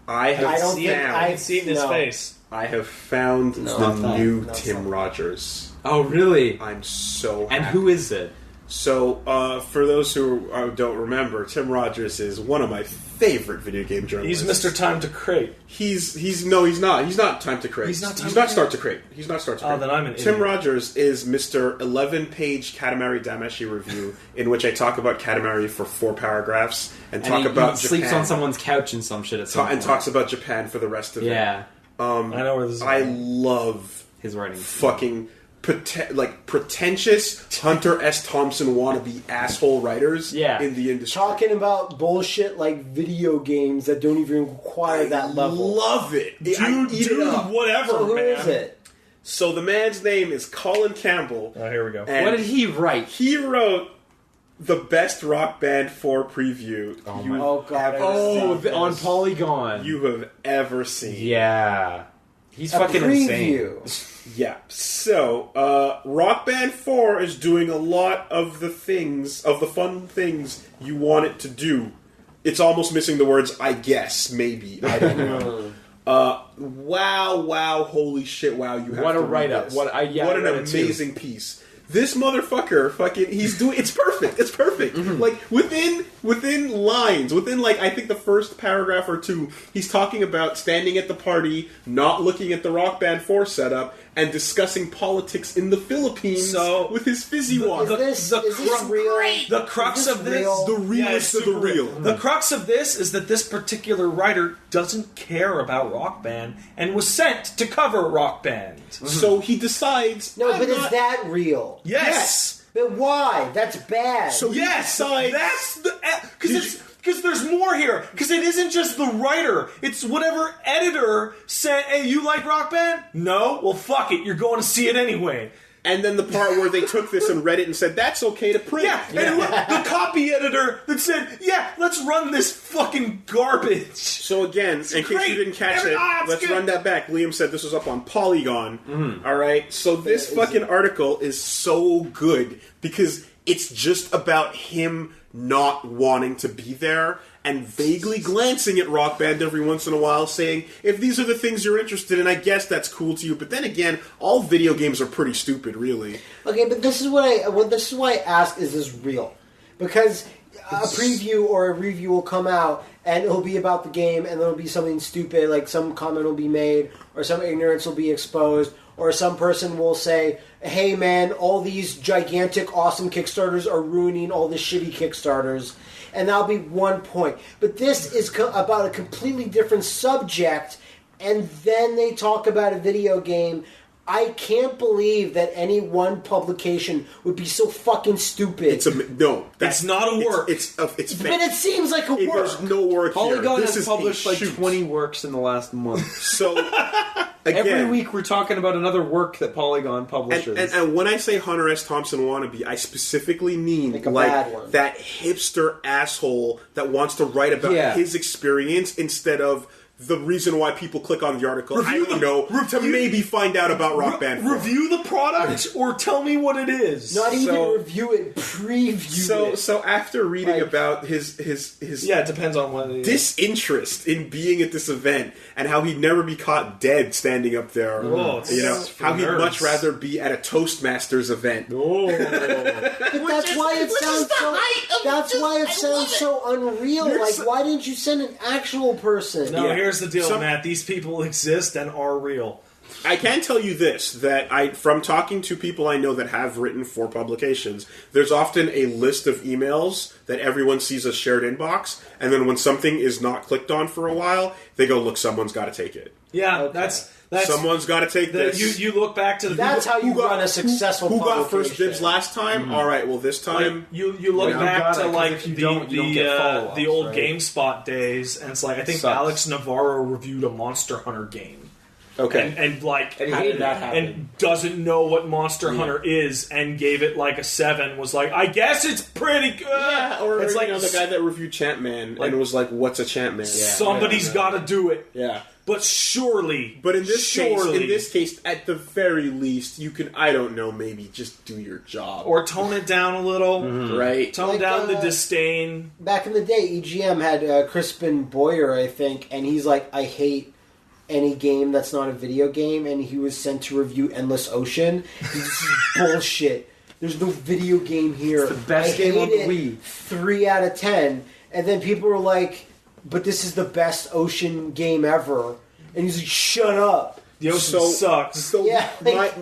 I can see it in his face. I have found the new Tim Rogers. Oh really? I'm so happy. And who is it? So, for those who don't remember, Tim Rogers is one of my favorite video game journalists. He's Mr. Time to Crate. He's not. He's not Time to Crate. He's not Start to Crate. He's not Start to Crate. Oh, then I'm an Tim idiot. Rogers is Mr. 11-page Katamari Damacy review, in which I talk about Katamari for 4 paragraphs and talk about he Japan. sleeps on someone's couch and some shit at some point. And talks about Japan for the rest of it. Yeah. I know where this is I going. love his writing. Fucking pretentious Hunter S. Thompson wannabe asshole writers in the industry. Talking about bullshit like video games that don't even require that level. Love it. Dude, whatever, So who man. is it? So the man's name is Colin Campbell. Oh, here we go. And what did he write? He wrote the best Rock Band 4 preview on Polygon you have ever seen. Yeah. He's A fucking preview. insane. Yeah. So, Rock Band 4 is doing a lot of the fun things you want it to do. It's almost missing the words, I guess, maybe. I don't know. Wow, holy shit, wow, you have What to a read write-up. this. What an amazing piece. This motherfucker it's perfect. It's perfect. Like, within lines, I think the first paragraph or 2, he's talking about standing at the party, not looking at the Rock Band 4 setup, and discussing politics in the Philippines with his fizzy water. Is this real? The crux of this, the realest of the real. The crux of this is that this particular writer doesn't care about Rock Band and was sent to cover Rock Band. So he decides. No, but is that real? Yes. But why? That's bad. So he decides. That's the because there's more here. Because it isn't just the writer; it's whatever editor said. Hey, you like Rock Band? No. Well, fuck it. You're going to see it anyway. And then the part where they took this and read it and said, that's okay to print. And the copy editor that said, let's run this fucking garbage. So again, in case you didn't catch it, let's run that back. Liam said this was up on Polygon. All right? So this fucking article is so good because it's just about him not wanting to be there and vaguely glancing at Rock Band every once in a while, saying, if these are the things you're interested in, I guess that's cool to you. But then again, all video games are pretty stupid, really. Okay, but this is why I ask, is this real? Because a preview or a review will come out, and it'll be about the game, and there'll be something stupid, like some comment will be made, or some ignorance will be exposed, or some person will say, hey man, all these gigantic, awesome Kickstarters are ruining all the shitty Kickstarters. And that'll be one point. But this is about a completely different subject, and then they talk about a video game. I can't believe that any one publication would be so fucking stupid. It's not a work. It's but it seems like a work. There's no work Polygon here. has published like 20 works in the last month. So again, every week we're talking about another work that Polygon publishes. And when I say Hunter S. Thompson wannabe, I specifically mean like that hipster asshole that wants to write about his experience instead of the reason why people click on the article, maybe find out about Rock Band 4. Review the product or tell me what it is. Not even review it, preview it. So after reading about his it depends on what it is. disinterest in being at this event and how he'd never be caught dead standing up there, how he'd much rather be at a Toastmasters event. But that's why it sounds so unreal. Like, why didn't you send an actual person? No, here's the deal, Matt. These people exist and are real. I can tell you this, that from talking to people I know that have written for publications, there's often a list of emails that everyone sees as shared inbox, and then when something is not clicked on for a while, they go, look, someone's got to take it. Yeah, okay. That's someone's got to take this. You look back to that's how you run a successful who got first dibs last time? Mm-hmm. All right, well this time you look back to like the old GameSpot days, and it's like I think Alex Navarro reviewed a Monster Hunter game. Okay, and he hated that happen. And doesn't know what Monster Hunter is, and gave it like a 7. Was like, I guess it's pretty good. Yeah, or it's like the guy that reviewed Champman and was like, "What's a Champman?" Somebody's got to do it. Yeah. But surely, in this case, at the very least, you can, I don't know, maybe just do your job. Or tone it down a little. Mm-hmm. Right. Tone down the disdain. Back in the day, EGM had Crispin Boyer, I think, and he's like, I hate any game that's not a video game, and he was sent to review Endless Ocean. This is bullshit. There's no video game here. It's the best game on the Wii. 3 out of 10. And then people were like, but this is the best ocean game ever. And he's like, shut up. The ocean sucks. So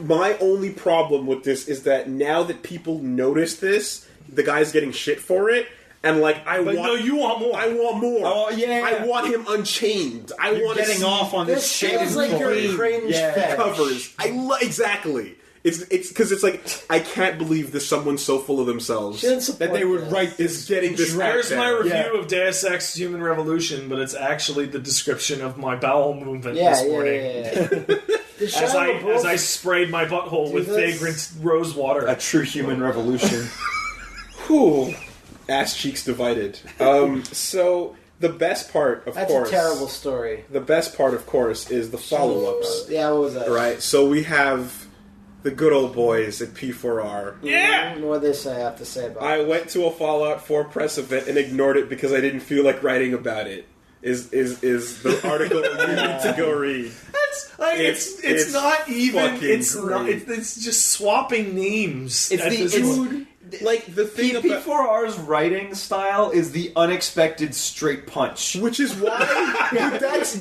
my only problem with this is that now that people notice this, the guy's getting shit for it. And you want more. I want more. Oh yeah. I want him unchained. You're want getting off on this shit. This feels like your cringe covers. Exactly. It's because it's like, I can't believe there's someone so full of themselves that they would write this, getting this. There's my review of Deus Ex Human Revolution, but it's actually the description of my bowel movement this morning. As I sprayed my butthole with vagrant rose water. A true human revolution. Whew. Ass cheeks divided. So the best part, of course... That's a terrible story. The best part, of course, is the follow-ups. Yeah, what was that? Right, so we have the good old boys at P4R. Yeah! What do they have to say about it? I went to a Fallout 4 press event and ignored it because I didn't feel like writing about it. Is the article you need to go read. It's not even... It's just swapping names. Like the thing P4R's writing style is the unexpected straight punch, which is why.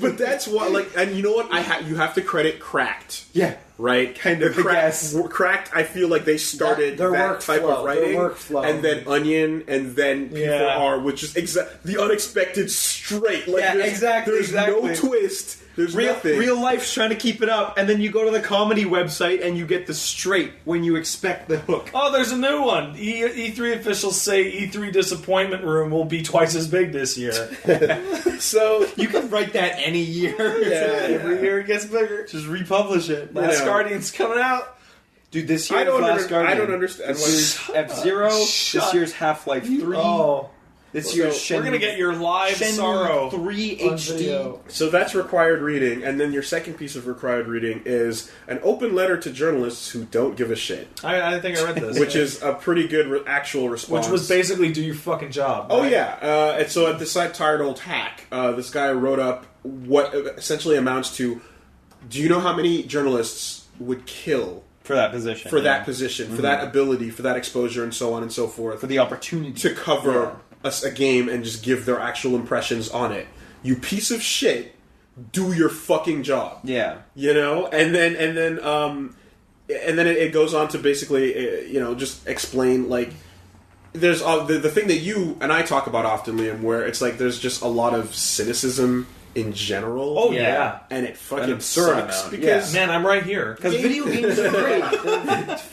but that's why. Like, and you know what? You have to credit Cracked. Yeah. Right. Kind of. Cracked. I feel like they started that type of writing, and then Onion, and then P4R, which is the unexpected straight. Like, There's no twist. There's nothing. Real life's trying to keep it up, and then you go to the comedy website and you get the straight when you expect the hook. Oh, there's a new one. E3 officials say E3 disappointment room will be twice as big this year. So you can write that any year. Every year it gets bigger. Just republish it. Last Guardian's coming out. Dude, this year I don't understand. This year's F-Zero. This year's Half-Life 3. Oh. This year's We're gonna get your live sorrow 3 On HD. video. So that's required reading, and then your second piece of required reading is an open letter to journalists who don't give a shit, I think I read this. which is a pretty good actual response. Which was basically do your fucking job. Oh right? yeah, and so at the site Tired Old Hack, this guy wrote up what essentially amounts to: do you know how many journalists would kill For that position. for that position, for that ability, for that exposure, and so on and so forth, For the opportunity. to cover a game and just give their actual impressions on it? You piece of shit, do your fucking job. Yeah. You know, and then it goes on to basically, just explain, like, there's the thing that you and I talk about often, Liam, where it's like there's just a lot of cynicism in general. Oh yeah. And it fucking absurd sucks amount. because Man, I'm right here. Because video games are great.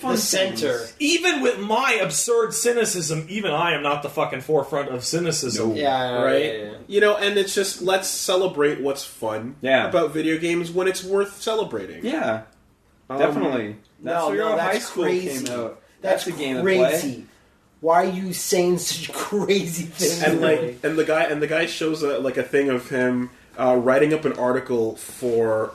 The center. Even with my absurd cynicism, even I am not the fucking forefront of cynicism. Yeah, right? And it's just, let's celebrate what's fun about video games when it's worth celebrating. Yeah. Definitely. That's No, High that's School crazy. came out. That's a game crazy. to play. Why are you saying such crazy things? And Really? the guy shows a thing of him writing up an article for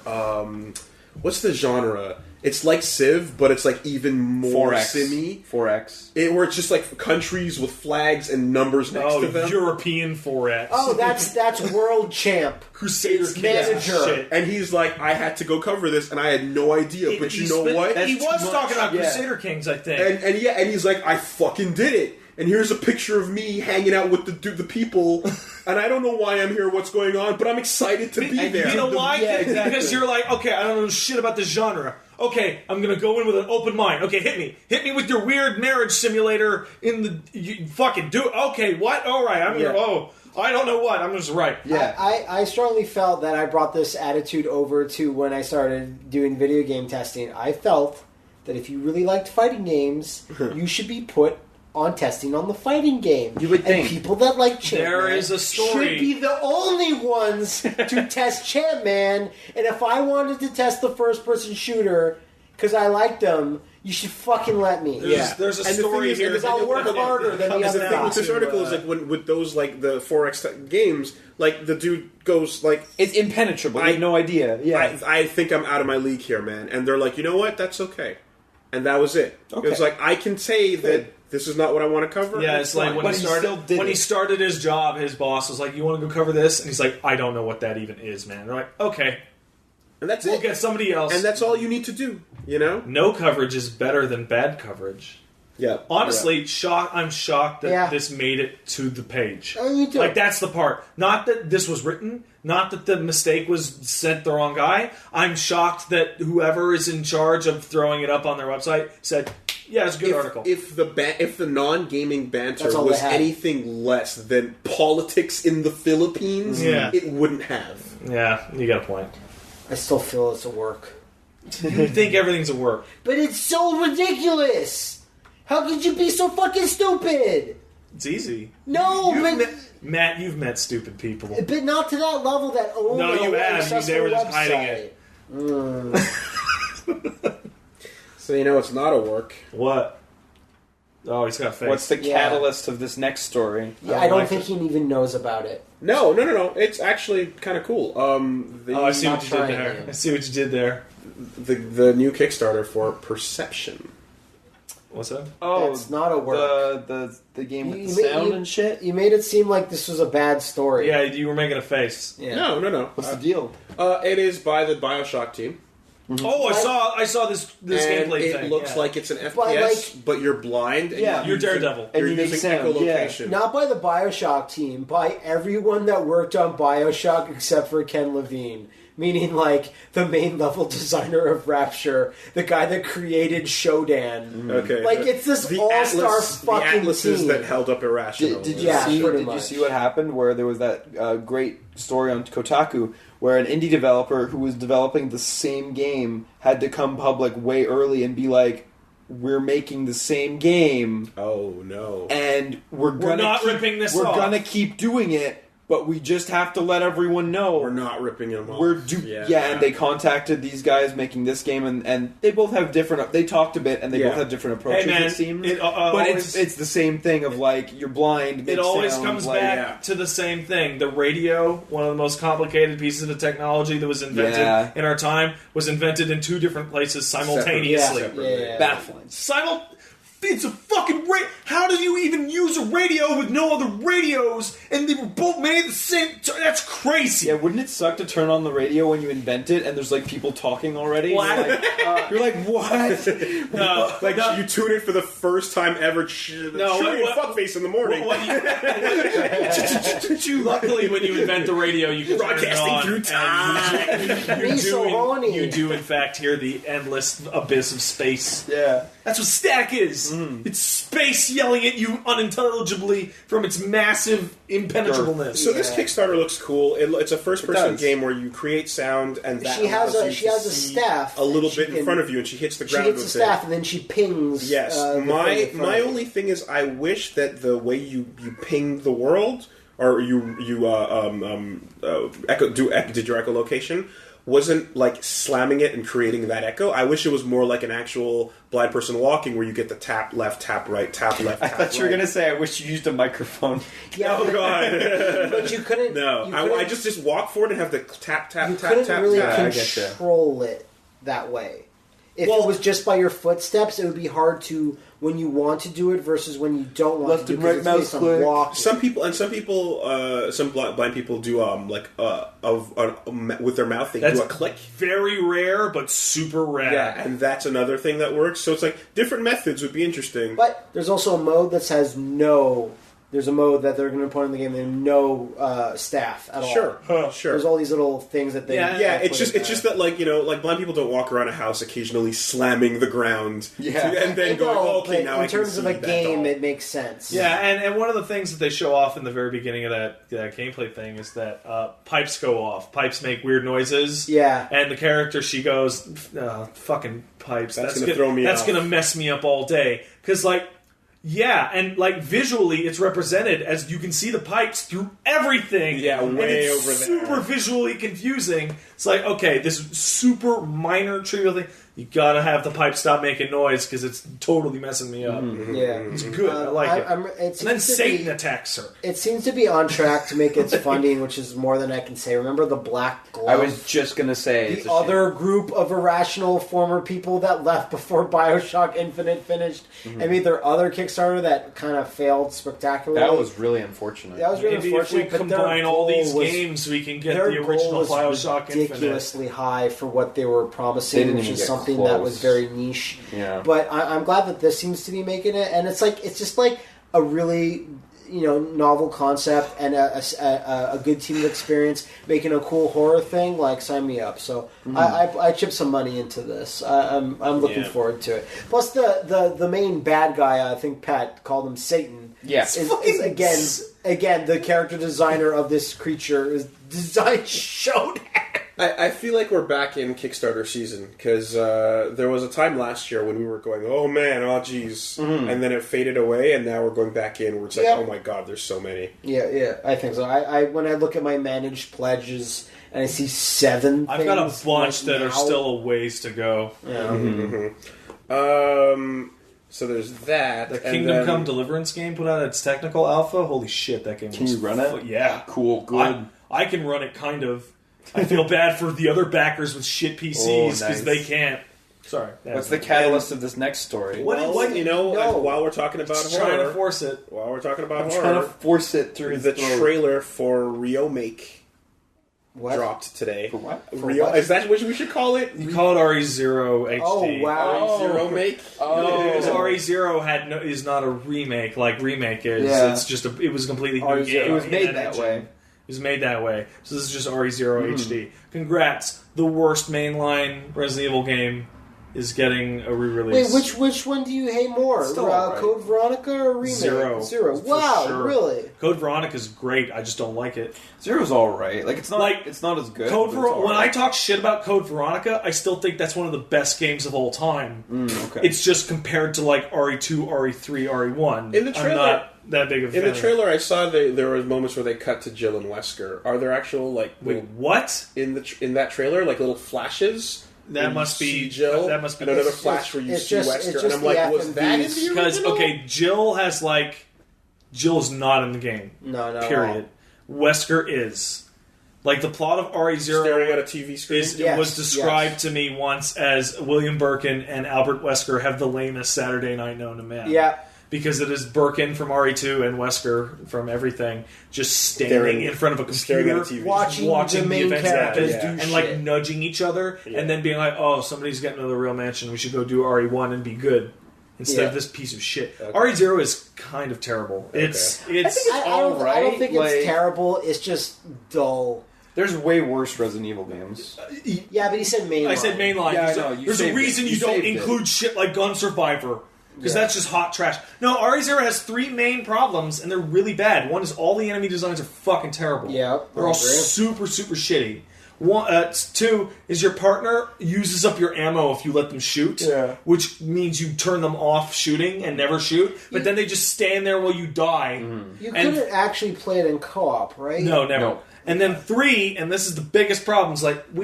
what's the genre? It's like Civ, but it's like even more 4X. simmy. 4X. Where it's just like countries with flags and numbers next to them. European 4X. Oh, that's World Champ. Crusader It's Kings manager. shit. And he's like, I had to go cover this, and I had no idea. But you know what? He was too talking much. about Crusader Kings, I think. And he's like, I fucking did it. And here's a picture of me hanging out with the people, and I don't know why I'm here, what's going on, but I'm excited to be there. You know why? Yeah, exactly. Because you're like, okay, I don't know shit about this genre. Okay, I'm gonna go in with an open mind. Okay, hit me with your weird marriage simulator you fucking do it. Okay, what? All right, I'm gonna. I don't know what. I'm just right. Yeah. I strongly felt that I brought this attitude over to when I started doing video game testing. I felt that if you really liked fighting games, you should be put on testing on the fighting game. You would think. And people that like Champman There is a story. should be the only ones to test Champman. And if I wanted to test the first-person shooter because I liked them, you should fucking let me. There's a And the story thing is, here. and Because I'll work harder than the the other thing with guy. this article is like when with those like the 4X games, like the dude goes like, It's impenetrable. I have no idea. Yeah. I think I'm out of my league here, man. And they're like, you know what? That's okay. And that was it. Okay. It was like, I can say that this is not what I want to cover. Yeah, it's like when But he he still did he it. started his job, his boss was like, "You want to go cover this?" And he's like, "I don't know what that even is, man." They're like, "Okay, And that's we'll it. get somebody else." And that's all you need to do, you know? No coverage is better than bad coverage. Yeah. Honestly, I'm shocked that Yeah. this made it to the page. Oh, me too. Like, that's the part. Not that this was written, not that the mistake was sent the wrong guy. I'm shocked that whoever is in charge of throwing it up on their website said, yeah, it's a good article. If the non-gaming banter That's all was they had. anything less than politics in the Philippines, it wouldn't have. Yeah, you got a point. I still feel it's a work. You think everything's a work. But it's so ridiculous! How could you be so fucking stupid? It's easy. No, Matt, you've met stupid people. but not to that level that own No, you a have. successful They were just website. hiding it. So you know it's not a work. What? Oh, he's got a face. What's the Yeah. catalyst of this next story? Yeah, I don't like think it. he even knows about it. No. It's actually kind of cool. I see Not what you did trying there. to. I see what you did there. the new Kickstarter for Perception. What's that? Oh, That's not a work. the game with You the made- sound you- and shit. You made it seem like this was a bad story. Yeah, you were making a face. Yeah. No. What's the deal? It is by the Bioshock team. Oh, I saw this And gameplay it thing. looks yeah. like it's an FPS, but you're blind. And Yeah. You're Daredevil. And You're you make using sound, echolocation. Not by the Bioshock team, by everyone that worked on Bioshock except for Ken Levine. Meaning, like, the main level designer of Rapture, the guy that created Shodan. Okay. Like, it's this all-star fucking the atlases team. that held up Irrational. Did you Yeah, see? pretty Did you much. see what happened? Where there was that great story on Kotaku, where an indie developer who was developing the same game had to come public way early and be like, "We're making the same game, Oh no. and we're not keep, ripping this We're off." gonna keep doing it, but we just have to let everyone know We're not ripping him off. And they contacted these guys making this game, and they both have different. They talked a bit, and they both have different approaches. Hey, man, it seems, but always, it's the same thing of like you're blind. It always comes back to the same thing. The radio, one of the most complicated pieces of technology that was invented in our time, was invented in two different places simultaneously. Baffling. It's a fucking how do you even use a radio with no other radios and they were both made at the same time? That's crazy. Yeah, wouldn't it suck to turn on the radio when you invent it and there's like people talking already? You're like, what? You tune it for the first time ever. Fuckface in the morning. Luckily, when you invent the radio, you can broadcasting through time. You do in fact hear the endless abyss of space. Yeah. That's what static is. It's space yelling at you unintelligibly from its massive impenetrableness. So this Kickstarter looks cool. It's a first-person game where you create sound, and that she has a staff a little bit in front of you, and she hits the ground. She hits the staff, and then she pings. Yes. My only thing is, I wish that the way you ping the world, or you do your echolocation, wasn't like slamming it and creating that echo. I wish it was more like an actual blind person walking where you get the tap left, tap right, tap left, tap I thought you were going to say, I wish you used a microphone. Yeah, oh, God. But you couldn't... No, I just walk forward and have the tap, tap, you tap, couldn't tap, really tap. control it that way. If it was just by your footsteps, it would be hard to... when you want to do it versus when you don't want Left to do and it. right mouse click. Some blind people do with their mouth they do a click. Very rare, but super rare. Yeah, and that's another thing that works. So it's like different methods would be interesting. But there's also a mode that says no. There's a mode that they're going to put in the game. There's no staff at all. Sure. There's all these little things that they. Yeah. It's just that like blind people don't walk around a house occasionally slamming the ground. Yeah. And then going, okay, now I can see in terms of a game, doll. it makes sense. Yeah, and one of the things that they show off in the very beginning of that gameplay thing is that pipes go off. Pipes make weird noises. Yeah. And the character, she goes, fucking pipes. That's going to throw me off. That's going to mess me up all day. Because, yeah, and visually, it's represented as you can see the pipes through everything. Yeah, way over there. Super visually confusing. It's like, okay, this super minor trivial thing. You gotta have the pipe stop making noise because it's totally messing me up. Mm-hmm. Yeah, it's good. I like it. And then Satan attacks her. It seems to be on track to make its funding, which is more than I can say. Remember the Black Glove? I was just gonna say the other group of irrational former people that left before Bioshock Infinite finished, and made their other Kickstarter that kind of failed spectacularly. That was really unfortunate. That was really unfortunate. If we combine all these games, we can get the original Bioshock Infinite. Ridiculously high for what they were promising, which is something that was very niche. Yeah. But I'm glad that this seems to be making it, and it's just like a really novel concept and a good team experience making a cool horror thing. Like, sign me up. So I chipped some money into this. I'm looking forward to it. Plus the main bad guy, I think Pat called him Satan. Yes, is again the character designer of this creature is designed Shodan. I feel like we're back in Kickstarter season because there was a time last year when we were going, oh man, oh geez, and then it faded away, and now we're going back in where it's like, oh my god, there's so many. Yeah, I think so. I when I look at my managed pledges and I see 7 I've got a bunch that are still a ways to go. Yeah. So there's that. The Kingdom Come Deliverance game put out its technical alpha. Holy shit, that game! Can you run it? Yeah, cool, good. I can run it kind of. I feel bad for the other backers with shit PCs because they can't. Sorry. What's the catalyst of this next story? While we're talking about horror, trying to force it. While we're talking about horror, trying to force it through the trailer for Remake dropped today. For what? Is that what we should call it? You call it RE0 HD. Oh wow! RE0 make. Because RE0 is not a remake like Remake is. Yeah. It's just it was a completely new game. It was made that way. It was made that way. So this is just RE0 HD. Congrats. The worst mainline Resident Evil game is getting a re-release. Wait, which one do you hate more? Right. Code Veronica or Remake? Zero. Wow, sure. really? Code Veronica is great. I just don't like it. Zero's alright. Like, it's not as good. When I talk shit about Code Veronica, I still think that's one of the best games of all time. Okay. It's just compared to like RE2, RE3, RE1. In the trailer, I'm not that big of a fan. In the trailer, I saw there were moments where they cut to Jill and Wesker. Are there actual Wait, little, what? in that trailer, like little flashes? That must be Jill. That must be and another flash where you see Wesker, and I'm the like, was that in FMVs. the because original? Jill's not in the game. No. Period. Wesker is. Like the plot of RE0 staring at a TV screen. was described to me once as William Birkin and Albert Wesker have the lamest Saturday night known to man. Yeah. Because it is Birkin from RE2 and Wesker from everything just standing in front of a computer, watching the main events characters happen, do and shit. nudging each other, and then being like, "Oh, somebody's getting to the real mansion. We should go do RE1 and be good instead of this piece of shit." Okay. RE0 is kind of terrible. Okay. It's. I don't think it's terrible. It's just dull. There's way worse Resident Evil games. Yeah, but he said mainline. I said mainline. Yeah, I know. There's a reason you don't include shit like Gun Survivor. Because that's just hot trash. No, RE0 has 3 main problems, and they're really bad. One is all the enemy designs are fucking terrible. Yeah, they're all super, super shitty. 2 is your partner uses up your ammo if you let them shoot, which means you turn them off shooting and never shoot, but then they just stand there while you die. You couldn't actually play it in co-op, right? No, never. No. And then 3, and this is the biggest problem, is like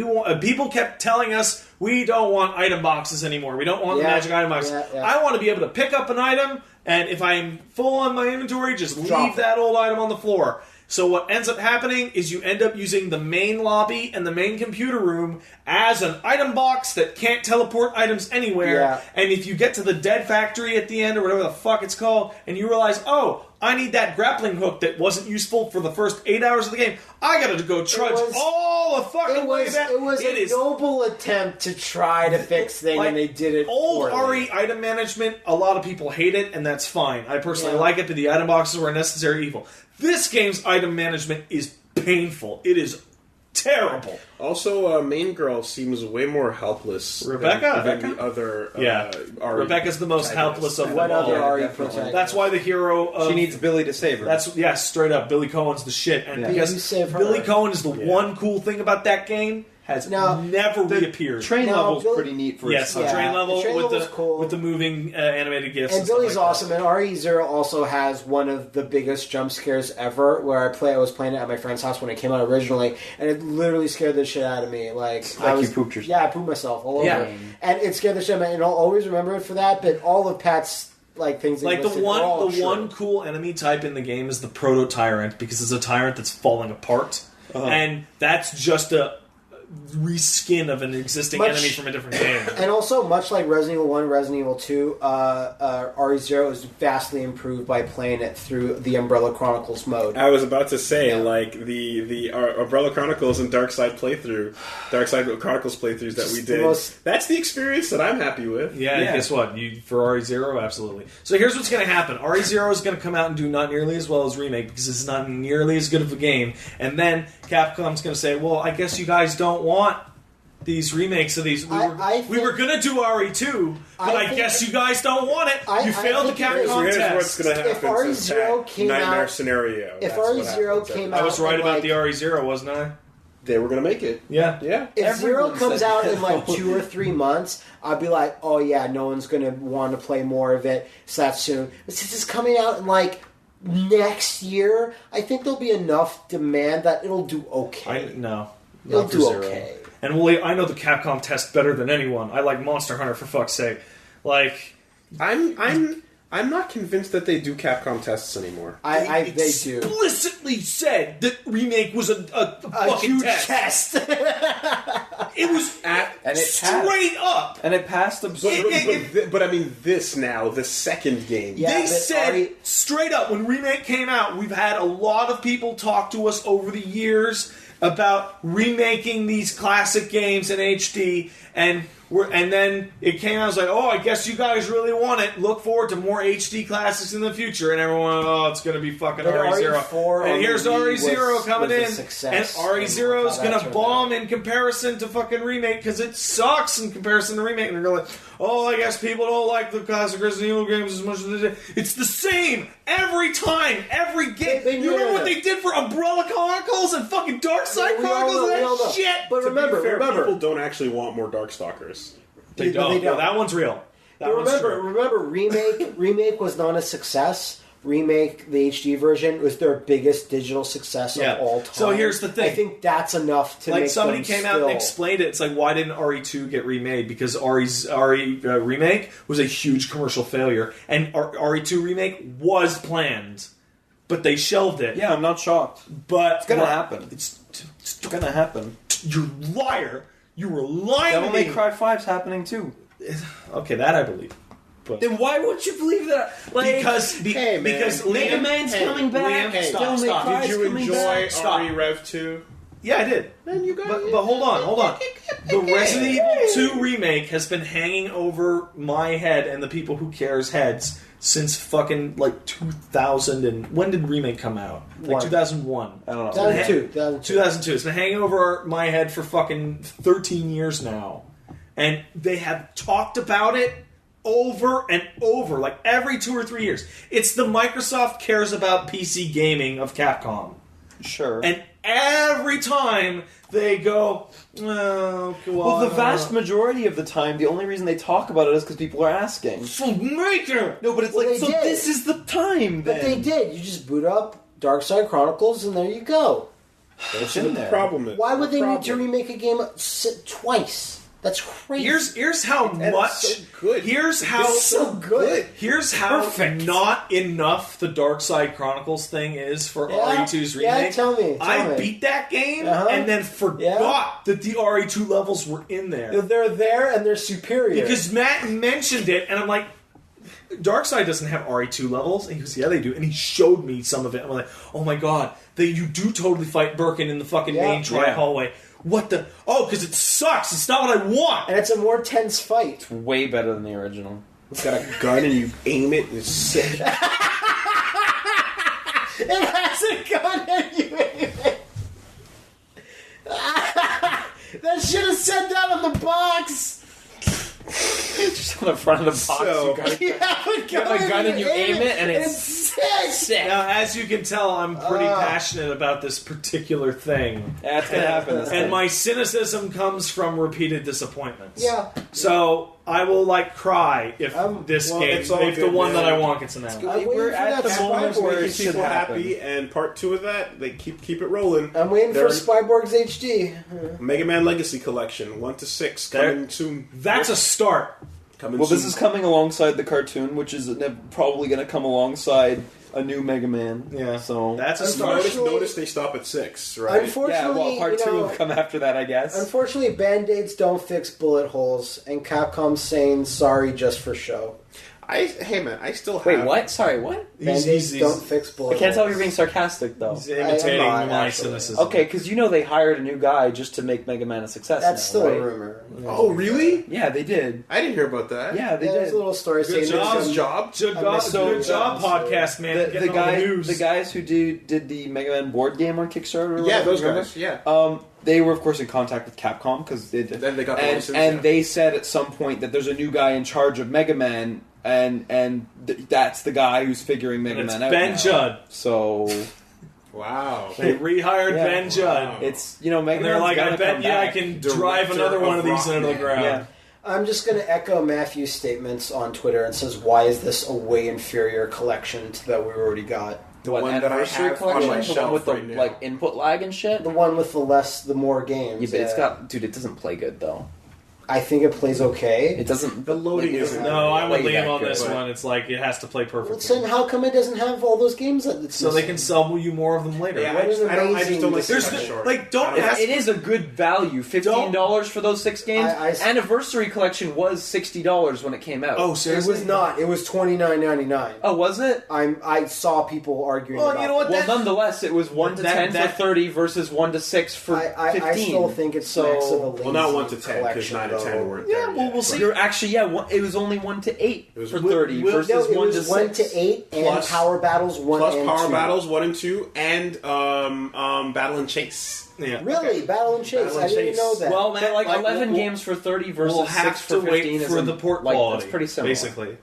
people kept telling us we don't want item boxes anymore. We don't want the magic item boxes. I want to be able to pick up an item, and if I'm full on my inventory, just leave that old item on the floor. So what ends up happening is you end up using the main lobby and the main computer room as an item box that can't teleport items anywhere. Yeah. And if you get to the dead factory at the end, or whatever the fuck it's called, and you realize, oh, I need that grappling hook that wasn't useful for the first 8 hours of the game, I gotta go trudge all the fucking way back. It was a noble attempt to try to fix things, and they did it Old poorly. RE item management, a lot of people hate it, and that's fine. I personally like it, but the item boxes were a necessary evil. This game's item management is painful. It is terrible. Also, main girl seems way more helpless Rebecca? than the other RE Rebecca's the most helpless of them all. Other RE That's why the hero she needs Billy to save her. Straight up. Billy Cohen's the shit. And because save her. Billy Cohen is the one cool thing about that game, has never reappeared. Train level's pretty neat for yes, the train level with the moving animated gifs. And Billy's awesome. And RE0 also has one of the biggest jump scares ever. Where I was playing it at my friend's house when it came out originally, and it literally scared the shit out of me. You pooped yourself. Yeah, I pooped myself all over. And it scared the shit out of me. And I'll always remember it for that. But all of Pat's things that like the one cool enemy type in the game is the proto tyrant, because it's a tyrant that's falling apart, and that's just a reskin of an existing enemy from a different game. And also, much like Resident Evil 1, Resident Evil 2, RE0 is vastly improved by playing it through the Umbrella Chronicles mode. I was about to say, the Umbrella Chronicles and Dark Side Chronicles playthroughs that we did. That's the experience that I'm happy with. Yeah. Guess what? For RE0, absolutely. So here's what's going to happen. RE0 is going to come out and do not nearly as well as Remake, because it's not nearly as good of a game. And then Capcom's going to say, well, I guess you guys don't want these remakes of these. We were going to do RE2, but I guess you guys don't want it. You failed the Capcom test. Here's what's going to happen. If RE0 came nightmare out, scenario. If RE0 came out, I was right about the RE0, wasn't I? They were going to make it. Yeah. If Zero comes out in 2 or 3 months, I'd be like, oh yeah, no one's going to want to play more of it that soon. But since it's coming out in next year, I think there'll be enough demand that it'll do okay. It'll do okay. And I know the Capcom test better than anyone. I like Monster Hunter, for fuck's sake. I'm not convinced that they do Capcom tests anymore. They do. Explicitly said that Remake was a fucking huge test. It was straight up. And it passed them. But I mean, this now, the second game. Yeah, they said straight up, when Remake came out, we've had a lot of people talk to us over the years about remaking these classic games in HD, and then it came out. I was like, oh, I guess you guys really want it. Look forward to more HD classics in the future. And everyone, oh, it's going to be fucking RE0. And here's RE0 coming in, and RE0 is going to bomb in comparison to fucking Remake because it sucks in comparison to Remake. And they're like, oh, I guess people don't like the classic Resident Evil games as much as they did. It's the same every time, every game. You remember what they did for Umbrella Chronicles and fucking Darkside Chronicles and that shit? But remember, people don't actually want more Darkstalkers. They don't. No, that one's real. Remember, Remake was not a success. Remake, the HD version, was their biggest digital success of all time. So here's the thing. I think that's enough to make somebody came out and explained it. It's like, why didn't RE2 get remade? Because RE Remake was a huge commercial failure, and RE2 Remake was planned, but they shelved it. Yeah, I'm not shocked. But it's gonna happen. It's gonna happen. You liar! You were lying. Devil May Cry 5's happening too. Okay, that I believe. But then why would you believe that? Because Mega Man's coming back. Stop. Did you enjoy RE Rev 2? Yeah, I did. Then you got but hold on. The Resident Evil 2 remake has been hanging over my head and the people who care's heads since fucking 2000. And when did remake come out? 2001. I don't know. 2002. It's been hanging over my head for fucking 13 years now, and they have talked about it over and over, like every 2 or 3 years. It's the Microsoft cares about PC gaming of Capcom. Sure. And every time they go, oh, well, the vast majority of the time, the only reason they talk about it is because people are asking. So make it! No, but it's this is the time, then. But they did. You just boot up Darkside Chronicles, and there you go. That's in there. Problem is, why would they need to remake a game twice? That's crazy. Here's how much. So good. Here's how it's so good. Here's how not enough the Darkside Chronicles thing is for RE2's remake. Yeah, tell me. I beat that game and then forgot that the RE2 levels were in there. They're there and they're superior because Matt mentioned it, and I'm like, Darkside doesn't have RE2 levels. And he goes, yeah, they do. And he showed me some of it. I'm like, oh my god, you do totally fight Birkin in the fucking main hallway. What the? Oh, because it sucks. It's not what I want. And it's a more tense fight. It's way better than the original. It's got a gun and you aim it and it's sick. It has a gun and you aim it. That should have said that on the box. Just on the front of the box, you have a gun and you aim it, and it's sick. Now, as you can tell, I'm pretty passionate about this particular thing. That's gonna happen. And my cynicism comes from repeated disappointments. Yeah. So I will cry if this game, if the one that I want gets announced. We're at the moment where it should happen. Happy, and part 2 of that, they keep it rolling. I'm waiting for Spyborg's HD. Mega Man Legacy Collection 1 to 6 coming soon. That's a start. This is coming alongside the cartoon, which is probably going to come alongside a new Mega Man. Yeah, so that's a start. Notice they stop at 6, right? Unfortunately, part 2 will come after that, I guess. Unfortunately, Band-Aids don't fix bullet holes, and Capcom's saying sorry just for show. Hey man, I still have... Wait, what? Sorry, what? Band-Aids don't fix bullet holes. I can't tell if you're being sarcastic, though. He's imitating my cynicism. Okay, because they hired a new guy just to make Mega Man a success. That's still a rumor. Oh, really? Yeah, they did. I didn't hear about that. Yeah, they did. There's a little story saying... Good job, podcast, man. The guys who did the Mega Man board game on Kickstarter. Yeah, those guys. Yeah. They were, of course, in contact with Capcom because then they got the license, and they said at some point that there's a new guy in charge of Mega Man, and that's the guy who's figuring Mega Man out. Ben Judd. So, wow, they rehired Ben Judd. Wow. It's Mega Man. They're like, I bet I can drive another one of these into the ground. Yeah. I'm just going to echo Matthew's statements on Twitter and says, why is this a way inferior collection to that we already got? The one that I have on my shelf with the input lag and shit. The one with the more games. Yeah, but it's got, dude. It doesn't play good though. I think it plays okay. It doesn't. The loading isn't. No, I would play lean that on good. this one. It's like it has to play perfectly. So how come it doesn't have all those games? So they can sell you more of them later. Yeah, What is I just amazing don't like is- the short. Like, don't ask. It is a good value. $15 for those 6 games. Anniversary Collection was $60 when it came out. Oh, It seriously? was not. It was $29.99. Oh, was it? I saw people arguing Well, about you know what? Well, nonetheless, it was 1 to 10 for 30 versus 1 to 6 for 15. I still think it's smacks of a lazy Well, not 1 to 10 because collection, 9 to 10 though. weren't Yeah, there well, yet. we'll see. You're actually, it was only 1 to 8 It was for 30 versus No, it 1 was to 6. 1 to 8 and Plus- Power Battles 1 Plus and Power 2. Battles 1 and 2 and Battle and Chase. Yeah. Really? Battle and Chase? Battle I and didn't Chase. know that. Well, man, like 11 we'll- games for 30 versus We'll 6 have for to 15 wait is for a- the port like, quality. That's pretty similar. Basically.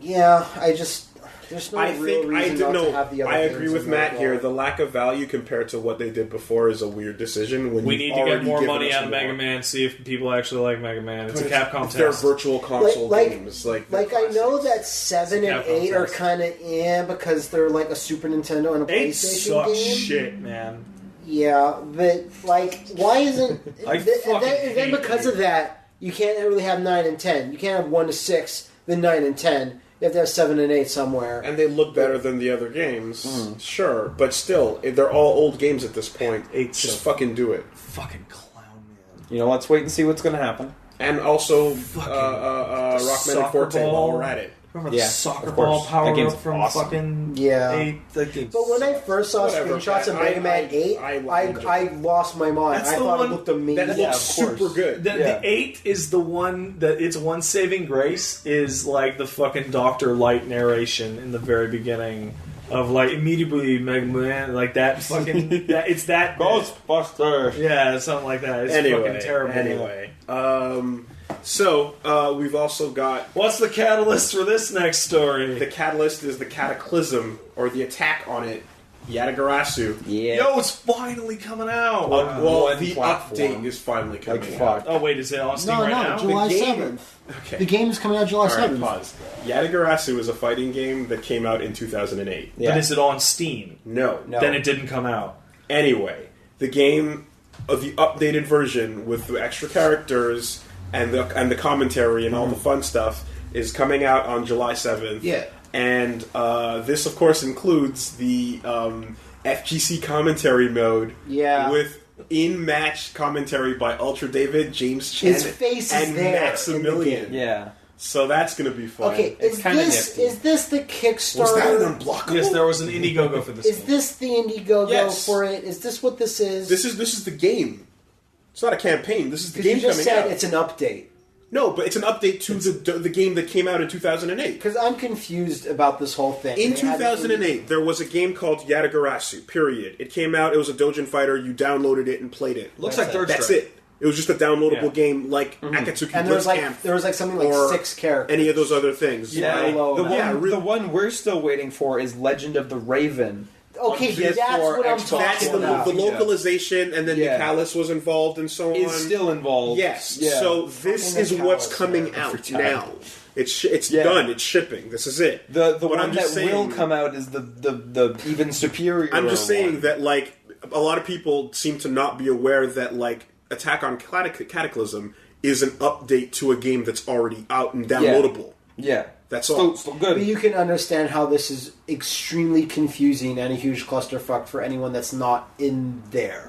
yeah, I just... There's no I real think reason not to have the other I agree games with in Matt there. here. The lack of value compared to what they did before is a weird decision. When We you've need to get already more given money us out of more. Mega Man, see if people actually like Mega Man. It's a Capcom They're test. virtual console Like- games. Like I know that 7 It's a and Capcom 8 are test. kind of because they're like a Super Nintendo and a 8 PlayStation sucks game. shit, man. Yeah, but like, why isn't I fucking then hate because it. of that you can't really have 9 and 10. You can't have 1 to 6, then 9 and 10. You have to have 7 and 8 somewhere. and they look better than the other games, sure, but still, they're all old games at this point. Eight's Just so- fucking do it. Fucking clown, man. You know, let's wait and see what's going to happen. And also, Fucking Rockman and soccer Forte while ball. we're at it. Remember Yeah, the soccer of course. ball That power game's up from awesome. fucking Yeah. 8? That game's But when I first saw Whatever, screenshots of I- Mega Man 8, I I lost my mind. That's I the thought one it looked amazing. That looks Yeah, of course. super good. The, Yeah. the 8 is the one that its one saving grace is like the fucking Dr. Light narration in the very beginning of like immediately Mega Man, like that fucking it's that Ghostbusters! yeah, something like that. It's fucking terrible. Anyway, so we've also got What's the catalyst for this next story? the catalyst is the Cataclysm or the attack on it, Yatagarasu. Yeah. Yo, it's finally coming out. Well, one the platform. update is finally coming Like, out. fuck. Oh wait, is it on Steam No, right no, now? July The game- 7th. Okay. The game is coming out July All right, 7th. pause. Yatagarasu is a fighting game that came out in 2008. Yeah. But is it on Steam? No. Then it didn't come out. Anyway, the game of the updated version with the extra characters and the commentary and all the fun stuff is coming out on July 7th. Yeah. And this, of course, includes the FGC commentary mode. Yeah. With in-match commentary by Ultra David, James Chen, His face is and there in the Maximilian. Yeah. So that's going to be fun. Okay, It's is kinda this nifty. is this the Was that Kickstarter? an unblockable? Yes, there was an Indiegogo for this Is game. this the Indiegogo Yes. for it? Is this what this is? This is the game. It's not a campaign. This is the Because game you just coming said out. it's an update. No, but it's an update to the game that came out in 2008. Because I'm confused about this whole thing. In They had- 2008, there was a game called Yatagarasu, period. It came out, it was a Dojin fighter, you downloaded it and played it. Looks That's like Third That's Strike. it. It was just a downloadable Yeah. game like Akatsuki and there was like Blitzcamp something like or 6 characters. any of those other things. Yeah, right? Low, the, low. one, Yeah, the one we're still waiting for is Legend of the Raven. Okay, on that's PS4, what I'm Xbox talking That's One, about. the Yeah. localization, and then Yeah. Nicalis was involved and so on. Is still involved. Yes. Yeah. So this Fucking is what's Nicalis, coming man. out Every time. now. It's Yeah. done. It's shipping. This is it. The But one I'm that just will saying- come out is the even superior. I'm just saying one. that, like, a lot of people seem to not be aware that, like, Attack on Cataclysm is an update to a game that's already out and downloadable. Yeah, That's still, all. Still good. But you can understand how this is extremely confusing and a huge clusterfuck for anyone that's not in there.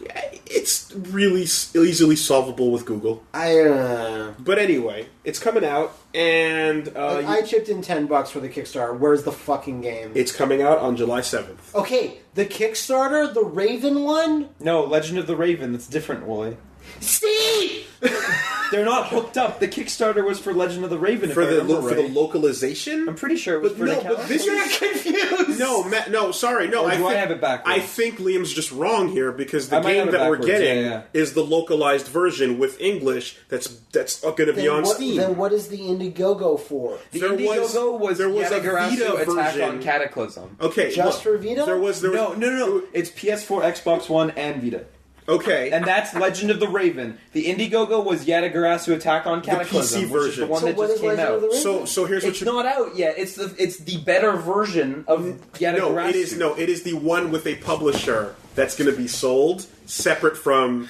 Yeah, it's really easily solvable with Google. But anyway, it's coming out, and I chipped in $10 for the Kickstarter. Where's the fucking game? it's coming out on July 7th. Okay, the Kickstarter, the Raven one? No, Legend of the Raven. That's different, Wooly. Steve! They're not hooked up. The Kickstarter was for Legend of the Raven. For if I the remember for the right. localization? I'm pretty sure it was But for no, the but this You're confused! No, no, sorry, no. Or do I think, have it backwards? I think Liam's just wrong here because the I might have game it that we're backwards, getting yeah. is the localized version with English. That's going to be on Steam. Then what is the Indiegogo for? The there Indiegogo was there was a Yatagarasu Vita Attack version. on Cataclysm. Okay, Just look, for Vita? There was No. It's PS4, Xbox One, and Vita. Okay, And that's Legend of the Raven. The Indiegogo was Yatagarasu Attack on Cataclysm, PC which is the version. one So that what just is came Legend of the out. Raven? so here's what It's you. not out yet. It's the better version of Yatagarasu. It is the one with a publisher that's going to be sold separate from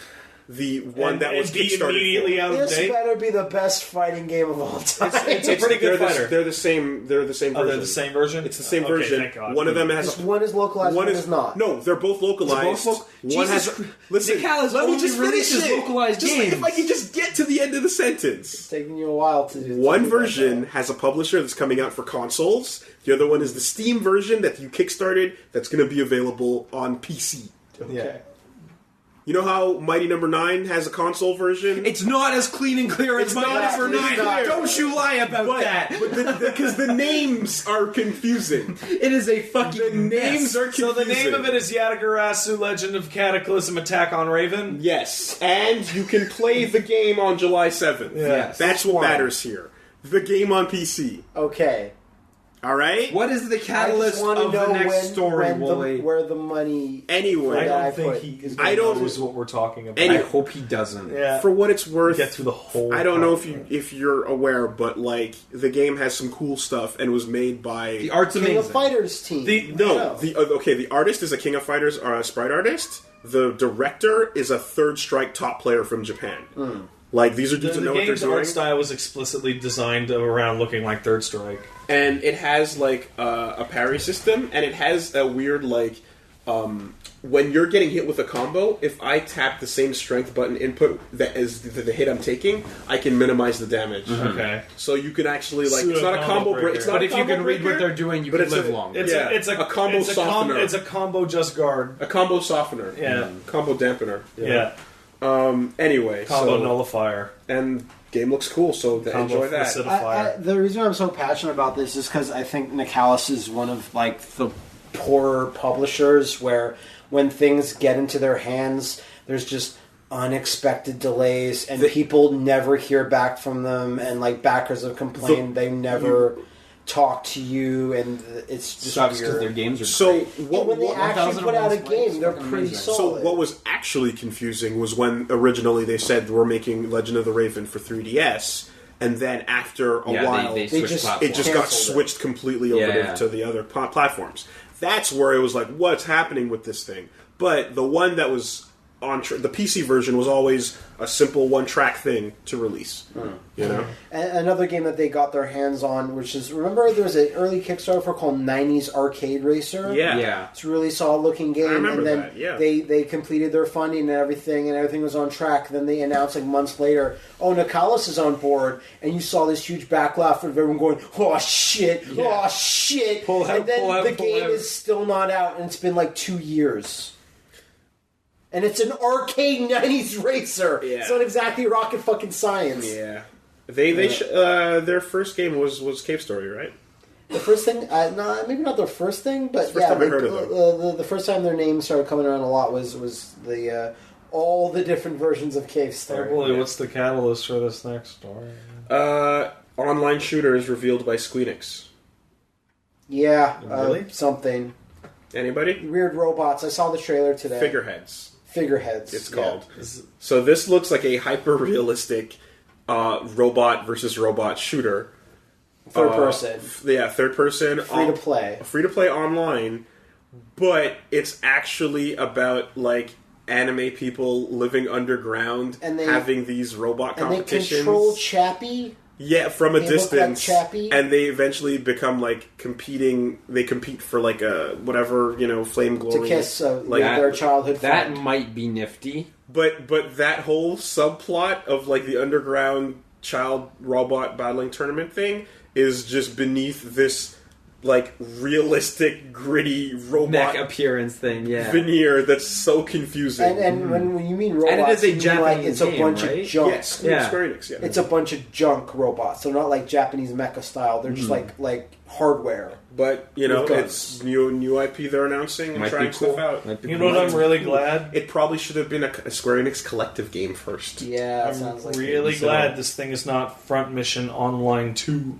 the one that was be Kickstarted immediately for. out of This date. better be the best fighting game of all time. It's a pretty good fighter. They're the same. They're the same Oh, version. they're the same version. It's the same Okay, version. thank God. One of them has This one is localized, one is not. No, they're both localized. They're both one Jesus has. Christ. Listen, Nicalis let me only just finish releases it. localized Just games. if I can just get to the end of the sentence. It's taking you a while to do. One to do version that, has a publisher that's coming out for consoles. The other one is the Steam version that you kickstarted that's going to be available on PC. though. Yeah. Okay. You know how Mighty Number 9 has a console version? It's not as clean and clear It's as my not number as clean 9. and clear. Don't you lie about that. because the names are confusing. It is a fucking The names are confusing. So the name of it is Yatagarasu Legend of Cataclysm Attack on Raven? Yes, and you can play the game on July 7th. Yes. That's what One. matters here. The game on PC. Okay. All right? What is the I just catalyst want to of know the next story, Wooly? where the money. Anyway, I that don't think put he is I don't- knows what we're talking about. Any- I hope he doesn't. yeah. for what it's worth, Get through the whole I don't know if you're aware, but like the game has some cool stuff and was made by The art's King amazing. of Fighters team. the artist is a King of Fighters sprite artist. The director is a Third Strike top player from Japan. Like these are dudes that The know what they're game's doing. art style was explicitly designed around looking like Third Strike. And it has like a parry system, and it has a weird like when you're getting hit with a combo. If I tap the same strength button input that as the hit I'm taking, I can minimize the damage. Okay. So you can actually like Pseudo it's not a combo combo break. It's breaker. not But a if you combo can read what breaker, they're doing, you but can it's live a- longer. It's a combo softener. It's a combo just guard. a combo softener. Yeah. Combo dampener. Yeah. Anyway, Combo so, nullifier. and game looks cool, so Combo enjoy that. flicidifier. The reason I'm so passionate about this is because I think Nicalis is one of like the poorer publishers where when things get into their hands, there's just unexpected delays and people never hear back from them, and like backers have complained they never talk to you, and it's just Sucks because weird. their games are So great. what? And when they actually put out a 1001 game, they're Spikes, pretty amazing. solid. So what was actually confusing was when originally they said we're making Legend of the Raven for 3DS, and then after a while they They switched just- platforms. it just got canceled it. switched completely over Yeah. to the other platforms. That's where it was like, what's happening with this thing? But the one that was on the PC version was always a simple one-track thing to release. You know, Another game that they got their hands on, which is, remember there was an early Kickstarter for called 90s Arcade Racer? yeah. It's a really solid looking game. I remember and then that, yeah. they completed their funding and everything was on track. Then they announced like months later, oh, Nicalis is on board, and you saw this huge backlash of everyone going, oh shit, oh shit. Pull out, and then pull out, the pull game out. is still not out, and it's been like 2 years. And it's an arcade 90s racer. Yeah. It's not exactly rocket fucking science. Yeah. Their first game was Cave Story, right? The first thing, no, maybe not their first thing, but It's the first yeah, time I heard of them. the first time their name started coming around a lot was the all the different versions of Cave Story. Wooly, what's the catalyst for this next story? Online shooter is revealed by Squeenix. Yeah, Really? something Anybody? weird robots. I saw the trailer today. Figureheads. Figureheads. It's yeah. called. So this looks like a hyper-realistic robot versus robot shooter. Third person, Third person. free to play. Free to play online, but it's actually about like anime people living underground And they- having these robot And they competitions. control Chappie. Yeah, from a They look like distance, Chappie. and they eventually become like competing. They compete for like a whatever Flame Glory To kiss like their childhood That friend. might be nifty. But that whole subplot of like the underground child robot battling tournament thing is just beneath this like realistic, gritty robot Mech appearance thing, yeah. veneer that's so confusing. And when you mean robots, And it is a you mean like Japanese it's a game, bunch right? of junk. yes, Yeah. Square Enix, yeah. It's a bunch of junk robots. They're not like Japanese mecha style. They're just like hardware. But with guns. it's new IP they're announcing and Might be trying cool. stuff out. Might be You cool. know what I'm really glad? It probably should have been a Square Enix collective game first. Yeah, it I'm sounds like really it. glad this thing is not Front Mission Online 2.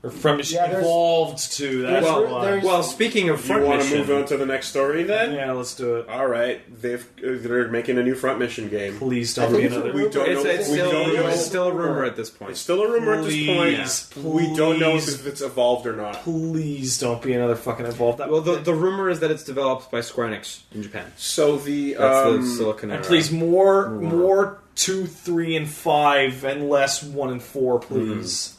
Or Front Mission Yeah, evolved to that. Well, speaking of You Front want to Mission, move on to the next story then? Yeah, let's do it. All right, they're making a new Front Mission game. Please I don't think be it's a another. We don't know. it's We don't know. still a rumor at this point. It's still a rumor at Please, this point. We don't know please. if it's evolved or not. Please don't be another fucking evolved. Well, the rumor is that it's developed by Square Enix in Japan. So the That's the Silicon and Era. please more 2, 3, and 5, and less 1 and 4, please.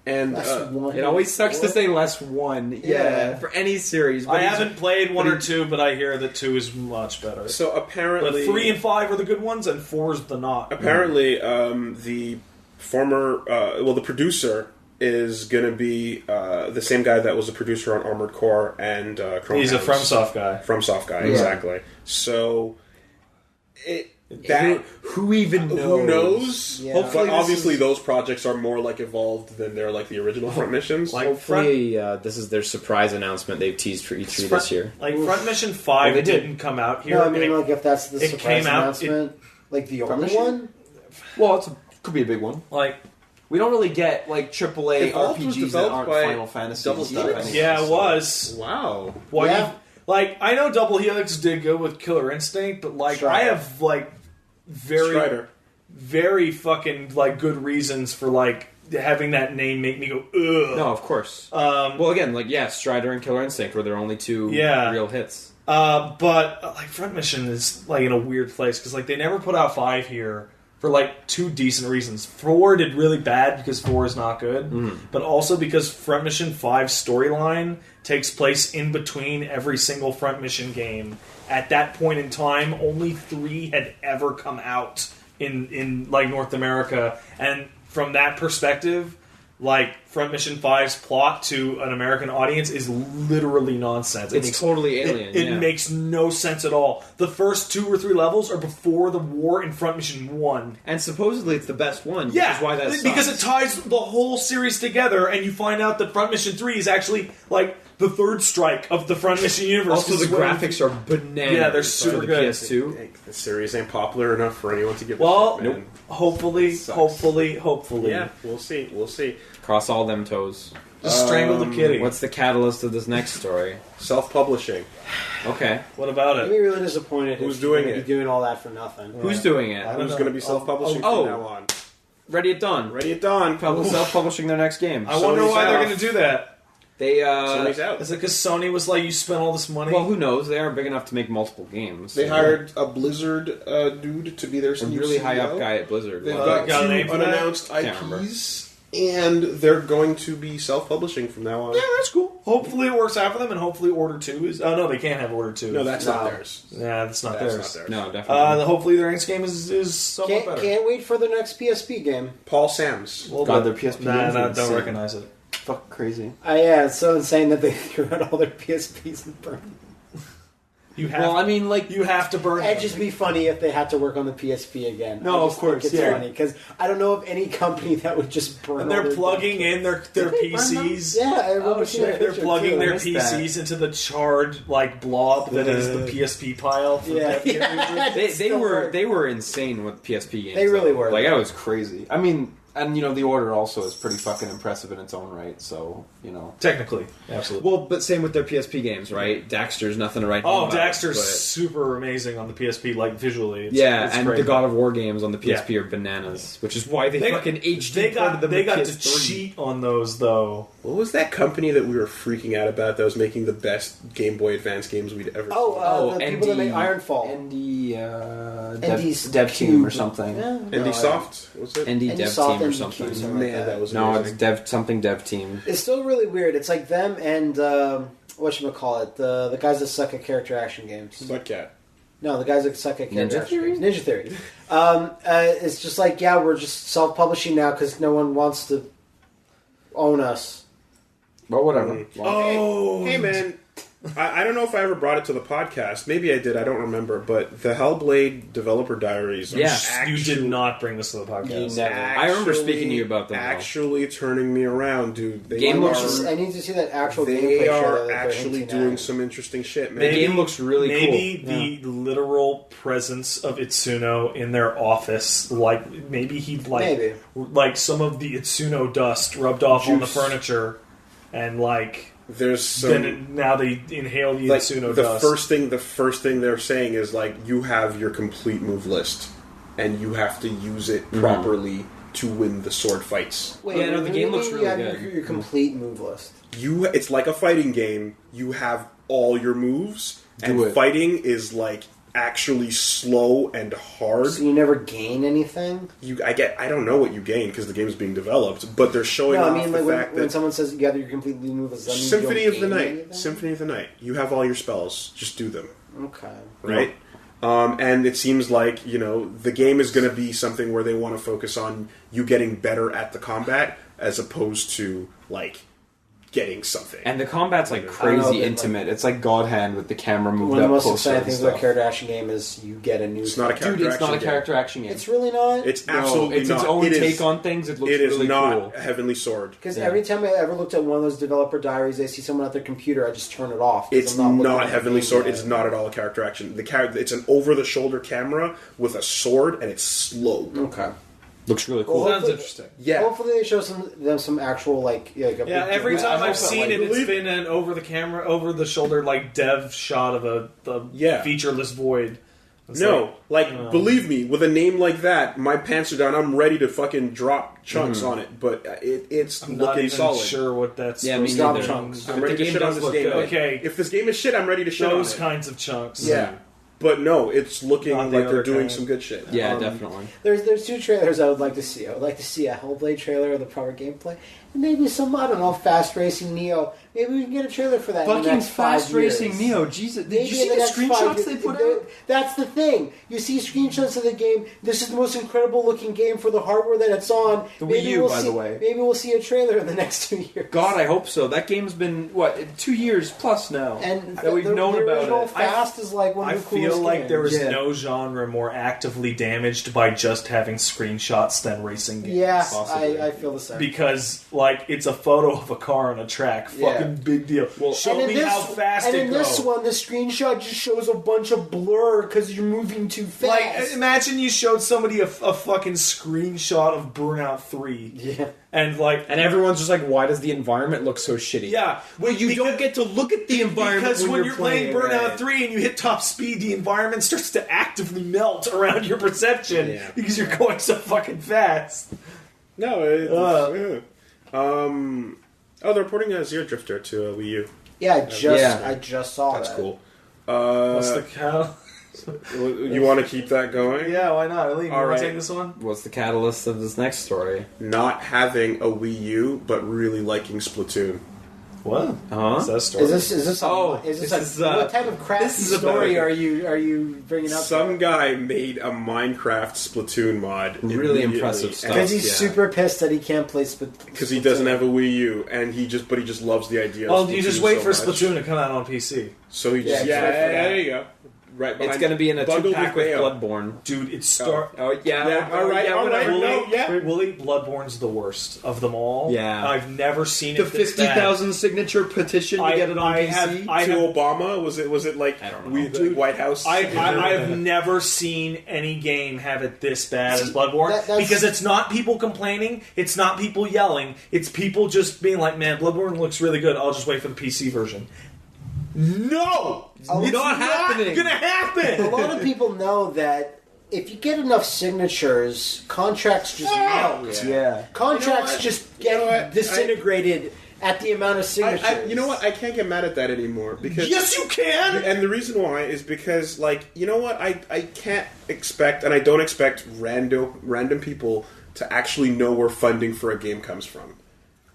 and That's one. It always sucks to say less one. Yeah. For any series. But I haven't played 1 or 2, but I hear that 2 is much better. so But apparently 3 and 5 are the good ones, and 4 is the not. apparently the former the producer is going to be the same guy that was a producer on Armored Core and Chrome He's a House. FromSoft guy. FromSoft guy, Yeah. exactly. So that Who even knows? who knows? Yeah. Hopefully But this obviously is- those projects are more like evolved than they're like the original Front Missions. Like Hopefully, this is their surprise announcement they've teased for E3 this year. Like Front Mission 5 they did. didn't come out here. No, I and mean, it- like if that's the it surprise came out- announcement, like the only Mission? one. Well, could be a big one. like We don't really get like AAA Evolved was RPGs that developed aren't by Final Fantasy Double and stuff. Helix. anyway, yeah, it so- was. Wow. Well, Yeah. like I know Double Helix did good with Killer Instinct, but like Strider. I have like Strider. very fucking like good reasons for like having that name make me go ugh. No, of course. Um, Well, again, like Strider and Killer Instinct were their only two real hits. but like Front Mission is like in a weird place because like they never put out 5 here for like 2 decent reasons. 4 did really bad because 4 is not good, but also because Front Mission 5 storyline takes place in between every single Front Mission game. At that point in time, only 3 had ever come out in like North America, and from that perspective, like Front Mission 5's plot to an American audience is literally nonsense. It's totally alien. It yeah. makes no sense at all. The first 2 or 3 levels are before the war in Front Mission 1. And supposedly it's the best one. Which Yeah, is why that because it sucks. ties the whole series together, and you find out that Front Mission 3 is actually like the third strike of the Front Mission universe. Also, the graphics are bananas. Yeah, they're for super the good. PS2. The series ain't popular enough for anyone to give a Well, shit, man. hopefully, Sucks. hopefully. Yeah, we'll see. We'll see. Cross all them toes. Just strangle the kitty. What's the catalyst of this next story? Self-publishing. Okay. What about I'd it? be really disappointed. Who's if you're doing gonna it? Be doing all that for nothing. Who's doing it? I don't Who's know. going to be self-publishing oh. from now on? Ready at Dawn. Ready at dawn. Self-publishing their next game. I wonder Sony's why they're out. going to do that. They Sony's out. Is it because Sony was like, you spent all this money? well, who knows? They aren't big enough to make multiple games. They so- hired a Blizzard dude to be their a new really CEO. high up guy at Blizzard. They've Got got a 2 name for that? unannounced Can't remember. IPs, and they're going to be self-publishing from now on. yeah, that's cool. Hopefully it works out for them, and hopefully Order 2 is... Oh, no, they can't have Order 2. No, that's No. not theirs. Yeah, that's not That's theirs. not theirs. No, definitely. Hopefully their next game is somewhat better. Can't wait for the next PSP game. Paul Sams. Well, God, but- their PSP Nah, games are don't insane. recognize it. Fuck crazy. Yeah, it's so insane that they threw out all their PSPs and burned them. You have, Well, I mean, like, you have to burn It'd them. just be funny if they had to work on the PSP again. No, I just of course, think it's yeah. funny because I don't know of any company that would just burn. And all they're their plugging games. in their Did they burn them? PCs. Yeah, I remember Oh, seeing shit. that They're picture, plugging too. their missed that. PCs into the charred like blob that is the PSP pile. For Yeah, Death Game. they Still were work. they were insane with PSP games. They really though. were. Like that was crazy. I mean, and you know, the Order also is pretty fucking impressive in its own right. So you know, Technically, absolutely. well, but same with their PSP games, right? Daxter's nothing to write. home Oh, about, Daxter's but- super amazing on the PSP, like visually. It's, yeah, it's and great. the God of War games on the PSP are bananas, which is why they fucking HD They got ported them they to got to PS3. cheat on those though. What was that company that we were freaking out about that was making the best Game Boy Advance games we'd ever Oh, the people that make Ironfall. ND, ND's dev team or something. Yeah, seen? no, ND Soft? Was it? ND dev Soft, team or ND something. Cube, Man, that was No, amazing. it's dev team. It's still really weird. It's like them and whatchamacallit, the guys that suck at character action games. Buttcat. No, the guys that suck at character Ninja action Theory? games. Ninja Theory. It's just like, yeah, we're just self-publishing now because no one wants to own us. But whatever. Mm. Oh, Hey man, I don't know if I ever brought it to the podcast. Maybe I did. I don't remember. But the Hellblade Developer Diaries. You did not bring this to the podcast. I remember speaking to you about them. Actually, turning me around, dude. I need to see that actual gameplay. They are actually doing some interesting shit, man. The game looks really cool. Maybe the literal presence of Itsuno in their office, maybe he'd like some of the Itsuno dust rubbed off on the furniture, and there's some. Now they inhale the Itsuno dust. The first thing they're saying is you have your complete move list, and you have to use it properly to win the sword fights. Wait, the game looks really good. Your complete move list. It's like a fighting game. You have all your moves, fighting is actually slow and hard. So you never gain anything? I don't know what you gain because the game's being developed, but they're showing off the fact that when someone says you gather your completely move, does that mean Symphony of the Night. Symphony of the Night. You have all your spells. Just do them. Okay. Right? And it seems like, the game is going to be something where they want to focus on you getting better at the combat as opposed to, getting something. And the combat's crazy intimate. It's like God Hand with the camera moved up. One of the most closer exciting things about a character action game is you get a new. It's not a character. Dude, it's not a character action game. It's really not. It's absolutely it's not. its own take on things. It looks really cool. It is not Heavenly Sword. Because every time I ever looked at one of those developer diaries, I see someone at their computer, I just turn it off. It's not Heavenly Sword. It's not at all a character action. It's an over-the-shoulder camera with a sword, and it's slow. Okay. Looks really cool. Sounds interesting. Yeah. Hopefully they show some actual every time I've seen it's been an over the shoulder dev shot of a featureless void. Believe me, with a name like that, my pants are down. I'm ready to fucking drop chunks on it, but it's I'm looking not even solid. Sure what that's. Yeah, stop chunks. I'm ready to shit on this game. Okay, if this game is shit, I'm ready to shit on it. Those kinds of chunks. Yeah. But no, it's looking Not like the they're doing kind. some good shit. Yeah, definitely. There's two trailers I would like to see. I would like to see a Hellblade trailer of the proper gameplay, and maybe some, I don't know, fast racing Neo. Maybe we can get a trailer for that. Fucking in the next fast racing years. Neo. Jesus, did Maybe you see the screenshots they put out? That's the thing. You see screenshots of the game. This is the most incredible looking game for the hardware that it's on. The Wii U, by the way. Maybe we'll see a trailer in the next 2 years. God, I hope so. That game's been 2 years plus now, and that we've known the about it. Fast is one of the coolest games. I feel like there is no genre more actively damaged by just having screenshots than racing games. Yeah, I feel the same. Because it's a photo of a car on a track. Fucking big deal. Well, show me how fast it goes. And in this one, the screenshot just shows a bunch of blur because you're moving too fast. Imagine you showed somebody a fucking screenshot of Burnout 3. Yeah. And everyone's just why does the environment look so shitty? Yeah. Well, you don't get to look at the environment because when you're playing Burnout 3 and you hit top speed, the environment starts to actively melt around your perception because you're going so fucking fast. No, they're porting Zero Drifter to Wii U. Yeah, I just saw that. That's cool. What's the cow? You want to keep that going? Yeah, why not? Lee, you want to take this one? What's the catalyst of this next story? Not having a Wii U, but really liking Splatoon. What? What's that story? Is this what type of crafty story are you bringing up? Some guy made a Minecraft Splatoon mod. Really impressive stuff. Because he's super pissed that he can't play Splatoon. Because he doesn't have a Wii U, and he just loves the idea. Well, of Splatoon you just wait so for much. Splatoon to come out on PC. So he just there you go. Right, it's going to be in a 2-pack with Bloodborne. Dude, it's all right. Willie, Bloodborne's the worst of them all. Yeah. I've never seen the it this 50,000 signature petition to get it on PC. Obama? Was it like I don't know. White House? I've never seen any game have it this bad as Bloodborne because it's not people complaining, it's not people yelling, it's people just being like, man, Bloodborne looks really good, I'll just wait for the PC version. No! It's not happening. Gonna happen! A lot of people know that if you get enough signatures, contracts just melt. Yeah. Contracts just get disintegrated at the amount of signatures. You know what? I can't get mad at that anymore. Because yes, you can! And the reason why is because, you know what? I can't expect, and I don't expect random people to actually know where funding for a game comes from.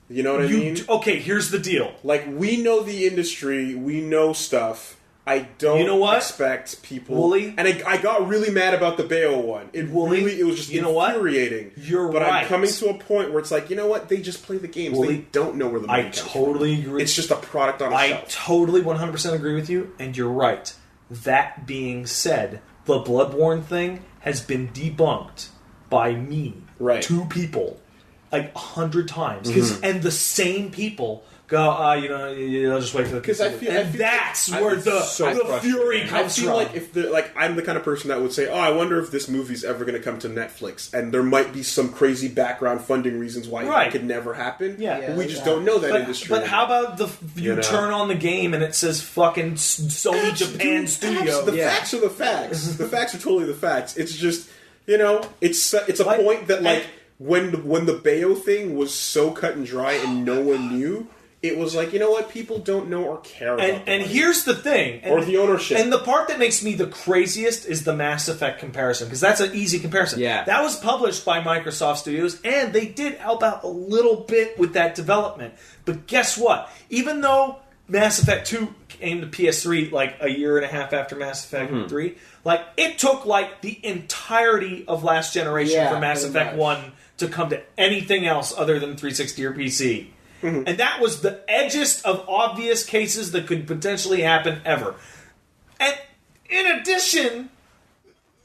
You know what I mean? Okay, here's the deal. We know the industry, we know stuff, I don't You know what? expect people... Wooly? And I got really mad about the Bayo one. It was just infuriating. You're but right. I'm coming to a point where it's like, you know what? They just play the games. Wooly? They don't know where the money I comes totally from. agree. It's just a product on a shelf. I totally 100% agree with you, and you're right. That being said, the Bloodborne thing has been debunked by me, Right. 2 people, like 100 times, and the same people go, you'll just wait for the Because I feel that's where the fury I comes feel from. like if I'm the kind of person that would say, "Oh, I wonder if this movie's ever going to come to Netflix," and there might be some crazy background funding reasons why Right. it could never happen. Yeah. But we just don't know that industry. But how about you turn on the game and it says fucking Sony Japan Studio? The facts are the facts. The facts are totally the facts. It's just it's a Like, point that when the Bayo thing was so cut and dry and no one knew. It was like, you know what? People don't know or care about And money. here's the thing. Or the ownership. And the part that makes me the craziest is the Mass Effect comparison, because that's an easy comparison. Yeah. That was published by Microsoft Studios, and they did help out a little bit with that development. But guess what? Even though Mass Effect 2 came to PS3 like a year and a half after Mass Effect 3, like it took like the entirety of last generation for Mass Effect 1 to come to anything else other than 360 or PC. And that was the edgiest of obvious cases that could potentially happen ever. And in addition,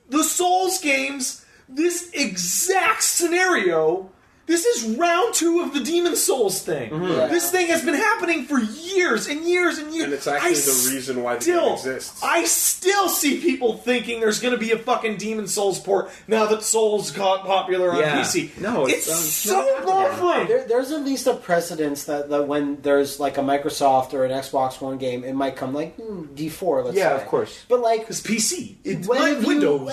the Souls games, this exact scenario, this is round 2 of the Demon Souls thing. Yeah. This thing has been happening for years and years and years. And it's actually the reason why the game exists. I still see people thinking there's going to be a fucking Demon Souls port now that Souls got popular on PC. No, it's so different. There's at least a precedence that when there's like a Microsoft or an Xbox One game, it might come like D4, let's say. Yeah, of course. But like, It's PC. It's when like have Windows.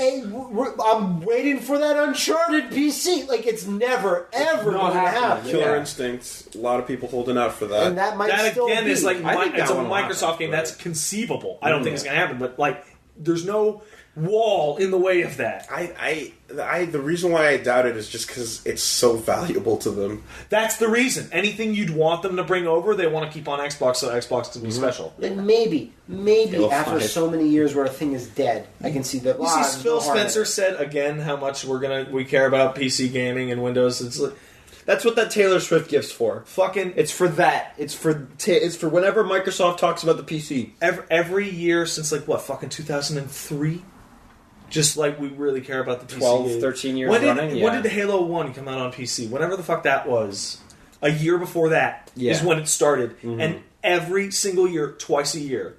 I'm waiting for that Uncharted PC. Like, it's never, ever going to happen. Killer Instinct. A lot of people holding out for that. And that might That still again be. is like I think it's a that one will Microsoft happen, game right. that's conceivable. I don't think it's going to happen, but like there's no wall in the way of that. The reason why I doubt it is just because it's so valuable to them. That's the reason. Anything you'd want them to bring over, they want to keep on Xbox, so Xbox to be special. And maybe after find it. so many years where a thing is dead, I can see that. You see, Phil Spencer said again how much we care about PC gaming and Windows. It's like, That's what that Taylor Swift gift's for. fucking It's for that. It's for whenever Microsoft talks about the PC. every year since like what fucking 2003. Just like we really care about the PC 12, game. 13 years when running, yeah. When did Halo 1 come out on PC? Whenever the fuck that was. A year before that is when it started. And every single year, twice a year,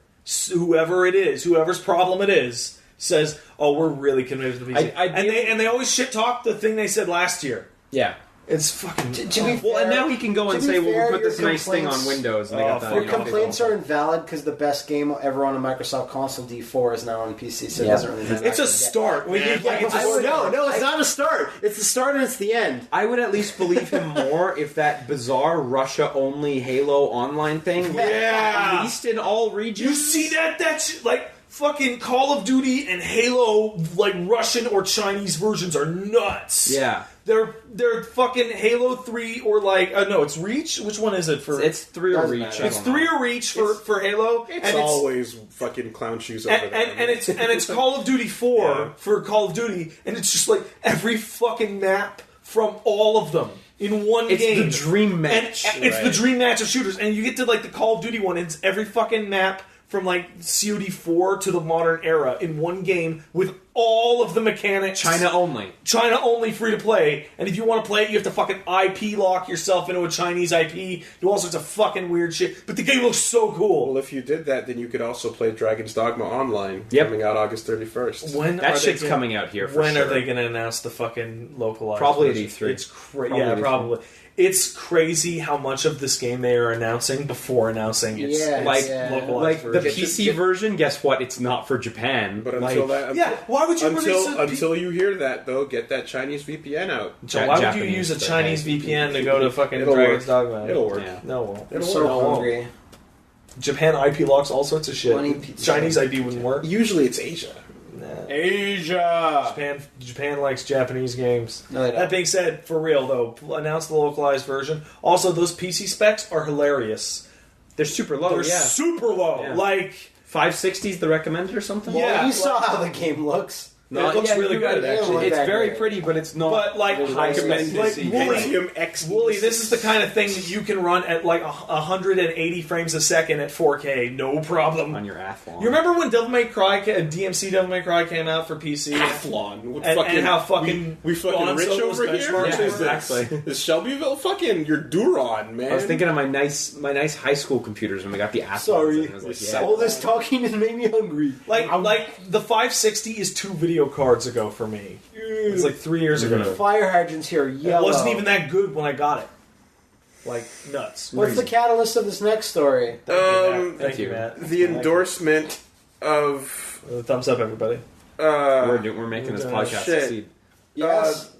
whoever it is, whoever's problem it is, says, oh, we're really committed to the PC. And they always shit talk the thing they said last year. Yeah. It's fucking... To be fair, And now he can go and to be say, well, fair, we put your this nice thing on complaints- Windows. And they got that. Your you know, complaints are invalid because the best game ever on a Microsoft console, D4, is now on PC, so it doesn't really matter. It's a start. No, it's not a start. It's the start and it's the end. I would at least believe him more if that bizarre Russia-only Halo online thing was Yeah. at least in all regions. You see that? That's like fucking Call of Duty and Halo, like Russian or Chinese versions are nuts. Yeah. They're fucking Halo 3 or like no, it's Reach. Which one is it for? It's 3 or Doesn't Reach. matter. I It's don't know. 3 or Reach for Halo. It's always fucking clown shoes over And, there. and it's Call of Duty 4 for Call of Duty, and it's just like every fucking map from all of them in one It's game. the dream match. And it's the dream match of shooters, and you get to like the Call of Duty one, and it's every fucking map from like COD4 to the modern era in one game with all of the mechanics. China only. China only, free to play. And if you want to play it, you have to fucking IP lock yourself into a Chinese IP, do all sorts of fucking weird shit. But the game looks so cool. Well, if you did that, then you could also play Dragon's Dogma Online, Yep. coming out August 31st. When That are shit's they coming out here for When sure. are they going to announce the fucking localized Probably at version? E3. It's Probably yeah, at E3. probably. It's crazy how much of this game they are announcing before announcing its Like localized Like the version. PC version, guess what? It's not for Japan. But like, until that, Yeah, why would you release a until you hear that though, get that Chinese VPN out. So why would you Japanese, use a but Chinese VPN to go to fucking It'll Dragon's work. Dogma? It'll work. Yeah. No, it won't. I'm It'll so work. No, it won't. hungry. Japan IP locks all sorts of shit. 20 pizza. Chinese IP wouldn't work. Usually it's Asia. Nah. Asia. Japan likes Japanese games. No, they don't. That being said, for real though, announce the localized version. Also, those PC specs are hilarious. they're super low. They're super low. Yeah. Like 560 is the recommended or something? Well, Yeah, you saw how the game looks. No, it looks really you're good, right, actually. It's that very great. pretty, but it's not. But like, high spec. like Pentium X. Wooly, this is the kind of thing that you can run at like 180 frames a second at 4K, no problem. on your Athlon. You remember when Devil May Cry, DMC Devil May Cry came out for PC? Athlon. And how fucking we fucking Gonzo rich was over here. benchmarked What Yeah, is exactly. this? This Shelbyville fucking your Duron, man. I was thinking of my nice high school computers when we got the Athlons. Sorry. And I was like, Yeah. All this talking has made me hungry. Like the 560 is 2 video cards ago for me. It's like 3 years ago. Fire hydrants here, It yellow. wasn't even that good when I got it. Like nuts. What's the catalyst of this next story? Thank you, Matt. the endorsement of Thumbs up, everybody. we're making this Oh, podcast shit. succeed. Yes.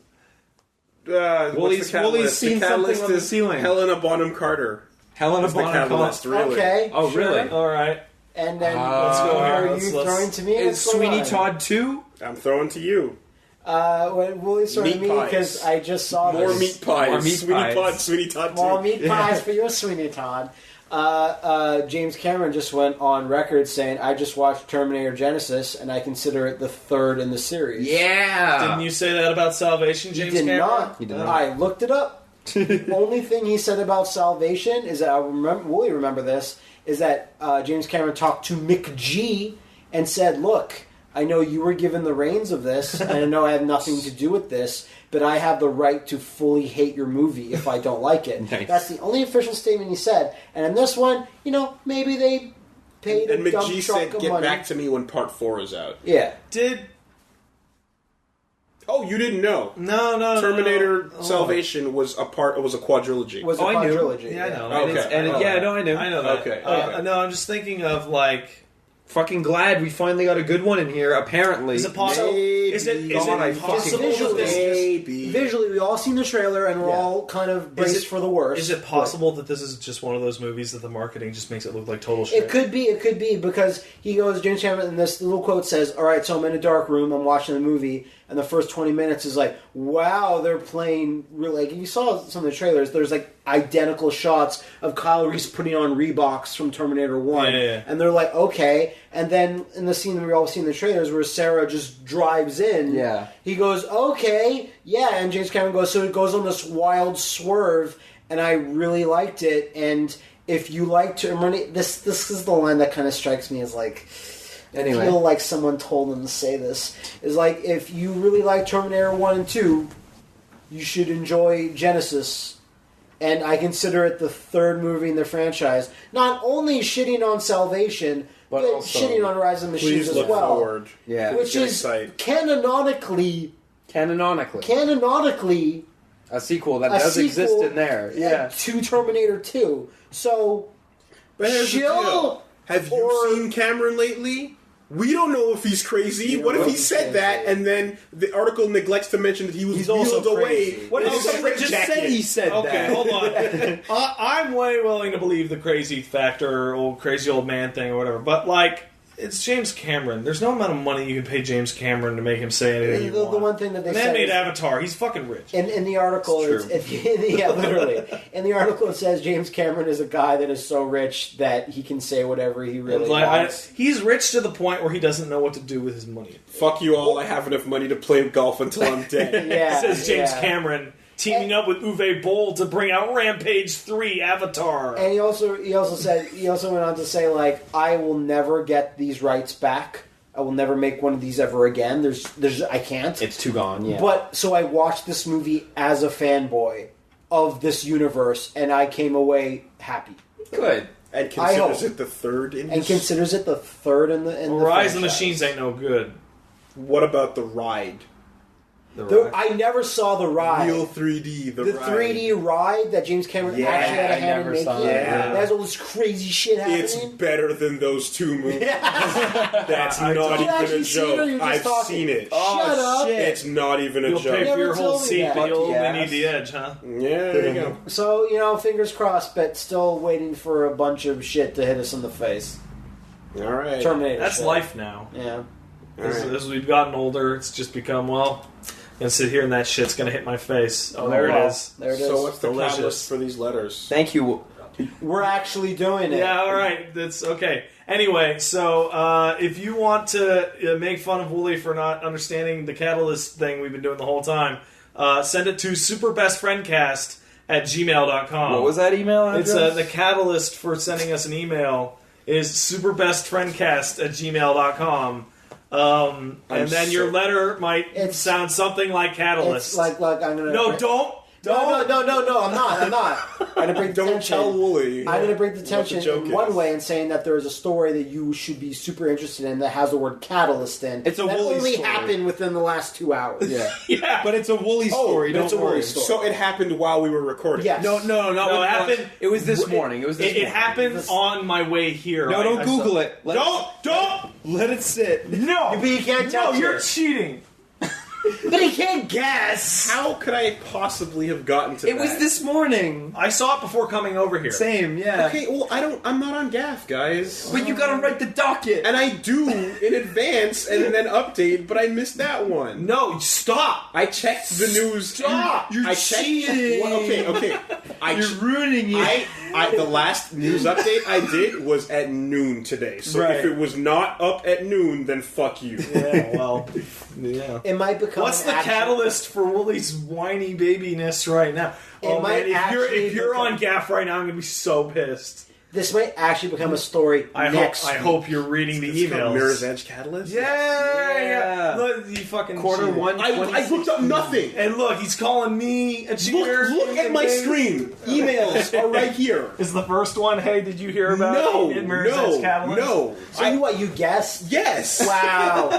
Wooly's Wooly's seen something on the ceiling. Helena Bonham Carter. Helena That's the Bonham catalyst, Carter. really. Okay. Oh, sure. really? All right. And then let's go are here. you Let's- throwing to me? Is What's going Sweeney on? Todd 2? I'm throwing to you. When Wooly's throwing to Meat me pies. because I just saw More this. meat pies. More meat pies. Sweeney Todd More 2. meat pies for your Sweeney Todd. James Cameron just went on record saying, "I just watched Terminator Genesis, and I consider it the third in the series." Yeah. Didn't you say that about Salvation, He James did Cameron? not. He did not. I looked it up. Only thing he said about Salvation is that I remember. Wooly remember this is that James Cameron talked to Mick G and said, "Look, I know you were given the reins of this, and I know I have nothing to do with this, but I have the right to fully hate your movie if I don't like it." Nice. That's the only official statement he said. And in this one, maybe they paid And a dump McGee truck said, of "Get money. back to me when Part 4 is out." Yeah. Did Oh, you didn't know? no Terminator no. Salvation was a quadrilogy. Was a Oh, I knew. quadrilogy. Yeah, I know. Okay. I knew. I know that. Okay. No, I'm just thinking of like. Fucking glad we finally got a good one in here, apparently. Is it possible? Is it God, I possible fucking that this is Maybe. Visually, we all seen the trailer, and we're Yeah. all kind of braced Is it- for the worst. Is it possible that this is just one of those movies that the marketing just makes it look like total shit? It could be, because he goes, James Cameron, and this little quote says, "All right, so I'm in a dark room, I'm watching the movie, and the first 20 minutes is like, wow, they're playing really, like, you saw some of the trailers, there's like identical shots of Kyle Reese putting on Reeboks from Terminator 1, Yeah. and they're like, okay, and then in the scene that we all see in the trailers where Sarah just drives in, Yeah. he goes, okay, yeah, and James Cameron goes, so it goes on this wild swerve, and I really liked it, and if you like to, this is the line that kind of strikes me as like, Anyway. I feel like someone told them to say this, is like, if you really like Terminator 1 and 2, you should enjoy Genesis, and I consider it the third movie in the franchise, not only shitting on Salvation, but also- shitting on Rise of the Machines Please as look well. forward. Yeah. Which Get is excited. canonically a sequel that a does sequel exist in there. Yeah. to Terminator 2. So, But here's the chill. deal. Have you or- seen Cameron lately? We don't know if he's crazy. don't What if know he if he's said that crazy. and then the article neglects to mention that he was He's wheeled also away? crazy. What in if his someone just straitjacket? said he said Okay, that? hold on. I'm way willing to believe the crazy factor, old crazy old man thing, or whatever. But like, it's James Cameron. There's no amount of money you can pay James Cameron to make him say anything you The want. one thing that they The man said made is- Avatar. He's fucking rich. in the article, It's true. yeah, literally. In the article, it says James Cameron is a guy that is so rich that he can say whatever he really wants. He's rich to the point where he doesn't know what to do with his money. Fuck you all. I have enough money to play golf until I'm dead. Yeah, Says James yeah. Cameron, teaming up with Uwe Boll to bring out Rampage 3 Avatar. And he also went on to say, like, I will never get these rights back. I will never make one of these ever again. I can't. It's too gone, yeah. But so I watched this movie as a fanboy of this universe, and I came away happy. Good. And I considers hope. it the third in And his... considers it the third in the Rise of the franchise. Machines ain't no good. What about the ride? I never saw the ride. Real 3D, the The ride. 3D ride that James Cameron Yeah, actually had a I hand in never making. saw that. That has all this crazy shit It's happening. better than those two movies. That's I not don't- You even a actually seen it or you're joke. just I've talking? seen it. Shut up. shit. It's not even a You'll pay joke. for Never your whole told me seat, that. but you only Yes. need the edge, huh? Yeah, there you go. So, fingers crossed, but still waiting for a bunch of shit to hit us in the face. All right. Terminator. That's shit. life now. Yeah. As we've gotten older, it's just become, well, I'm going to sit here and that shit's going to hit my face. Oh, there well, it is. There it is. So what's the Delicious. catalyst for these letters? Thank you. We're actually doing it. Yeah, all right. That's okay. Anyway, so if you want to make fun of Wooly for not understanding the Catalyst thing we've been doing the whole time, send it to superbestfriendcast@gmail.com. What was that email address? It's the catalyst for sending us an email is superbestfriendcast@gmail.com. And then your letter might sound something like Catalyst. It's like I'm gonna. No, don't. No, I'm not. I'm gonna bring the Don't tension. tell Wooly. I'm gonna bring the tension joke in one is. way and saying that there is a story that you should be super interested in that has the word catalyst in. It's a that Wooly only story. happened within the last 2 hours. Yeah. Yeah. But it's a Wooly story, it's don't a Wooly worry. story. So it happened while we were recording. Yes. No, it happened. It was this morning. It was this It morning. happened on my way here. No, don't I Google saw- it. Don't. Let it sit. No. But you can't touch you're it. cheating. But he can't guess. How could I possibly have gotten to It that? was this morning. I saw it before coming over here. Same, yeah. Okay, well, I'm not on GAF, guys. But you gotta write the docket. And I do in advance and then update, but I missed that one. No, stop. I checked the news. Stop! You're I checked. cheating. Well, okay. You're ruining it. The last news update I did was at noon today. So Right. if it was not up at noon, then fuck you. Yeah, well, yeah. It might become. What's an the action- catalyst for Wooly's whiny babiness right now? It might man, actually if you're become- on Gaff right now, I'm gonna be so pissed. This might actually become a story next. I hope you're reading the It's called emails. Mirror's Edge Catalyst? Yeah. Look, you fucking Quarter cheated. one. I looked up nothing. And look, he's calling me a cheater. Look at my screen. Emails are right here. Is the first one? Hey, did you hear about No, Mirror's Edge Catalyst? no. So you guessed? Yes. Wow.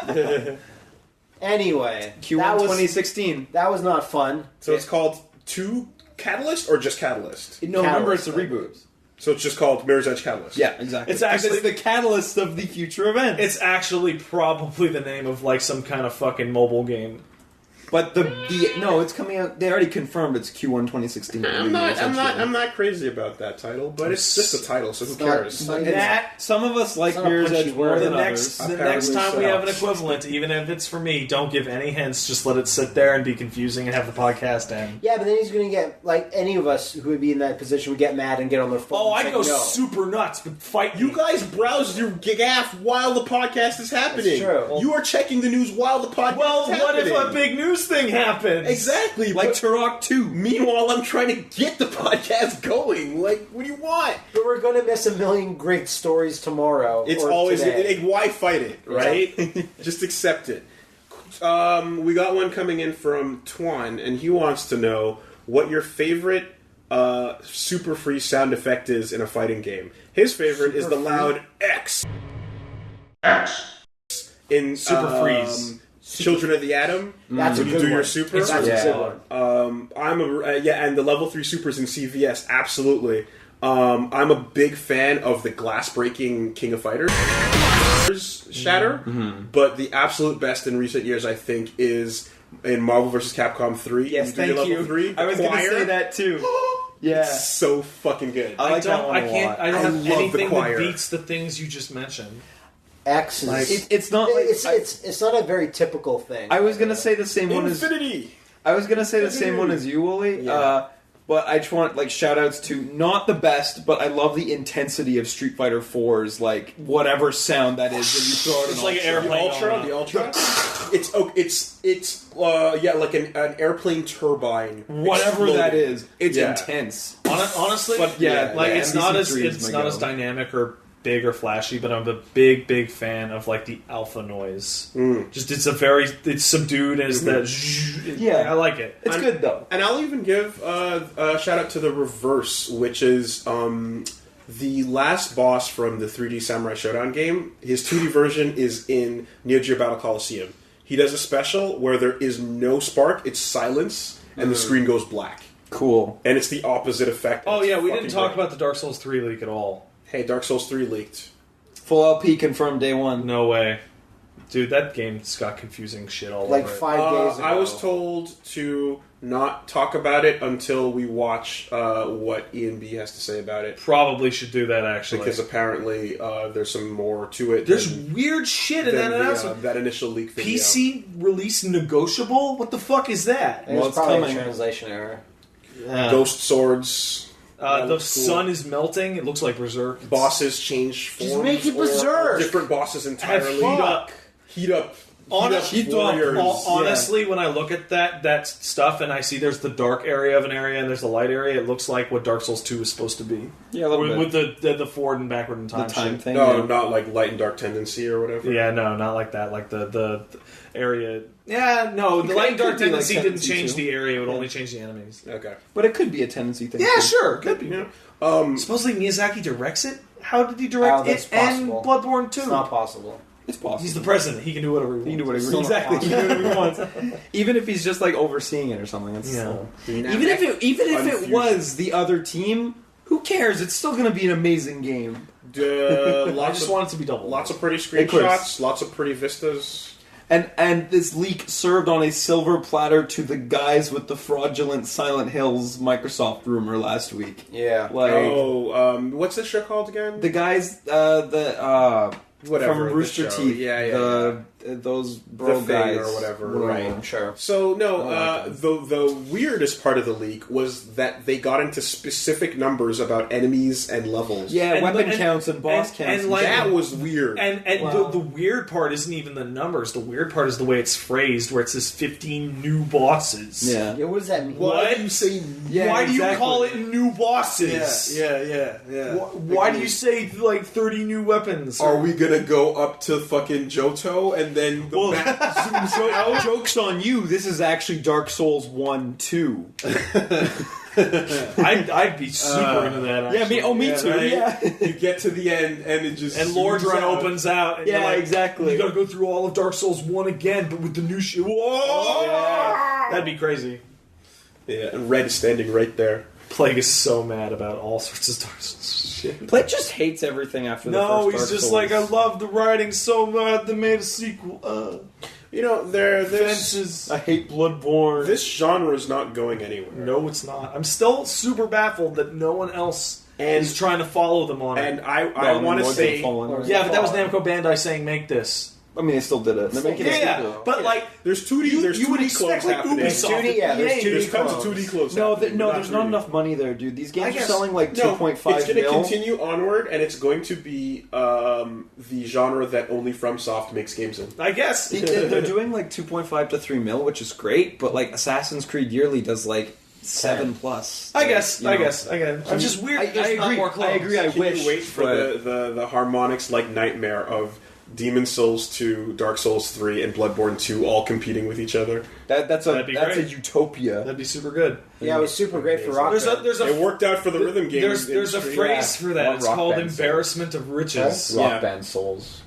Anyway, Q1 that was 2016. that was not fun. So it's called 2 Catalyst or just Catalyst? No, remember it's a Catalyst. reboot. So it's just called Mirror's Edge Catalyst. Yeah, exactly. It's actually- the catalyst of the future events. It's actually probably the name of like some kind of fucking mobile game. But no, it's coming out. They already confirmed it's Q1 2016. I'm not crazy about that title, but it's just a title, so who cares? Some of us like It's not a Mirror's punchy Edge more word. than The next Apparently time so. we have an equivalent, even if it's for me, don't give any hints. Just let it sit there and be confusing and have the podcast end. Yeah, but then he's going to get, like, any of us who would be in that position would get mad and get on their phone. Oh, and I say go no. super nuts, but fight You me. guys browse your GAF while the podcast is happening. That's true. You are checking the news while the podcast Well, is what happening. if a big news thing happens? Exactly. like but Turok 2. meanwhile, I'm trying to get the podcast going. Like, what do you want? But we're going to miss a million great stories tomorrow. It's or always today. why fight it, right? Just accept it. We got one coming in from Twan, and he wants to know what your favorite super free sound effect is in a fighting game. His favorite is the loud X. In Super freeze. Children of the Atom. That's when a you good do your one. super. That's a Yeah. good one. And the level 3 supers in CVS, absolutely. I'm a big fan of the glass breaking King of Fighters shatter, but the absolute best in recent years, I think, is in Marvel vs. Capcom 3. Yes, do thank your level you. 3, I was going to choir. say that too. Yeah. It's so fucking good. I like that one a lot. I don't I have love the anything choir. that beats the things you just mentioned. X is... It's not like it's not a very typical thing. I was gonna say the same one as Infinity! I was gonna say the same one as you, Wooly. Yeah. But I just want shout outs to not the best, but I love the intensity of Street Fighter 4's whatever sound that is when you throw it. It's in like an Ultra. airplane. The Ultra? It's like an airplane turbine. Whatever exploding. that is, it's Yeah. intense. Honestly, But yeah, like the it's not as MVC3 is it's my not go. as dynamic or big or flashy, but I'm a big fan of like the alpha noise. Just it's subdued as the Yeah. I like it. It's good though. And I'll even give a shout out to the reverse, which is the last boss from the 3D Samurai Showdown game. His 2D version is in Neo Geo Battle Coliseum. He does a special where there is no spark, it's silence, and the screen goes black. Cool. And it's the opposite effect. Oh It's yeah, we didn't fucking talk great. about the Dark Souls 3 leak at all. Hey, Dark Souls 3 leaked. Full LP confirmed day one. No way. Dude, that game's got confusing shit all like over it. 5 days ago. I was told to not talk about it until we watch what Ian B has to say about it. Probably should do that actually. Because apparently there's some more to it. There's than- weird shit in than that announcement. that initial leak video. PC release negotiable? What the fuck is that? It was it's probably coming. a translation error. Ghost swords. That The looks cool. sun is melting. It looks like Berserk. Bosses change forms. Just make it or Berserk. Different bosses entirely. Heat up. Honestly, when I look at that stuff and I see there's the dark area of an area and there's the light area, it looks like what Dark Souls 2 is supposed to be. Yeah, a little with the forward and backward in time. The time shit. thing. No, yeah. not like light and dark tendency or whatever. Yeah, no, not like that. Like the area. Yeah, no, the light and dark tendency didn't change the area. It would only change the enemies. Okay. But it could be a tendency thing. Yeah, too. sure, could be. Yeah. Supposedly Miyazaki directs it. How did he direct that's it and possible. Bloodborne 2? It's not possible. It's possible. He's the president. He can do whatever he wants. He can do whatever Still exactly. not He can do whatever he wants. Even if he's just like overseeing it or something. That's Yeah. even if it was the other team, who cares? It's still going to be an amazing game. I just want it to be double. Lots of pretty Of course. screenshots, lots of pretty vistas. And this leak served on a silver platter to the guys with the fraudulent Silent Hills Microsoft rumor last week. Yeah. Like What's this show called again? the guys Whatever, from the Rooster show. Teeth. Yeah. Those The bro Thing guys or whatever, Whatever. right. Sure. So no, like the weirdest part of the leak was that they got into specific numbers about enemies and levels. Yeah, And- weapon and- counts and boss and- counts. and, like- That was weird. And the weird part isn't even the numbers. The weird part is the way it's phrased, where it says 15 new bosses. yeah. Yeah, what does that mean? What? do you say? Yeah, Why do you exactly. call it new bosses? Yeah. Why do you say like 30 new weapons? Are we gonna go up to fucking Johto and then the map zooms out? Joke's on you. This is actually Dark Souls 1-2. I'd be super into that. Actually. Me too. right? Yeah. You get to the end and it just And Lord zooms Run out. opens out. And Yeah, you're like, exactly. You gotta go through all of Dark Souls 1 again, but with the new shit. Whoa! That'd be crazy. Yeah, and Red is standing right there. Plague is so mad about all sorts of Dark Souls shit. Plague just hates everything after the No, first he's Dark just Souls. like, I love the writing so much, they made a sequel. You know, this Fences. I hate Bloodborne. this genre is not going anywhere. No, it's not. I'm still super baffled that no one else is trying to follow them on it. And I want to say, Yeah, but that was Namco Bandai saying, make this. I mean, they still did it. They're making a Yeah, sequel. but like, there's 2D. There's you 2D would close expect like happening. Ubisoft. 2D, yeah, there's EA, 2D There's tons of clones. 2D close. No, happening, no, but there's not not 3D. enough money there, dude. These games I are guess- selling like No, 2.5 it's going to mil. continue onward, and it's going to be the genre that only FromSoft makes games in. I guess. They're doing like 2.5 to 3 mil, which is great, but like Assassin's Creed yearly does like 7 plus. I guess. You know. I'm just weird. I there's not agree. more clones. I agree. I Can wish. you wait for but- the harmonics like nightmare of Demon Souls 2, Dark Souls 3, and Bloodborne 2 all competing with each other? that's That'd be a great. utopia. That'd be super good. Yeah, it was super great for Rock Band. There's It worked out for the rhythm game. There's a industry. phrase for that. One It's Rock called Band Souls. embarrassment of riches. Yeah. Rock Band Souls.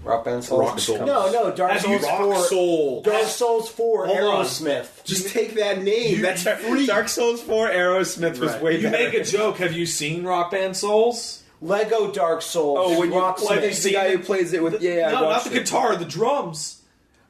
Rock Band Souls. Rock Souls. No, Dark Have you Souls Rock 4. Soul. Dark Souls 4 Hold on. Aerosmith. Just take that name. That's free. Dark Souls 4 Aerosmith was Right. way You better. make a joke. Have you seen Rock Band Souls? Lego Dark Souls. Oh, when you Rocksmith. like the guy who plays it with I no, not watched the it. guitar. The drums.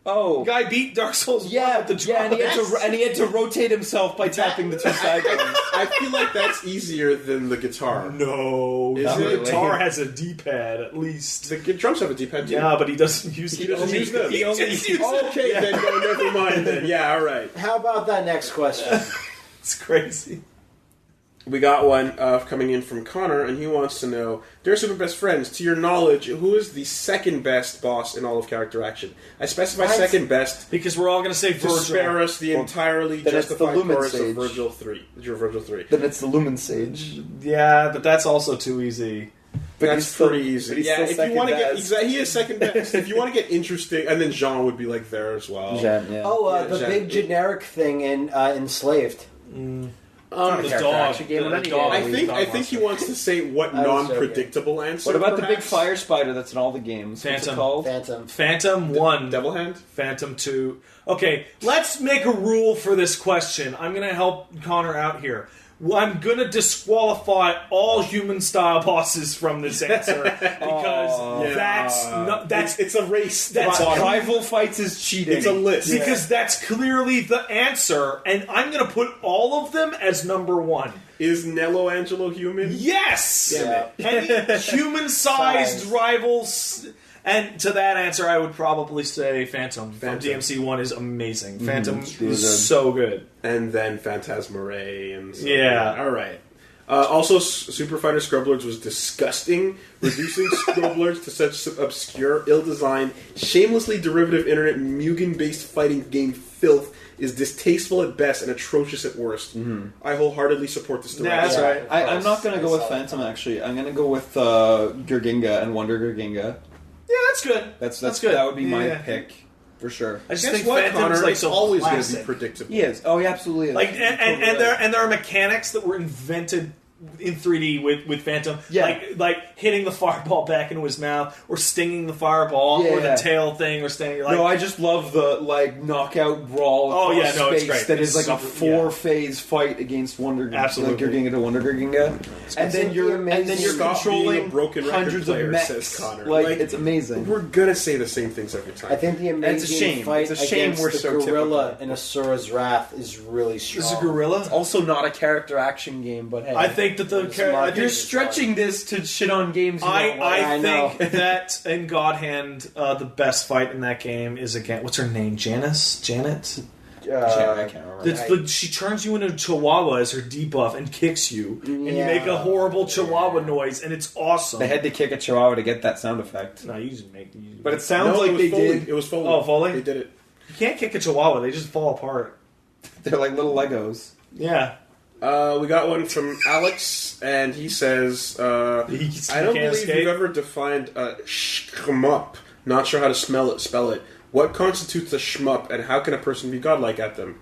Oh, The guy beat Dark Souls 1 yeah, with the drums. yeah, and he had to rotate himself by tapping the two side buttons. I feel like that's easier than the guitar. No, Is the it? guitar has a D-pad at least. The drums have a D-pad too. Yeah, but he doesn't use. He doesn't use them. He only uses it. Okay, then no, never mind then. Yeah, all right. How about that next question? It's crazy. We got one coming in from Connor, and he wants to know, Dear Super Best Friends, to your knowledge, who is the second best boss in all of character action? I specify second best Because we're all going to say to Virgil. spare us the entirely then it's the justified Lumen chorus of Sage. Virgil 3. Virgil 3. Then it's the Lumen Sage. Yeah, but that's also too easy. But That's he's still- pretty but easy. he's Yeah, still if you second want to get best. he is second best. If you want to get interesting, and then Jean would be like there as well. Jen, yeah. Oh, Yeah, the Jen- big generic thing in Enslaved. The character dog. action game in The any dog. game. I think he wants to say what I was non-predictable answer. What about the big perhaps? fire spider that's in all the games? What's it Phantom. called? Phantom. Phantom 1. Devil Hand? Phantom 2. Okay, let's make a rule for this question. I'm going to help Connor out here. I'm going to disqualify all human-style bosses from this answer because that's It's a race. That's Rival fights is cheating. It's a list. because that's clearly the answer, and I'm going to put all of them as number 1. Is Nello Angelo human? Yes! Yeah. Any human-sized Size. rivals... And to that answer, I would probably say Phantom. From Phantom. DMC1 is amazing. Phantom it's really is good. so good. And then Phantasmaray and so Yeah. All right. Also, Super Fighter Scrubblords was disgusting. Reducing Scrubblords to such obscure, ill-designed, shamelessly derivative internet Mugen-based fighting game filth is distasteful at best and atrocious at worst. I wholeheartedly support this direction. Yeah, that's right. I'm not going to go with Phantom, actually. I'm going to go with Gurginga and Wonder Gurginga. Yeah, that's good. That's good. That would be my pick, for sure. I just Guess think what, Phantom's Connor? like It's so always going to classic. be predictable. He is. Oh, he absolutely is. Like, and there are mechanics that were invented in 3D with Phantom, like hitting the fireball back into his mouth, or stinging the fireball, or the tail thing, or staying. Like, no, I just love the it's knockout brawl. great. That It's is like a super- 4-phase fight against Wonder Absolutely. like Gurginga to Wonder Gurginga, and then you're Stop being a controlling broken record hundreds player, of mechs. says Connor. Like, it's amazing. We're gonna say the same things every time. I think the amazing It's a shame. fight It's a shame against we're the so gorilla typical. in Asura's Wrath is really strong. This is a gorilla. Also, not a character action game, but hey, I think that the Smart. you're stretching this to shit on games. You don't like. I know. think that in God Hand, the best fight in that game is again. What's her name? Janet. I can't remember. She turns you into a chihuahua as her debuff and kicks you, and you make a horrible chihuahua noise, and it's awesome. They had to kick a chihuahua to get that sound effect. No, you just make. You, But it sounds No, like it was they Foley. did. It was Foley. Oh, Foley? They did it. you can't kick a chihuahua; they just fall apart. They're like little Legos. Yeah, We got one from Alex, and he says, I don't believe escape. you've ever defined a shmup. Not sure how to spell it. What constitutes a shmup, and how can a person be godlike at them?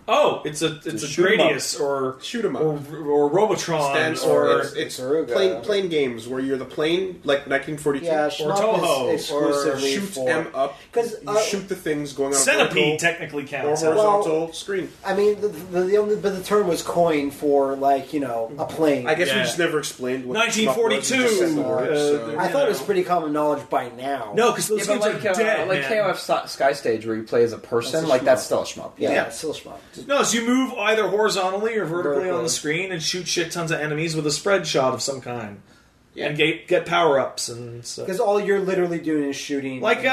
Oh, it's a shoot 'em Gradius or Shoot 'em up. or Robotron Stands or for it's Saruga. plane games where you're the plane, like 1942. Yeah, Or Shmup Toho, is exclusively Shoot for... M up. 'Cause, You shoot the things going on a Centipede vertical technically or counts. horizontal screen. I mean, the term was coined for, like, you know, a plane. I guess we Yeah. just never explained what 1942, shmup was. We just said the word, so- I thought it was pretty common knowledge by now. No, because those games are dead. like man. KOF Sky Stage, where you play as a person, That's a like that's shmup. still a shmup. Yeah, it's still Shmup. No, so you move either horizontally or vertically on Vertically. the screen and shoot shit tons of enemies with a spread shot of some kind. Yeah. And get power ups and stuff. Because all you're literally doing is shooting. Like the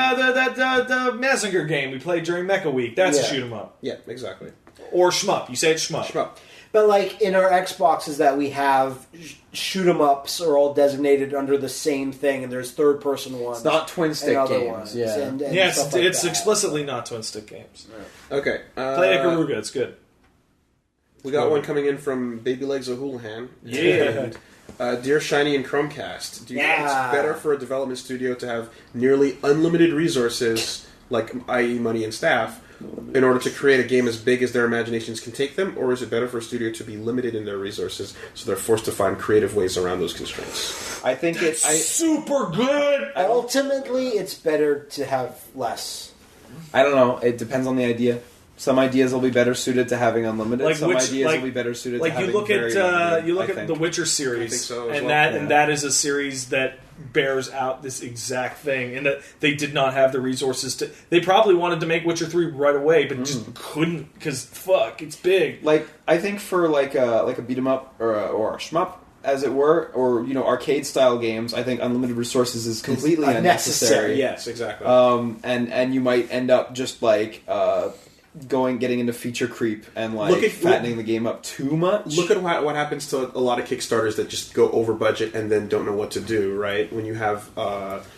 Mazinger game we played during Mecha Week. That's a Yeah. shoot 'em up. Yeah, exactly. Or shmup. You say it's shmup. Shmup. But, like, in our Xboxes that we have, shoot 'em ups are all designated under the same thing, and there's third-person ones. It's not twin and stick other games. ones, Yeah. and Yeah, stuff like it's that. explicitly not twin stick games. Okay. Play Ikaruga. It's good. We got one coming in from Baby Legs O'Houlihan. Yeah. Dear Shiny and Chromecast, do you think Yeah. it's better for a development studio to have nearly unlimited resources, like i.e. money and staff, in order to create a game as big as their imaginations can take them, or is it better for a studio to be limited in their resources so they're forced to find creative ways around those constraints? I think Super good! Ultimately, it's better to have less. I don't know. It depends on the idea. Some ideas will be better suited to having unlimited. Like Some which- ideas like- will be better suited Like to you having look very at limited, you look I at think. the Witcher series, I think so as and well. and that is a series that bears out this exact thing, and that they did not have the resources to. They probably wanted to make Witcher 3 right away, but just couldn't because fuck, it's big. Like, I think for like a beat 'em up or a shmup, as it were, or arcade style games, I think unlimited resources is completely unnecessary. Yes, exactly. And you might end up just like getting into feature creep and like fattening the game up too much. Look at what happens to a lot of Kickstarters that just go over budget and then don't know what to do, right? When you have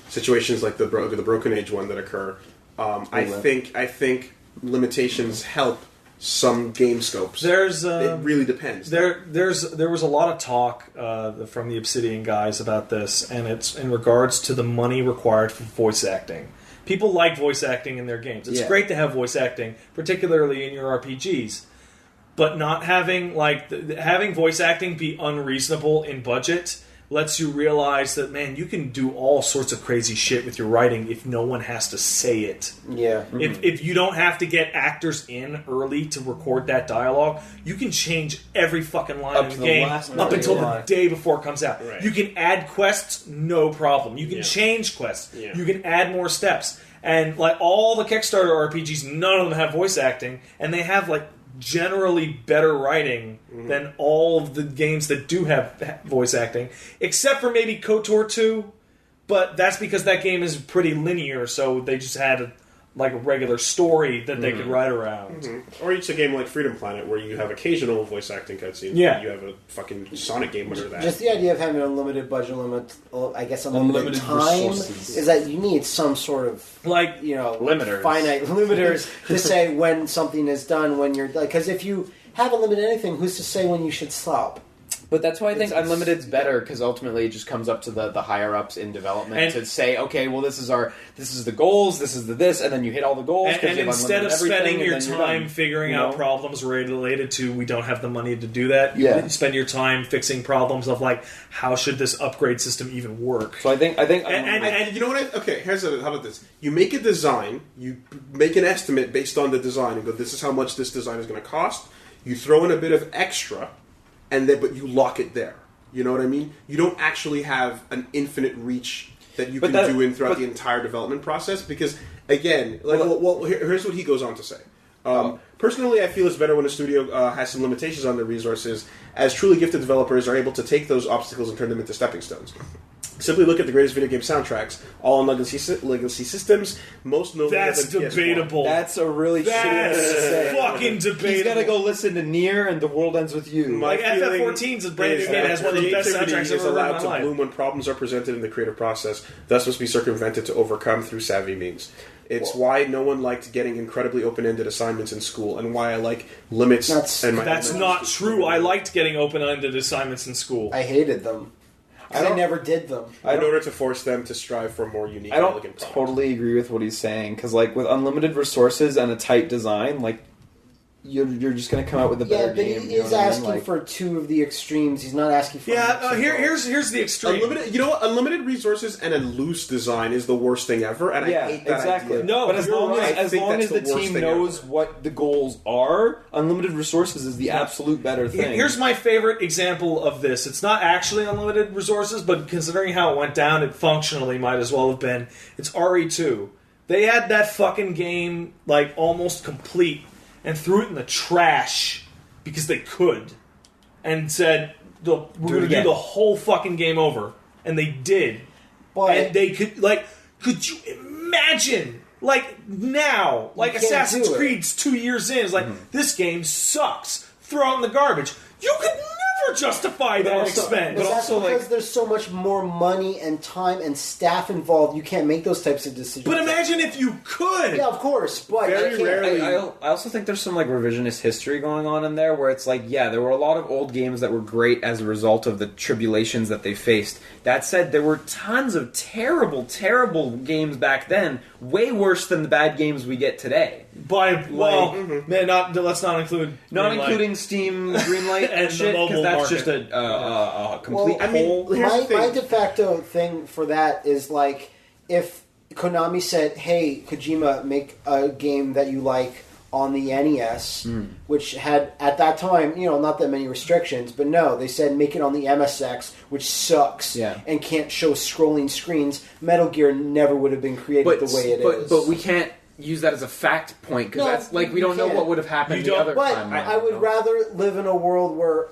situations like the Broken Age one that occur, I think limitations help some game scopes. It really depends. There was a lot of talk from the Obsidian guys about this, and it's in regards to the money required for voice acting. People like voice acting in their games. It's great to have voice acting, particularly in your RPGs. But not having having voice acting be unreasonable in budget lets you realize that, man, you can do all sorts of crazy shit with your writing if no one has to say it. Yeah. If you don't have to get actors in early to record that dialogue, you can change every fucking line in the game up until the day before it comes out. Right. You can add quests, no problem. You can change quests. Yeah. You can add more steps. And like all the Kickstarter RPGs, none of them have voice acting, and they have like generally better writing than all of the games that do have voice acting, except for maybe KOTOR 2, but that's because that game is pretty linear, so they just had like a regular story that they could write around. Or it's a game like Freedom Planet where you have occasional voice acting cutscenes. Yeah. You have a fucking Sonic game under that. Just the idea of having an unlimited budget limit, I guess unlimited time, resources. is that you need some sort of Like, Limiters. finite limiters to say when something is done. When you're like, because if you have a limit anything, who's to say when you should stop? But that's why I think Unlimited's better, because ultimately it just comes up to the higher ups in development And- to say, okay, well this is the goals, this is the this, and then you hit all the goals. 'cause and you have instead of unlimited everything, spending and your then you're time done. figuring You out know? problems related to we don't have the money to do that, Yeah. you spend your time fixing problems of like how should this upgrade system even work. So I think And you know what? How about this? You make a design, you make an estimate based on the design, and go, "This is how much this design is going to cost." You throw in a bit of extra, but you lock it there. You know what I mean? You don't actually have an infinite reach that you can do in throughout the entire development process, because again, here's what he goes on to say. Personally, I feel it's better when a studio has some limitations on their resources, as truly gifted developers are able to take those obstacles and turn them into stepping stones. Simply look at the greatest video game soundtracks, all on legacy systems, most notably That's the PS1. debatable. That's a really shitty That's thing to say. fucking debatable. He's got to go listen to Nier and The World Ends With You. My Like feeling FF14's a brand new is game that has one of the best creativity soundtracks is I've ever heard in allowed my to life. bloom when problems are presented in the creative process, thus must be circumvented to overcome through savvy means. It's why no one liked getting incredibly open-ended assignments in school, and why I like limits. That's not true. I liked getting open-ended assignments in school. I hated them. I never did them. in order to force them to strive for a more unique, I don't elegant product. totally agree with what he's saying, because like with unlimited resources and a tight design, like you're just going to come out with a better Yeah, but game. he you know is what I mean? asking Like- for two of the extremes. He's not asking for... Here's the extreme. Unlimited, you know what? Unlimited resources and a loose design is the worst thing ever, and Yeah, I hate that exactly. idea. No, but as you're long right. I as think that's the the worst team thing knows ever. what the goals are, unlimited resources is the absolute better thing. Here's my favorite example of this. It's not actually unlimited resources, but considering how it went down, it functionally might as well have been. It's RE2. They had that fucking game like almost complete and threw it in the trash because they could, and said, "We're going to do the whole fucking game over," and they did. But And they could could you imagine? Like now, like can't Assassin's do it. Creed's 2 years in, is like this game sucks. Throw it in the garbage. You could never justify that But expense. that's because there's so much more money and time and staff involved. You can't make those types of decisions. But imagine if you could. Yeah, of course. But Very you can't. rarely- I also think there's some like revisionist history going on in there where it's like, yeah, there were a lot of old games that were great as a result of the tribulations that they faced. That said, there were tons of terrible, terrible games back then, way worse than the bad games we get today. Man, let's not include Not Greenlight. including Steam, Greenlight, And and the shit, mobile because that's market. just a complete I mean, hole. here's the thing. My de facto thing for that is like if Konami said, "Hey, Kojima, make a game that you like on the NES," which had at that time, not that many restrictions, but no, they said make it on the MSX, which sucks and can't show scrolling screens. Metal Gear never would have been created the way it is. But we can't use that as a fact point, because No, that's like we you don't know can't. what would have happened You the don't- other But time. I would rather live in a world where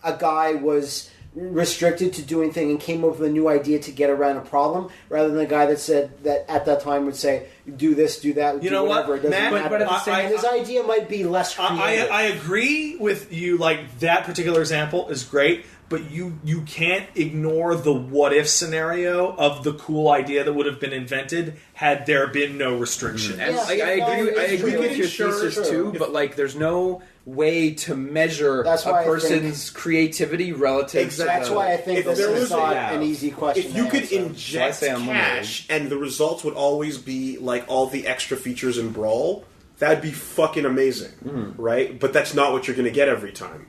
a guy was restricted to doing thing and came up with a new idea to get around a problem, rather than a guy that said that at that time would say, "Do this, do that, You do know what, whatever." It doesn't Matt, matter. but at the same- And his idea might be less creative. I agree with you. Like that particular example is great, but you can't ignore the what if scenario of the cool idea that would have been invented had there been no restriction. And Yeah, I yeah, agree. no, I it's agree true. with your Sure, thesis sure. too, but like, there's no way to measure That's why I a person's creativity relative. Exactly. That's why I think If this there is was not a- an easy question. If you to could answer. inject say unlimited? cash and the results would always be like all the extra features in Brawl, that'd be fucking amazing, right? But that's not what you're going to get every time,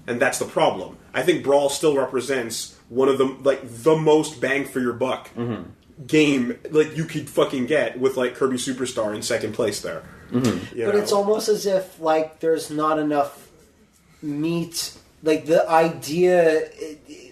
and that's the problem. I think Brawl still represents one of the most bang for your buck game like you could fucking get with like Kirby Superstar in second place there. You But know? it's almost as if like there's not enough meat. Like the idea,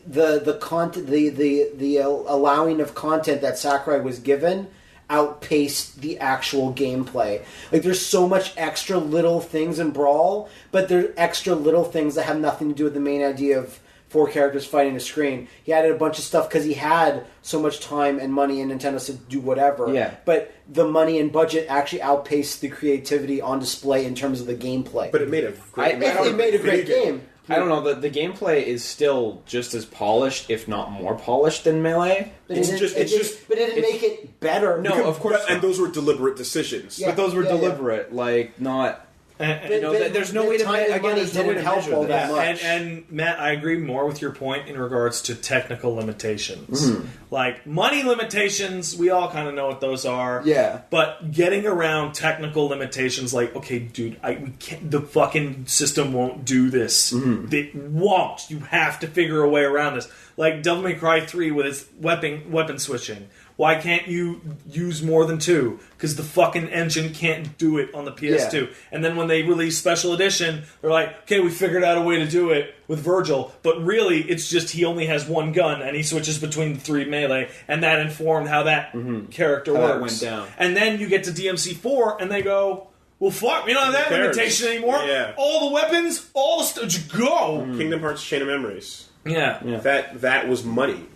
the content, the allowing of content that Sakurai was given outpaced the actual gameplay. Like there's so much extra little things in Brawl, but they're extra little things that have nothing to do with the main idea of 4 characters fighting a screen. He added a bunch of stuff because he had so much time and money in Nintendo to do whatever. Yeah. But the money and budget actually outpaced the creativity on display in terms of the gameplay. But it made a great it made a great game. I don't know. The gameplay is still just as polished, if not more polished, than Melee. But it didn't make it better. No, of course. And those were deliberate decisions. Yeah. But those were deliberate, like not. There's no way to measure all that Yeah, much. and Matt, I agree more with your point in regards to technical limitations. Like money limitations, we all kind of know what those are. Yeah. But getting around technical limitations, like, okay, dude, we can't, the fucking system won't do this. It won't. You have to figure a way around this. Like Devil May Cry 3 with its weapon switching. Why can't you use more than 2? Because the fucking engine can't do it on the PS2. Yeah. And then when they release Special Edition, they're like, okay, we figured out a way to do it with Virgil. But really, it's just he only has one gun, and he switches between the 3 melee, and that informed how that character works. That went down. And then you get to DMC4, and they go, well, fuck, we don't have that limitation anymore. Yeah. All the weapons, all the stuff, just go. Kingdom Hearts Chain of Memories. Yeah. That was money.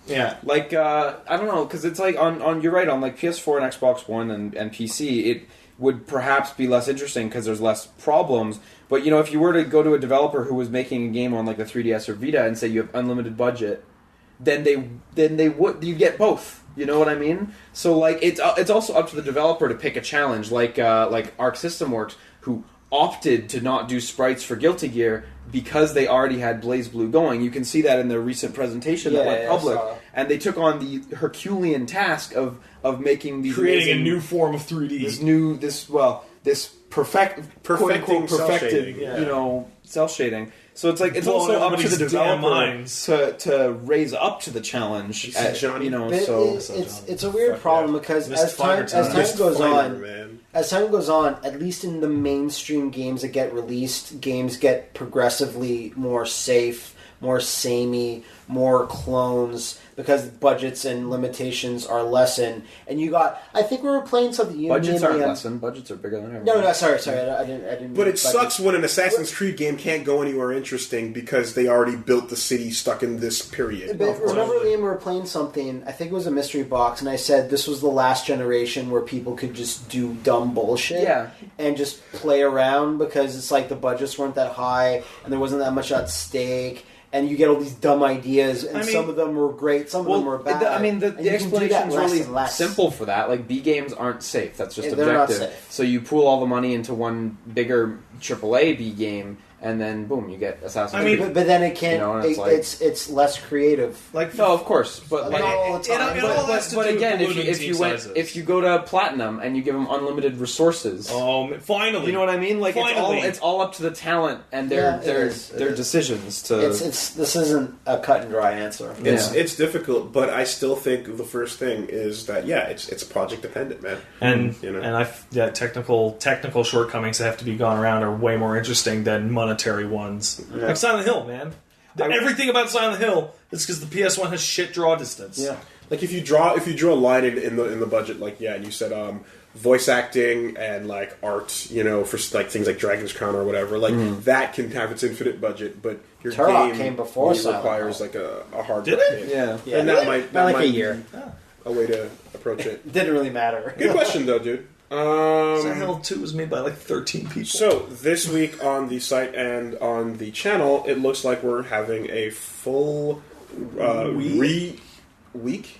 Yeah, like I don't know, because it's like on you're right, on like PS4 and Xbox One and PC, it would perhaps be less interesting because there's less problems. But you know, if you were to go to a developer who was making a game on like the 3DS or Vita and say you have unlimited budget, then they would you get both. You know what I mean? So like it's also up to the developer to pick a challenge, like Arc System Works, who opted to not do sprites for Guilty Gear because they already had BlazBlue going. You can see that in their recent presentation that went public. And they took on the Herculean task of making these creating a new form of 3D. This perfected, you know, cell shading. So it's like it's Blowing also up to the everybody's developer to raise up to the challenge. It's a weird problem because as time goes on, at least in the mainstream games that get released, games get progressively more safe, more samey, more clones, because budgets and limitations are lessened. And you got, I think we were playing something. Budgets aren't lessened. Budgets are bigger than ever. No, sorry, I didn't. But it sucks when an Assassin's Creed game can't go anywhere interesting because they already built the city stuck in this period. But remember, Liam, we were playing something. I think it was a mystery box, and I said this was the last generation where people could just do dumb bullshit, and just play around because it's like the budgets weren't that high and there wasn't that much at stake. And you get all these dumb ideas, and some of them were great, some of them were bad. The explanation is really simple for that. Like, B games aren't safe. That's just objective. Not safe. So you pool all the money into one bigger AAA B game, and then boom, you get Assassin's Creed. But then it can't. It's less creative. Like, no, of course, but not all the time. But again, if you go to Platinum and you give them unlimited resources, finally, you know what I mean? Like, it's all up to the talent and their decisions to. This isn't a cut and dry answer. It's difficult, but I still think the first thing is that it's project dependent, man. And technical shortcomings that have to be gone around are way more interesting than monetary ones. Yeah. Like Silent Hill, man. Everything about Silent Hill is because the PS1 has shit draw distance. Yeah. Like if you draw a line in the budget, like and you said voice acting and like art, for like things like Dragon's Crown or whatever, like that can have its infinite budget, but your Turok game came before requires like a hard. Did it? Yeah. And that might a year. A way to approach it. It didn't really matter. Good question though, dude. Silent Hill 2 was made by like 13 people. So this week on the site and on the channel, it looks like we're having a full week.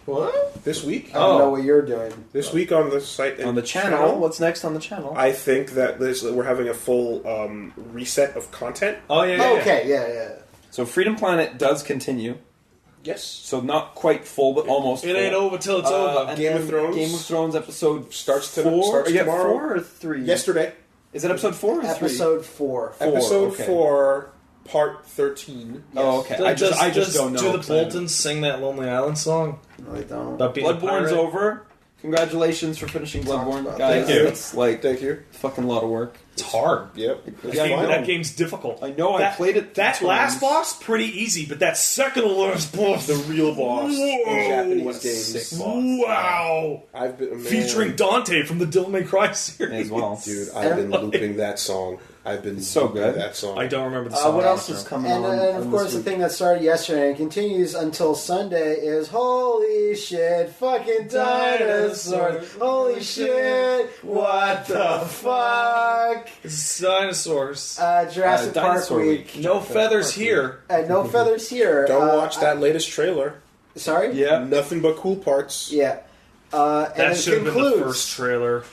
What? This week? I don't know what you're doing. This week on the site and on the channel. What's next on the channel? I think that we're having a full reset of content. Oh yeah. Okay. So Freedom Planet does continue. Yes. So not quite full, but almost. It ain't over till it's over. Game of Thrones episode starts tomorrow. 4 or 3? Yesterday. Is it episode 4 or 3? Episode 4. Episode 4, part 13. Yes. Oh, okay. I just don't know. Do the Boltons sing that Lonely Island song? No, I don't. Bloodborne's over. Congratulations for finishing Bloodborne, guys. Thank you. It's like Thank you. Fucking lot of work. It's hard. Yep. That game's difficult. I know. I played it. That last boss pretty easy, but that second last boss, The real boss in Japanese games. Sick boss. Wow. I've been featuring Dante from the Devil May Cry series as well. Dude, I've been looping that song. I've been so good. That song. I don't remember the song. What else is coming on? And of course, the thing that started yesterday and continues until Sunday is holy shit, fucking dinosaurs. Holy shit, what the fuck? It's dinosaurs. Jurassic Park Dinosaur Week. No feathers here. No feathers here. Don't watch that latest trailer. Sorry? Yeah. Nothing but cool parts. Yeah. And That it should have been the concludes. first trailer.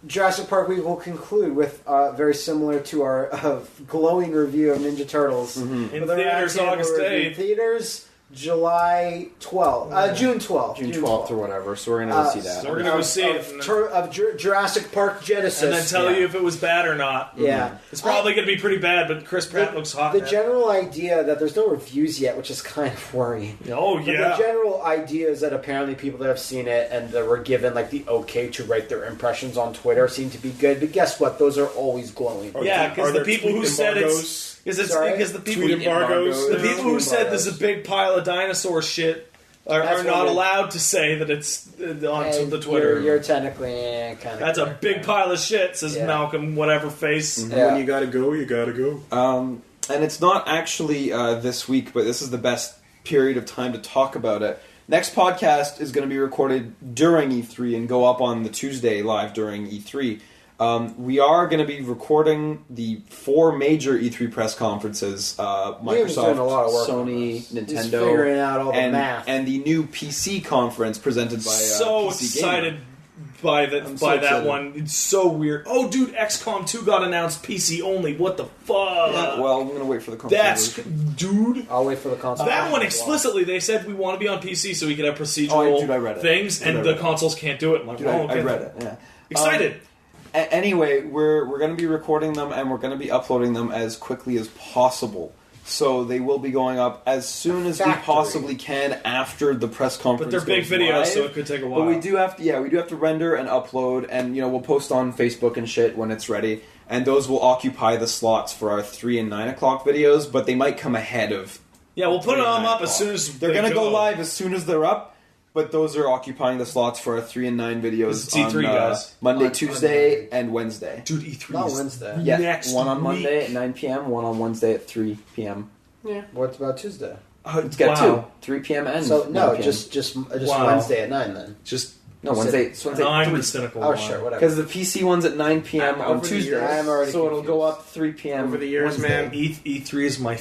Jurassic Park Week will conclude with very similar to our glowing review of Ninja Turtles. In With our theaters, roundtable August review. 8th. Theaters, July 12th. June 12th. June 12th or whatever, so we're going to go see that. So we're going to go see it. Of Jurassic Park Genesis. And then tell you if it was bad or not. Yeah. It's probably going to be pretty bad, but Chris Pratt looks hot. The man. general idea that there's no reviews yet, which is kind of worrying. Oh, But yeah. the general idea is that apparently people that have seen it and that were given like the okay to write their impressions on Twitter seem to be good. But guess what? Those are always glowing. Yeah, because Are the there people who tweet said embargoes? because the people Tweet embargoes. the people who said there's a big pile of dinosaur shit are That's not what allowed to say that it's on And the Twitter. You're technically kind of. That's a big pile of shit, says Yeah. Malcolm, whatever face. Yeah. When you gotta go, you gotta go. And it's not actually this week, but this is the best period of time to talk about it. Next podcast is going to be recorded during E3 and go up on the Tuesday live during E3. We are going to be recording the 4 major E3 press conferences: Liam's doing a lot of work on Sony, this. He's Nintendo, figuring out all the and, math. and the new PC conference presented by So PC excited Gamer. by so that excited. one. It's so weird. Oh, dude, XCOM 2 got announced PC only. What the fuck? Yeah, well, I'm going to wait for the console. That's dude. I'll wait for the console. That one explicitly, they said we want to be on PC so we could have procedural Oh, I read it. things, Dude, I and read the it. consoles can't do it. I'm like, Dude, oh, I okay. read it. Yeah. Excited. Anyway, we're going to be recording them and we're going to be uploading them as quickly as possible. So they will be going up as soon as we possibly can after the press conference. But they're big goes videos, live. so it could take a while. But we do have to render and upload, and we'll post on Facebook and shit when it's ready. And those will occupy the slots for our 3 and 9 o'clock videos, but they might come ahead of. Yeah, we'll put 3 them and 9 up as soon as they're they going to go live as soon as they're up. But those are occupying the slots for our 3 and 9 videos It's E3, on guys. Monday, On Tuesday, and Wednesday. Dude, E3 Not is Wednesday. Yeah, next one on week. Monday at 9 p.m., one on Wednesday at 3 p.m. Yeah. What about Tuesday? It's got Wow. 2, 3 p.m. and So 9 no, p.m. just Wow. Wednesday at 9 then. Just no Wednesday. It's Wednesday at I'm 3. the cynical Oh one. sure, whatever. Because the PC one's at 9 p.m. I'm on over the Tuesday, years. I'm already so it'll go confused. up 3 p.m. Over the years, Wednesday. man. E3 is my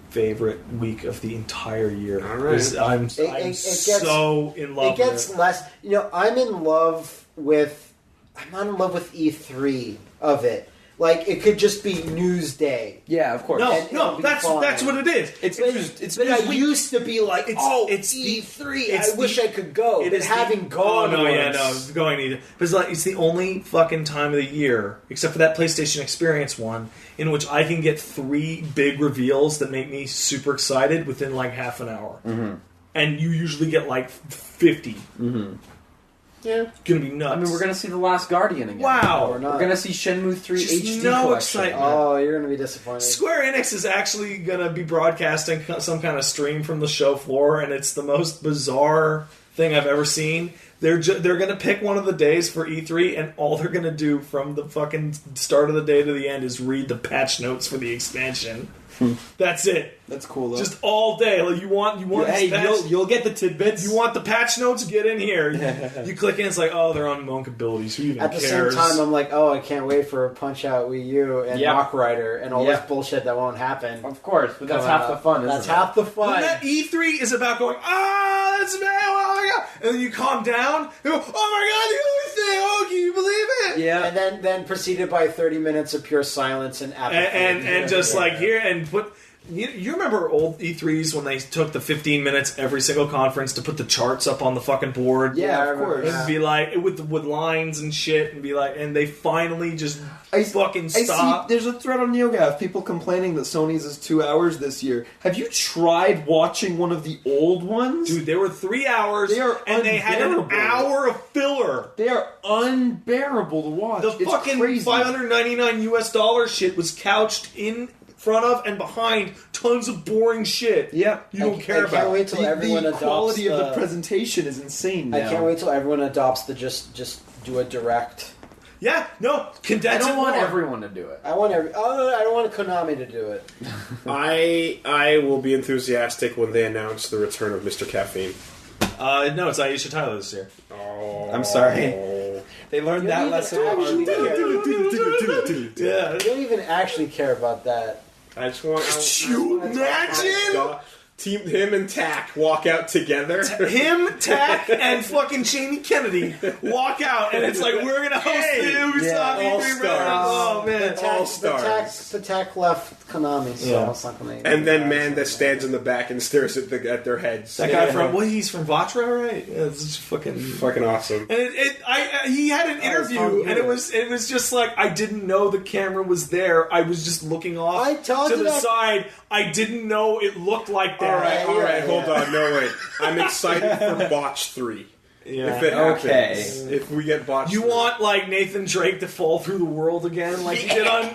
favorite week of the entire year. All right. I'm It gets- so in love It gets with less. I'm in love with. I'm not in love with E3 of it. Like it could just be News Day. Yeah, of course. No, And it'll be that's fine. what it is. It's But I news week. used to be like, It's E3. it's I wish the- I could go. It But is having the, gone. Oh no, yeah, once- no, going either. But it's the only fucking time of the year, except for that PlayStation Experience one, in which I can get 3 big reveals that make me super excited within like half an hour. Mm-hmm. And you usually get like 50. Mm-hmm. Yeah. It's gonna be nuts. I mean, we're gonna see The Last Guardian again. Wow. No, we're not. We're gonna see Shenmue 3 Just HD no collection. excitement. Oh, you're gonna be disappointed. Square Enix is actually going to be broadcasting some kind of stream from the show floor, and it's the most bizarre thing I've ever seen. They're going to pick one of the days for E3, and all they're going to do from the fucking start of the day to the end is read the patch notes for the expansion. That's it. That's cool though. Just all day. Like you want hey, this patch- you'll get the tidbits. you want the patch notes? Get in here. You click in, it's like, oh, they're on Monk abilities. Who even At the cares? same time, I'm like, oh, I can't wait for Punch Out Wii U and Yep. Rock Rider and all Yep. this bullshit that won't happen. Of course, but that's Coming half up. the fun. That's isn't it? half the When fun. that E3 is about going, that's me, oh my god, and then you calm down, you go, oh my god, the other thing, oh, can you believe it? Yeah. And then preceded by 30 minutes of pure silence and apathy. And just like here and put. You remember old E3s when they took the 15 minutes every single conference to put the charts up on the fucking board? Yeah, I of remember course. that. And be like, with lines and shit, and be like, and they finally just fucking I stop. see. There's a thread on NeoGAF. People complaining that Sony's is 2 hours this year. Have you tried watching one of the old ones? Dude, they were 3 hours, They are and they had an unbearable. hour of filler. They are unbearable to watch. The it's fucking crazy. $599 US shit was couched in front of and behind tons of boring shit. Yeah. You don't care I can't about. wait till everyone the adopts quality of the the- presentation is insane now. I can't wait till everyone adopts the just do a direct. Yeah, no, I condense don't it want more. everyone to do it. I don't want Konami to do it. I will be enthusiastic when they announce the return of Mr. Caffeine. No, it's Aisha Tyler this year. Oh, I'm sorry. They learned that even lesson. actually care. Yeah. You don't even actually care about that. I just want. Could you imagine? Team him and Tack walk out together. Him, Tack, and fucking Jamie Kennedy walk out, and it's like, we're gonna host the Ubisoft all E3 stars. Oh man, All stars. The tech left Konami, so Yeah. it's not going And then man that stands in the back and stares at their heads. that guy from he's from Vatra, right? Yeah, it's just Fucking awesome. And he had an interview, and it was just like I didn't know the camera was there. I was just looking off I told to you the that- side. I didn't know it looked like that. All right, yeah. hold on. No, wait. I'm excited for Botch 3. Yeah. If it happens. Okay. If we get Botch You 3. want like Nathan Drake to fall through the world again, like you did on.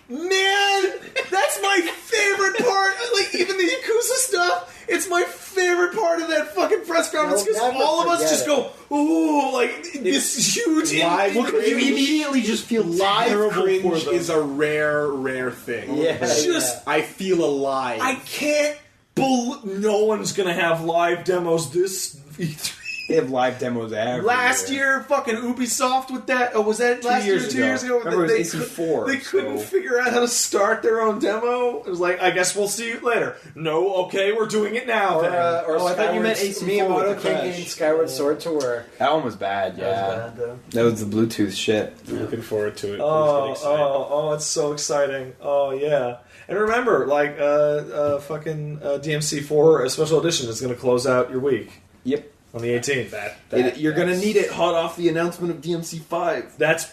Man, that's my favorite part. Like even the Yakuza stuff, it's my favorite part of that fucking press conference because You'll never all of us forget just it. go, "Ooh!" Like this huge. Live You immediately just feel Live terrible for cringe them. is a rare thing. Yeah, It's just I feel alive. I can't believe no one's gonna have live demos this E3. They have live demos everywhere. Last year, fucking Ubisoft with that. Oh, was that last year? 2 years ago? Remember, it was They AC4. They couldn't so- figure out how to start their own demo. It was like, I guess we'll see you later. No, okay, we're doing it now. Or then. I thought you meant Skyward- AC4 Miyamoto with the can't Crash. get Skyward Sword to work. That one was bad, yeah. That was the Bluetooth shit. Looking forward to it. Oh, it's so exciting. Oh, yeah. And remember, like, fucking DMC4 a special edition is going to close out your week Yep. on the 18th. You're gonna need it hot off the announcement of DMC5. That's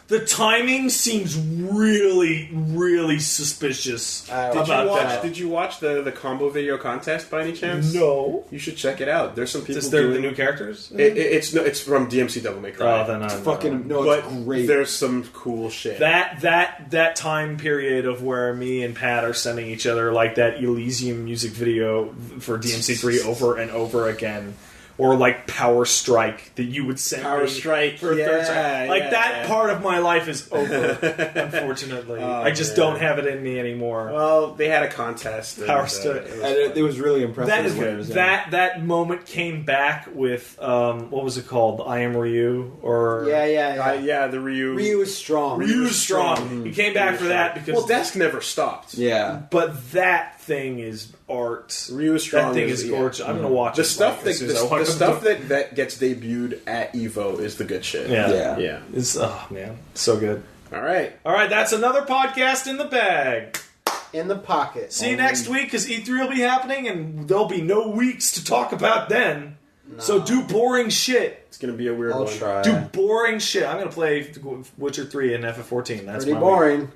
the timing seems really, really suspicious about that. Did you watch the combo video contest by any chance? No. You should check it out. There's some people Is there doing the new characters? It's from DMC Devil May Cry. Oh, then I Fucking no, but it's great. there's some cool shit. that time period of where me and Pat are sending each other like that Elysium music video for DMC3 over and over again, or like Power Strike that you would send Power me Strike, for a third yeah, time. Like yeah, that yeah. part of my life is over. Unfortunately, I just man. don't have it in me anymore. Well, they had a contest. Power Strike. It was really impressive. That moment came back with what was it called? I Am Ryu or Yeah. the Ryu. Ryu is strong. Ryu's strong. He came back for that because Well, Desk never stopped. Yeah. but that thing is art. Ryu Strong. That thing is gorgeous. I'm gonna watch The it. stuff like, as soon as I the walk stuff up that gets debuted at Evo is the good shit. Yeah. Yeah. It's man, so good. All right. All right, that's another podcast in the bag. In the pocket. See you next week because E3 will be happening and there'll be no weeks to talk about then. So do boring shit. It's gonna be a weird I'll one. try. Do boring shit. I'm gonna play Witcher 3 and FF14. That's Pretty my boring. week.